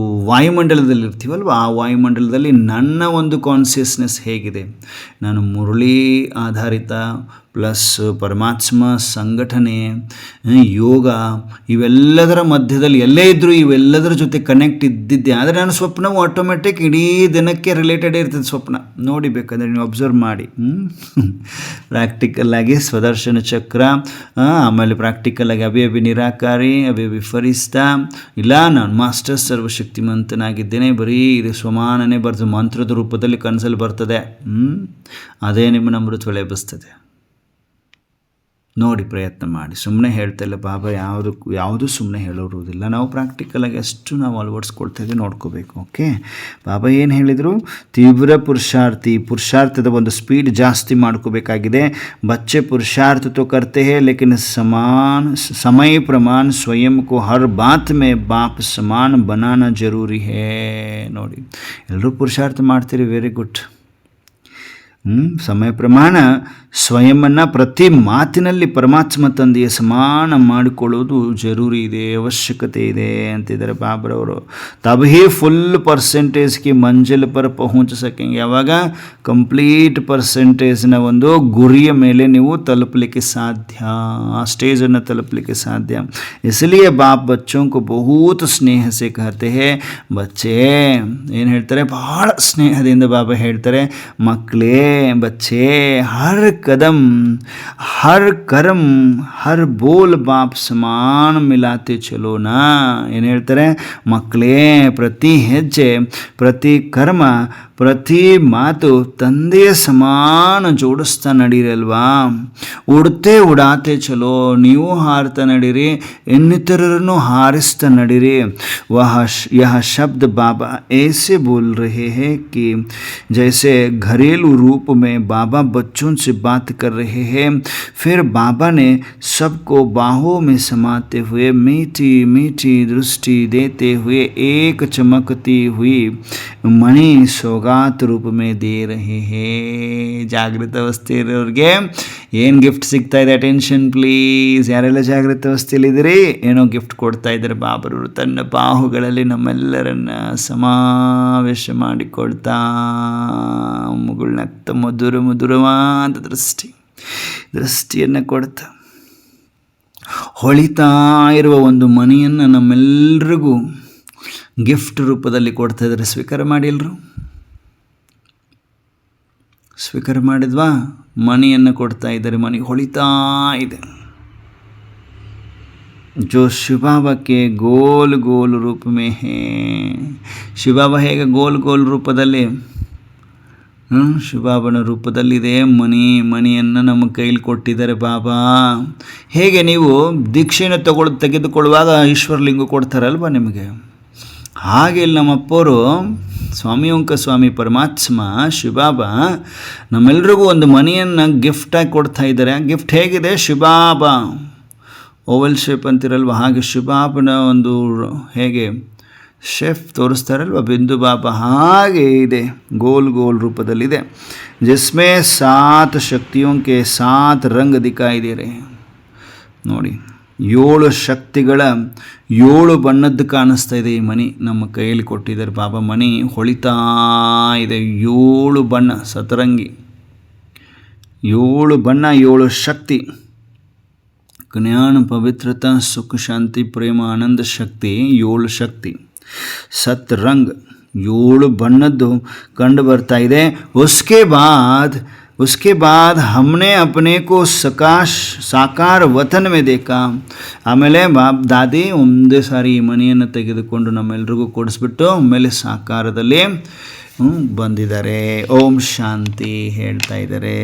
ವಾಯುಮಂಡಲದಲ್ಲಿ ಇರ್ತೀವಲ್ವ, ಆ ವಾಯುಮಂಡಲದಲ್ಲಿ ನನ್ನ ಒಂದು ಕಾನ್ಸಿಯಸ್ನೆಸ್ ಹೇಗಿದೆ, ನಾನು ಮುರಳಿ ಆಧಾರಿತ ಪ್ಲಸ್ ಪರಮಾತ್ಮ ಸಂಘಟನೆ, ಯೋಗ, ಇವೆಲ್ಲದರ ಮಧ್ಯದಲ್ಲಿ ಎಲ್ಲೇ ಇದ್ದರೂ ಇವೆಲ್ಲದರ ಜೊತೆ ಕನೆಕ್ಟ್ ಇದ್ದಿದ್ದೆ. ಆದರೆ ನಾನು ಸ್ವಪ್ನವು ಆಟೋಮೆಟಿಕ್ ಇಡೀ ದಿನಕ್ಕೆ ರಿಲೇಟೆಡ್ ಇರ್ತದೆ ಸ್ವಪ್ನ. ನೋಡಿ ಬೇಕಂದರೆ ನೀವು ಅಬ್ಸರ್ವ್ ಮಾಡಿ. ಪ್ರಾಕ್ಟಿಕಲ್ಲಾಗಿ ಸ್ವದರ್ಶನ ಚಕ್ರ, ಆಮೇಲೆ ಪ್ರಾಕ್ಟಿಕಲ್ಲಾಗಿ ಅಭಿ ನಿರಾಕಾರಿ, ಅಭಿ ಫರಿಸ್ತಾ. ಇಲ್ಲ, ನಾನು ಮಾಸ್ಟರ್ ಸರ್ವಶಕ್ತಿಮಂತನಾಗಿದ್ದೇನೆ, ಬರೀ ಇದು ಸ್ವಮಾನನೇ ಬರ್ತದೆ, ಮಂತ್ರದ ರೂಪದಲ್ಲಿ ಕನಸಲ್ಲಿ ಬರ್ತದೆ. ಅದೇ ನಿಮ್ಮನ್ನು ಅಮೃತ ವೇಳೆ ಎಬ್ಬಿಸ್ತದೆ. ನೋಡಿ, ಪ್ರಯತ್ನ ಮಾಡಿ. ಸುಮ್ಮನೆ ಹೇಳ್ತಾ ಇಲ್ಲ ಬಾಬಾ, ಯಾವುದು ಸುಮ್ಮನೆ ಹೇಳೋರುವುದಿಲ್ಲ. ನಾವು ಪ್ರಾಕ್ಟಿಕಲಾಗಿ ಅಷ್ಟು ನಾವು ಅಳವಡಿಸ್ಕೊಳ್ತಾ ಇದ್ದೀವಿ, ನೋಡ್ಕೋಬೇಕು. ಓಕೆ, ಬಾಬಾ ಏನು ಹೇಳಿದರು? ತೀವ್ರ ಪುರುಷಾರ್ಥದ ಒಂದು ಸ್ಪೀಡ್ ಜಾಸ್ತಿ ಮಾಡ್ಕೋಬೇಕಾಗಿದೆ. ಬಚ್ಚೆ ಪುರುಷಾರ್ಥ ತೋ ಕರ್ತೆ ಹೇ, ಲೇಕಿನ್ ಸಮಯ ಪ್ರಮಾಣ ಸ್ವಯಂ ಕೋ ಹರ್ ಬಾತ್ ಮೇ ಬಾಪ್ ಸಮಾನ ಬನಾನ ಜರೂರಿ ಹೇ. ನೋಡಿ, ಎಲ್ಲರೂ ಪುರುಷಾರ್ಥ ಮಾಡ್ತೀರಿ, ವೆರಿ ಗುಡ್. ಸಮಯ ಪ್ರಮಾಣ ಸ್ವಯಂವನ್ನು ಪ್ರತಿ ಮಾತಿನಲ್ಲಿ ಪರಮಾತ್ಮ ತಂದೆಯ ಸಮಾನ ಮಾಡಿಕೊಳ್ಳೋದು ಜರೂರಿ ಇದೆ, ಅವಶ್ಯಕತೆ ಇದೆ ಅಂತಿದ್ದಾರೆ ಬಾಬ್ರವರು. ತಭಿ ಫುಲ್ ಪರ್ಸೆಂಟೇಜ್ಗೆ ಮಂಜಿಲ್ ಪರ ಪಹುಂಚ ಸಕೆಂಗೆ. ಯಾವಾಗ ಕಂಪ್ಲೀಟ್ ಪರ್ಸೆಂಟೇಜ್ನ ಒಂದು ಗುರಿಯ ಮೇಲೆ ನೀವು ತಲುಪಲಿಕ್ಕೆ ಸಾಧ್ಯ, ಆ ಸ್ಟೇಜನ್ನು ತಲುಪಲಿಕ್ಕೆ ಸಾಧ್ಯ. इसलिए बाप बच्चों को बहुत ಸ್ನೇಹ से कहते हैं ಬಚ್ಚೆ. ಏನು ಹೇಳ್ತಾರೆ, ಬಹಳ ಸ್ನೇಹದಿಂದ ಬಾಬಾ ಹೇಳ್ತಾರೆ, ಮಕ್ಕಳೇ बच्चे हर कदम हर कर्म हर बोल बाप समान मिलाते चलो ना. ಏನು ಹೇಳ್ತಾರೆ, ಮಕ್ಕಳೇ ಪ್ರತಿ ಹೆಜ್ಜೆ ಪ್ರತಿ ಕರ್ಮ ಪ್ರತಿ ಮಾತು ತಂದೆಯ ಸಮಾನ ಜೋಡಿಸ್ತಾ ನಡೀರಲ್ವಾ. ಉಡ್ತೆ ಉಡಾತೆ ಚಲೋ, ನೀವು ಹಾರ್ತಾ ನಡೀರಿ, ಇನ್ನಿತರರನ್ನು ಹಾರಿಸ್ತಾ ನಡೀರಿ. यह शब्द बाबा ऐसे बोल रहे हैं कि जैसे घरेलू रूप में बाबा बच्चों से बात कर रहे हैं. फिर बाबा ने सबको बाहों में समाते हुए मीठी मीठी दृष्टि देते हुए एक चमकती हुई मणि सौगात रूप में दे रहे हैं. ಜಾಗೃತ ಅವಸ್ಥೆ ಇರೋರಿಗೆ ಏನು ಗಿಫ್ಟ್ ಸಿಗ್ತಾ ಇದೆ? Attention please. ಯಾರೆಲ್ಲ ಜಾಗೃತ ಅವಸ್ಥೆಯಲ್ಲಿದ್ದೀರಿ, ಏನೋ ಗಿಫ್ಟ್ ಕೊಡ್ತಾ ಇದ್ದಾರೆ ಬಾಬರವರು. ತನ್ನ ಬಾಹುಗಳಲ್ಲಿ ನಮ್ಮೆಲ್ಲರನ್ನ ಸಮಾವೇಶ ಮಾಡಿಕೊಳ್ತಾ ಮುಗುಳ್ನಕ್ತ ಮಧುರವಾದ ದೃಷ್ಟಿಯನ್ನು ಕೊಡ್ತಾ ಹೊಳಿತಾ ಇರುವ ಒಂದು ಮನೆಯನ್ನು ನಮ್ಮೆಲ್ಲರಿಗೂ ಗಿಫ್ಟ್ ರೂಪದಲ್ಲಿ ಕೊಡ್ತಾ ಇದ್ದಾರೆ. ಸ್ವೀಕಾರ ಮಾಡಿ ಎಲ್ಲರೂ. ಸ್ವೀಕಾರ ಮಾಡಿದ್ವಾ? ಮಣಿಯನ್ನು ಕೊಡ್ತಾ ಇದ್ದಾರೆ, ಮಣಿ ಹೊಳಿತಾ ಇದೆ. ಜೋ ಶಿವಬಾಬಕ್ಕೆ ಗೋಲ್ ಗೋಲ್ ರೂಪ ಮೇ ಹೇ. ಶಿವಬಾಬಾ ಹೇಗೆ ಗೋಲ್ ಗೋಲ್ ರೂಪದಲ್ಲಿ, ಶಿವಬಾಬನ ರೂಪದಲ್ಲಿದೆ ಮಣಿಯನ್ನು ನಮ್ಮ ಕೈಲಿ ಕೊಟ್ಟಿದ್ದಾರೆ ಬಾಬಾ. ಹೇಗೆ ನೀವು ದೀಕ್ಷೆಯನ್ನು ತೆಗೆದುಕೊಳ್ಳುವಾಗ ಈಶ್ವರಲಿಂಗ ಕೊಡ್ತಾರಲ್ವ ನಿಮಗೆ, ಹಾಗೆ ಇಲ್ಲಿ ನಮ್ಮಪ್ಪವರು ಸ್ವಾಮಿ ಪರಮಾತ್ಮ ಶಿವಬಾಬಾ ನಮ್ಮೆಲ್ರಿಗೂ ಒಂದು ಮನೆಯನ್ನು ಗಿಫ್ಟಾಗಿ ಕೊಡ್ತಾ ಇದ್ದಾರೆ. ಆ ಗಿಫ್ಟ್ ಹೇಗಿದೆ? ಶಿವಬಾಬಾ ಓವಲ್ ಶೇಪ್ ಅಂತಿರಲ್ವ, ಹಾಗೆ ಶಿವಬಾಬನ ಒಂದು ಹೇಗೆ ಶೇಪ್ ತೋರಿಸ್ತಾರಲ್ವ ಬಿಂದು ಬಾಬಾ, ಹಾಗೆ ಇದೆ, ಗೋಲ್ ಗೋಲ್ ರೂಪದಲ್ಲಿದೆ. ಜಿಸ್ಮೇ 7 ಶಕ್ತಿಯೋಂ ಕೆ 7 ರಂಗ್ ದಿಕ್ಕಾಯಿ ದೇ ರಹೆ. ನೋಡಿ, 7 ಶಕ್ತಿಗಳ 7 ಬಣ್ಣದ್ದು ಕಾಣಿಸ್ತಾ ಇದೆ ಈ ಮಣಿ ನಮ್ಮ ಕೈಯಲ್ಲಿ ಕೊಟ್ಟಿದ್ದಾರೆ ಬಾಬಾ. ಮಣಿ ಹೊಳಿತಾ ಇದೆ, 7 ಬಣ್ಣ, ಸತರಂಗಿ, 7 ಬಣ್ಣ, 7 ಶಕ್ತಿ. ಜ್ಞಾನ, ಪವಿತ್ರತಾ, ಸುಖ, ಶಾಂತಿ, ಪ್ರೇಮ, ಆನಂದ ಶಕ್ತಿ, 7 ಶಕ್ತಿ. ಸತ್ರಂಗ್ 7 ಬಣ್ಣದ್ದು ಕಂಡು ಬರ್ತಾ ಇದೆ. उसके बाद हमने अपने को ಸಾಕಾರ ವತನ ಮೇ ದೇಖಾ. ಆಮೇಲೆ ದಾದಿ ಒಂದೇ ಸಾರಿ ಈ ಮನೆಯನ್ನು ತೆಗೆದುಕೊಂಡು ನಮ್ಮೆಲ್ರಿಗೂ ಕೊಡಿಸ್ಬಿಟ್ಟು ಆಮೇಲೆ ಸಾಕಾರದಲ್ಲಿ ಬಂದಿದ್ದಾರೆ. ಓಂ ಶಾಂತಿ ಹೇಳ್ತಾ ಇದ್ದಾರೆ.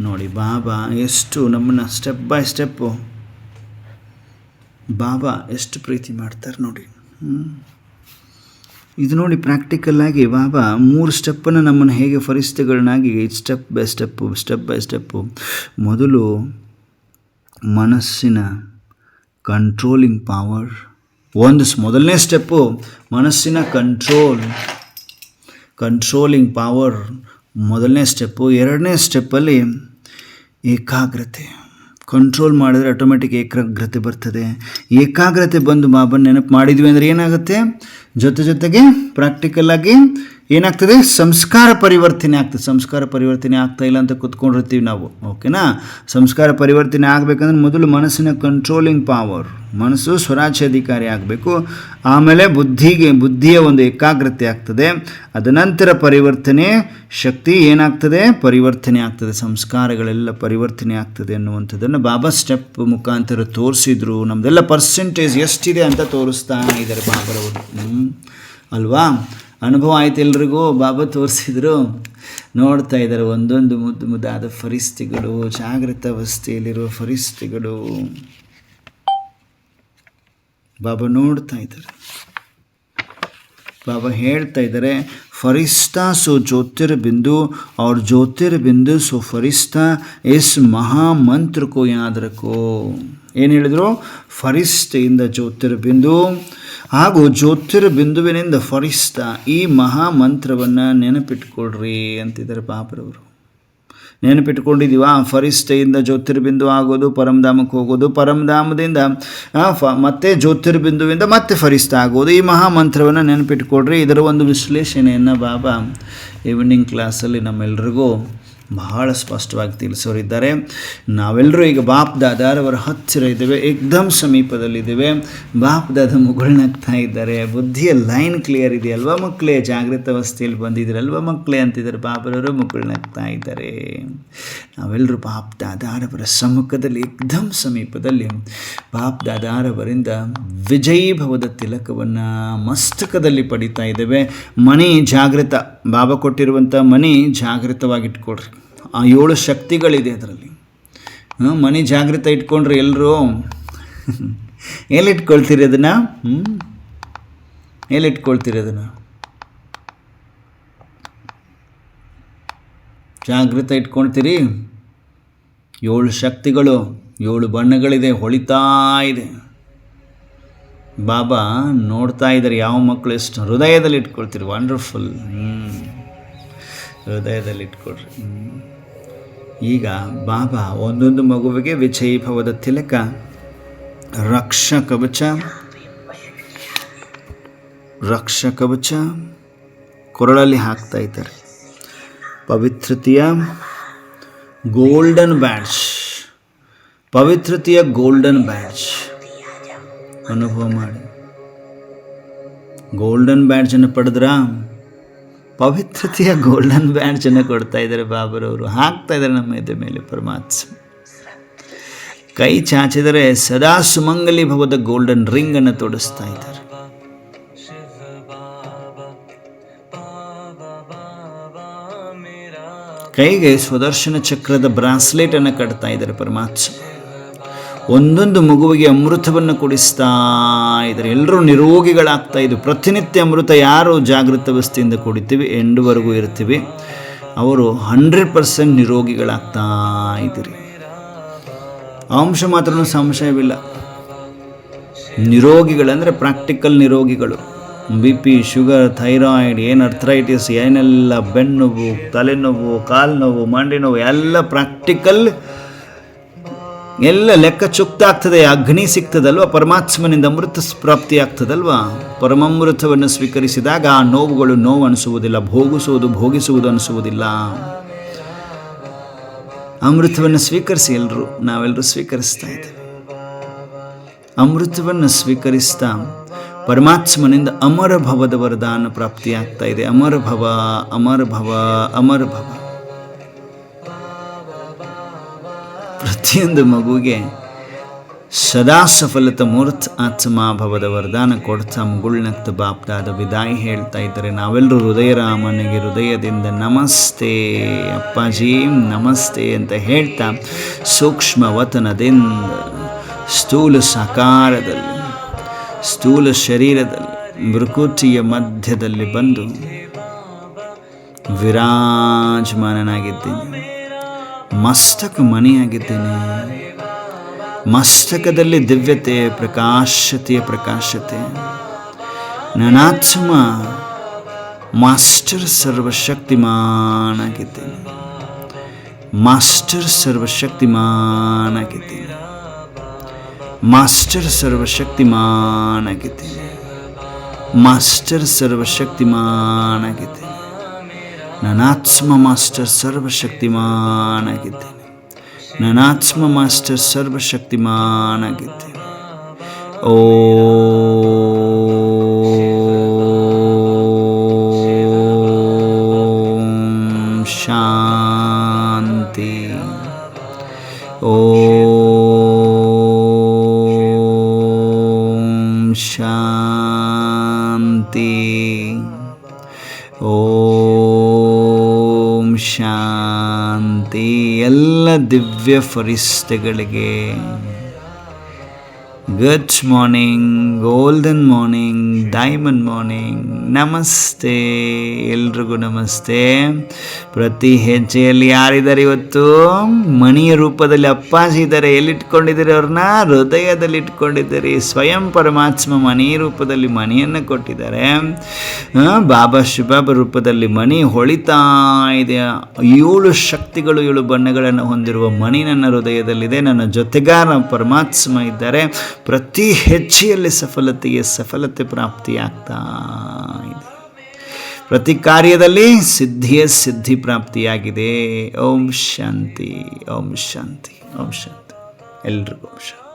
ನೋಡಿ ಬಾಬಾ ಎಷ್ಟು ನಮ್ಮನ್ನು ಸ್ಟೆಪ್ ಬೈ ಸ್ಟೆಪ್ಪು ಬಾಬಾ ಎಷ್ಟು ಪ್ರೀತಿ ಮಾಡ್ತಾರೆ ನೋಡಿ. ಇದು ನೋಡಿ, ಪ್ರಾಕ್ಟಿಕಲ್ಲಾಗಿ ಬಾಬಾ 3 ಸ್ಟೆಪ್ಪನ್ನು ನಮ್ಮನ್ನು ಹೇಗೆ ಫರಿಸ್ತೆಗಳನ್ನಾಗಿ ಸ್ಟೆಪ್ ಬೈ ಸ್ಟೆಪ್ಪು. ಮೊದಲು ಮನಸ್ಸಿನ ಕಂಟ್ರೋಲಿಂಗ್ ಪವರ್. ಮೊದಲನೇ ಸ್ಟೆಪ್ಪು ಮನಸ್ಸಿನ ಕಂಟ್ರೋಲಿಂಗ್ ಪವರ್, ಮೊದಲನೇ ಸ್ಟೆಪ್ಪು. 2ನೇ ಸ್ಟೆಪ್ಪಲ್ಲಿ ಏಕಾಗ್ರತೆ. ಕಂಟ್ರೋಲ್ ಮಾಡಿದ್ರೆ ಆಟೋಮೆಟಿಕ್ ಏಕಾಗ್ರತೆ ಬರ್ತದೆ. ಏಕಾಗ್ರತೆ ಬಂದು ಬಾಬನ ನೆನಪು ಮಾಡಿದ್ವಿ ಅಂದರೆ ಏನಾಗುತ್ತೆ, ಜೊತೆಗೆ ಪ್ರಾಕ್ಟಿಕಲ್ಲಾಗಿ ಏನಾಗ್ತದೆ, ಸಂಸ್ಕಾರ ಪರಿವರ್ತನೆ ಆಗ್ತದೆ. ಸಂಸ್ಕಾರ ಪರಿವರ್ತನೆ ಆಗ್ತಾ ಇಲ್ಲ ಅಂತ ಕೂತ್ಕೊಂಡಿರ್ತೀವಿ ನಾವು, ಓಕೆನಾ. ಸಂಸ್ಕಾರ ಪರಿವರ್ತನೆ ಆಗಬೇಕಂದ್ರೆ ಮೊದಲು ಮನಸ್ಸಿನ ಕಂಟ್ರೋಲಿಂಗ್ ಪವರ್, ಮನಸ್ಸು ಸ್ವರಾಜ್ಯಾಧಿಕಾರಿ ಆಗಬೇಕು. ಆಮೇಲೆ ಬುದ್ಧಿಯ ಒಂದು ಏಕಾಗ್ರತೆ ಆಗ್ತದೆ. ಅದನಂತರ ಪರಿವರ್ತನೆ ಶಕ್ತಿ ಏನಾಗ್ತದೆ, ಪರಿವರ್ತನೆ ಆಗ್ತದೆ, ಸಂಸ್ಕಾರಗಳೆಲ್ಲ ಪರಿವರ್ತನೆ ಆಗ್ತದೆ ಅನ್ನುವಂಥದ್ದನ್ನು ಬಾಬಾ ಸ್ಟೆಪ್ ಮುಖಾಂತರ ತೋರಿಸಿದ್ರು. ನಮ್ಮದೆಲ್ಲ ಪರ್ಸೆಂಟೇಜ್ ಎಷ್ಟಿದೆ ಅಂತ ತೋರಿಸ್ತಾ ಇದ್ದಾರೆ ಬಾಬರವರು, ಅಲ್ವಾ. ಅನುಭವ ಆಯ್ತು ಎಲ್ರಿಗೂ. ಬಾಬಾ ತೋರಿಸಿದ್ರು, ನೋಡ್ತಾ ಇದ್ದಾರೆ ಒಂದೊಂದು ಮುದ್ದಾದ ಫರಿಸ್ತಿಗಳು, ಜಾಗೃತ ಅವಸ್ಥೆಯಲ್ಲಿರುವ ಫರಿಸ್ತಿಗಳು. ಬಾಬಾ ನೋಡ್ತಾ ಇದ್ದಾರೆ. ಬಾಬಾ ಹೇಳ್ತಾ ಇದ್ದಾರೆ, ಫರಿಸ್ತಾ ಸೋ ಜ್ಯೋತಿರ್ಬಿಂದು और ज्योतिर्बिंदु सो फरिश्ता इस महामंत्र को याद रखो. ಏನು ಹೇಳಿದ್ರು? ಫರಿಸ್ತೆಯಿಂದ ಜ್ಯೋತಿರ್ಬಿಂದು ಹಾಗೂ ಜ್ಯೋತಿರ್ಬಿಂದುವಿನಿಂದ ಫರಿಸ್ತಾ, ಈ ಮಹಾಮಂತ್ರವನ್ನು ನೆನಪಿಟ್ಕೊಳ್ರಿ ಅಂತಿದ್ದಾರೆ ಬಾಬರವರು. ನೆನಪಿಟ್ಕೊಂಡಿದ್ದೀವ? ಫರಿಷ್ಠೆಯಿಂದ ಜ್ಯೋತಿರ್ಬಿಂದು ಆಗೋದು, ಪರಮಧಾಮಕ್ಕೆ ಹೋಗೋದು, ಪರಮಧಾಮದಿಂದ ಮತ್ತೆ ಜ್ಯೋತಿರ್ಬಿಂದುವಿಂದ ಮತ್ತೆ ಫರಿಷ್ಠ ಆಗೋದು. ಈ ಮಹಾಮಂತ್ರವನ್ನು ನೆನಪಿಟ್ಕೊಡ್ರಿ. ಇದರ ಒಂದು ವಿಶ್ಲೇಷಣೆಯನ್ನು ಬಾಬಾ ಈವ್ನಿಂಗ್ ಕ್ಲಾಸಲ್ಲಿ ನಮ್ಮೆಲ್ರಿಗೂ ಬಹಳ ಸ್ಪಷ್ಟವಾಗಿ ತಿಳಿಸೋರಿದ್ದಾರೆ. ನಾವೆಲ್ಲರೂ ಈಗ ಬಾಪ್ ದಾದಾರವರ ಹತ್ತಿರ ಇದ್ದೇವೆ, ಏಕ್ದಮ್ ಸಮೀಪದಲ್ಲಿದ್ದೇವೆ. ಬಾಪ್ ದಾದ ಮುಗುಳ್ನಾಗ್ತಾ ಇದ್ದಾರೆ. ಬುದ್ಧಿಯ ಲೈನ್ ಕ್ಲಿಯರ್ ಇದೆಯಲ್ವ ಮಕ್ಕಳೇ? ಜಾಗೃತ ಅವಸ್ಥೆಯಲ್ಲಿ ಬಂದಿದ್ದೀರಲ್ವ ಮಕ್ಕಳೇ ಅಂತಿದ್ದಾರೆ. ಬಾಬರವರು ಮುಗುಳ್ನಾಗ್ತಾ ಇದ್ದಾರೆ. ನಾವೆಲ್ಲರೂ ಬಾಪ್ ದಾದಾರವರ ಸಮ್ಮುಖದಲ್ಲಿ ಏಕ್ದಮ್ ಸಮೀಪದಲ್ಲಿ ಬಾಪ್ ದಾದಾರವರಿಂದ ವಿಜಯೀಭವದ ತಿಲಕವನ್ನು ಮಸ್ತಕದಲ್ಲಿ ಪಡಿತಾ ಇದ್ದೇವೆ. ಮನಿ ಜಾಗೃತ, ಬಾಬಾ ಕೊಟ್ಟಿರುವಂಥ ಮನಿ ಜಾಗೃತವಾಗಿಟ್ಕೊಡ್ರಿ. ಆ 7 ಶಕ್ತಿಗಳಿದೆ ಅದರಲ್ಲಿ. ಮನಿ ಜಾಗೃತ ಇಟ್ಕೊಂಡ್ರೆ ಎಲ್ಲರೂ ಎಲ್ಲಿಟ್ಕೊಳ್ತೀರಿ ಅದನ್ನು? ಎಲ್ಲಿಟ್ಕೊಳ್ತೀರಿ ಅದನ್ನು? ಜಾಗೃತ ಇಟ್ಕೊಳ್ತೀರಿ? 7 ಶಕ್ತಿಗಳು, 7 ಬಣ್ಣಗಳಿದೆ, ಹೊಳಿತಾ ಇದೆ. ಬಾಬಾ ನೋಡ್ತಾ ಇದ್ದಾರೆ ಯಾವ ಮಕ್ಕಳು ಎಷ್ಟು ಹೃದಯದಲ್ಲಿ ಇಟ್ಕೊಳ್ತೀರಿ. ವಂಡರ್ಫುಲ್. ಹೃದಯದಲ್ಲಿ ಇಟ್ಕೊಳ್ರಿ. ಈಗ ಬಾಬಾ ಒಂದೊಂದು ಮಗುವಿಗೆ ವಿಜಯೀಭವದ ತಿಲಕ, ರಕ್ಷ ಕವಚ ಕೊರಳಲ್ಲಿ ಹಾಕ್ತಾ ಇದ್ದಾರೆ. ಪವಿತ್ರತೆಯ ಗೋಲ್ಡನ್ ಬ್ಯಾಡ್ಜ್, ಪವಿತ್ರತೆಯ ಗೋಲ್ಡನ್ ಬ್ಯಾಡ್ಜ್ ಅನುಭವ ಮಾಡಿ. ಗೋಲ್ಡನ್ ಬ್ಯಾಡ್ಜನ್ನು ಪಡೆದ್ರ ಪವಿತ್ರತೆಯ ಗೋಲ್ಡನ್ ಬ್ಯಾಡ್ಜನ್ನು ಕೊಡ್ತಾ ಇದ್ದಾರೆ ಬಾಬರವರು. ಹಾಕ್ತಾ ಇದ್ದಾರೆ ನಮ್ಮ ಎದೆ ಮೇಲೆ ಪರಮಾತ್ಮ. ಕೈ ಚಾಚಿದರೆ ಸದಾ ಸುಮಂಗಲಿ ಭವದ ಗೋಲ್ಡನ್ ರಿಂಗನ್ನು ತೊಡಿಸ್ತಾ ಇದ್ದಾರೆ. ಕೈಗೆ ಸ್ವದರ್ಶನ ಚಕ್ರದ ಬ್ರಾಸ್ಲೆಟನ್ನು ಕಟ್ತಾ ಇದ್ದಾರೆ ಪರಮಾತ್ಮ. ಒಂದೊಂದು ಮಗುವಿಗೆ ಅಮೃತವನ್ನು ಕುಡಿಸ್ತಾ ಇದ್ದಾರೆ. ಎಲ್ಲರೂ ನಿರೋಗಿಗಳಾಗ್ತಾ ಇದ್ದು. ಪ್ರತಿನಿತ್ಯ ಅಮೃತ ಯಾರು ಜಾಗೃತ ಅವಸ್ಥೆಯಿಂದ ಕುಡಿತೀವಿ, ಎಂಡುವರೆಗೂ ಇರ್ತೀವಿ, ಅವರು 100% ನಿರೋಗಿಗಳಾಗ್ತಾ ಇದ್ದೀರಿ. ಅಂಶ ಮಾತ್ರ ಸಂಶಯವಿಲ್ಲ. ನಿರೋಗಿಗಳಂದರೆ ಪ್ರಾಕ್ಟಿಕಲ್ ನಿರೋಗಿಗಳು. BP, ಶುಗರ್, ಥೈರಾಯ್ಡ್, ಏನು ಅರ್ಥರೈಟಿಸ್, ಏನೆಲ್ಲ ಬೆನ್ನುನೋವು, ತಲೆನೋವು, ಕಾಲು ನೋವು, ಮಂಡಿ ನೋವು ಎಲ್ಲ ಪ್ರಾಕ್ಟಿಕಲ್, ಎಲ್ಲ ಲೆಕ್ಕ ಚುಕ್ತಾಗ್ತದೆ. ಅಗ್ನಿ ಸಿಗ್ತದಲ್ವ, ಪರಮಾತ್ಮನಿಂದ ಅಮೃತ ಪ್ರಾಪ್ತಿ ಆಗ್ತದಲ್ವ. ಪರಮಾಮೃತವನ್ನು ಸ್ವೀಕರಿಸಿದಾಗ ಆ ನೋವುಗಳು ನೋವು ಅನಿಸುವುದಿಲ್ಲ, ಭೋಗಿಸುವುದು ಅನಿಸುವುದಿಲ್ಲ. ಅಮೃತವನ್ನು ಸ್ವೀಕರಿಸಿ. ನಾವೆಲ್ಲರೂ ಸ್ವೀಕರಿಸ್ತಾ ಇದ್ದೇವೆ. ಅಮೃತವನ್ನು ಸ್ವೀಕರಿಸ್ತಾ ಪರಮಾತ್ಮನಿಂದ ಅಮರ ಭವದ ವರದಾನ ಪ್ರಾಪ್ತಿಯಾಗ್ತಾ ಇದೆ. ಅಮರ ಭವ, ಅಮರ ಭವ, ಅಮರ ಭವ. ಪ್ರತಿಯೊಂದು ಮಗುವಿಗೆ ಸದಾ ಸಫಲತ ಮೂರ್ತ ಆತ್ಮಾಭವದ ವರದಾನ ಕೊಡ್ತಾ ಮುಗುಳ್ನಕ್ತ ಬಾಪ್ದಾದ ವಿದಾಯ ಹೇಳ್ತಾ ಇದ್ದಾರೆ. ನಾವೆಲ್ಲರೂ ಹೃದಯರಾಮನಿಗೆ ಹೃದಯದಿಂದ ನಮಸ್ತೆ ಅಪ್ಪಾಜಿ ನಮಸ್ತೆ ಅಂತ ಹೇಳ್ತಾ ಸೂಕ್ಷ್ಮ ವತನದಿಂದ ಸ್ಥೂಲ ಸಾಕಾರದಲ್ಲಿ, ಸ್ಥೂಲ ಶರೀರದಲ್ಲಿ, ಭೃಕುಟಿಯ ಮಧ್ಯದಲ್ಲಿ ಬಂದು ವಿರಾಜಮಾನನಾಗಿದ್ದೇನೆ. ಮಸ್ತಕ ಮಣಿಯಾಗಿದ್ದೇನೆ. ಮಸ್ತಕದಲ್ಲಿ ದಿವ್ಯತೆ, ಪ್ರಕಾಶತೆಯ ಪ್ರಕಾಶತೆ. ನನಾತ್ಮ ಮಾಸ್ಟರ್ ಸರ್ವಶಕ್ತಿಮಾನಾಗಿದ್ದೇನೆ. ಮಾಸ್ಟರ್ ಸರ್ವಶಕ್ತಿಮಾನಾಗಿದ್ದೇನೆ. ಮಾಸ್ಟರ್ ಸರ್ವಶಕ್ತಿಮಾನಾಗಿದ್ದೇನೆ. ಮಾಸ್ಟರ್ ಸರ್ವಶಕ್ತಿಮಾನಾಗಿದ್ದೇನೆ. ನನಾತ್ಮ ಮಾಸ್ಟರ್ ಸರ್ವಶಕ್ತಿಮಾನಾಗಿದ್ದೇನೆ. ನನಾತ್ಮ ಮಾಸ್ಟರ್ ಸರ್ವಶಕ್ತಿಮಾನಾಗಿದ್ದೇನೆ. ಓಂ ಶಾಂತಿ. ಓಂ ಶಾಂತಿ. ಓಂ ಶಾಂತಿ. ಎಲ್ಲ ದಿವ್ಯ ಫರಿಷ್ಠೆಗಳಿಗೆ good morning, golden morning, diamond morning. ನಮಸ್ತೆ, ಎಲ್ರಿಗೂ ನಮಸ್ತೆ. ಪ್ರತಿ ಹೆಜ್ಜೆಯಲ್ಲಿ ಯಾರಿದ್ದಾರೆ ಇವತ್ತು? ಮಣಿಯ ರೂಪದಲ್ಲಿ ಅಪ್ಪಾಜಿ ಇದ್ದಾರೆ. ಎಲ್ಲಿಟ್ಕೊಂಡಿದ್ದೀರಿ ಅವ್ರನ್ನ? ಹೃದಯದಲ್ಲಿ ಇಟ್ಕೊಂಡಿದ್ದೀರಿ. ಸ್ವಯಂ ಪರಮಾತ್ಮ ಮಣಿ ರೂಪದಲ್ಲಿ ಮಣಿಯನ್ನು ಕೊಟ್ಟಿದ್ದಾರೆ. ಬಾಬಾ ಶಿವಬಾಬಾ ರೂಪದಲ್ಲಿ ಮಣಿ ಹೊಳಿತಾ ಇದೆ. 7 ಶಕ್ತಿಗಳು, 7 ಬಣ್ಣಗಳನ್ನು ಹೊಂದಿರುವ ಮಣಿ ನನ್ನ ಹೃದಯದಲ್ಲಿದೆ. ನನ್ನ ಜೊತೆಗಾರ ಪರಮಾತ್ಮ ಇದ್ದಾರೆ. ಪ್ರತಿ ಹೆಜ್ಜೆಯಲ್ಲಿ ಸಫಲತೆ ಪ್ರಾಪ್ತಿಯಾಗ್ತಾ ಇದೆ. ಪ್ರತಿ ಕಾರ್ಯದಲ್ಲಿ ಸಿದ್ಧಿ ಪ್ರಾಪ್ತಿಯಾಗಿದೆ. ಓಂ ಶಾಂತಿ, ಓಂ ಶಾಂತಿ, ಓಂ ಶಾಂತಿ. ಎಲ್ರಿಗೂ ಓಂ ಶಾಂತಿ.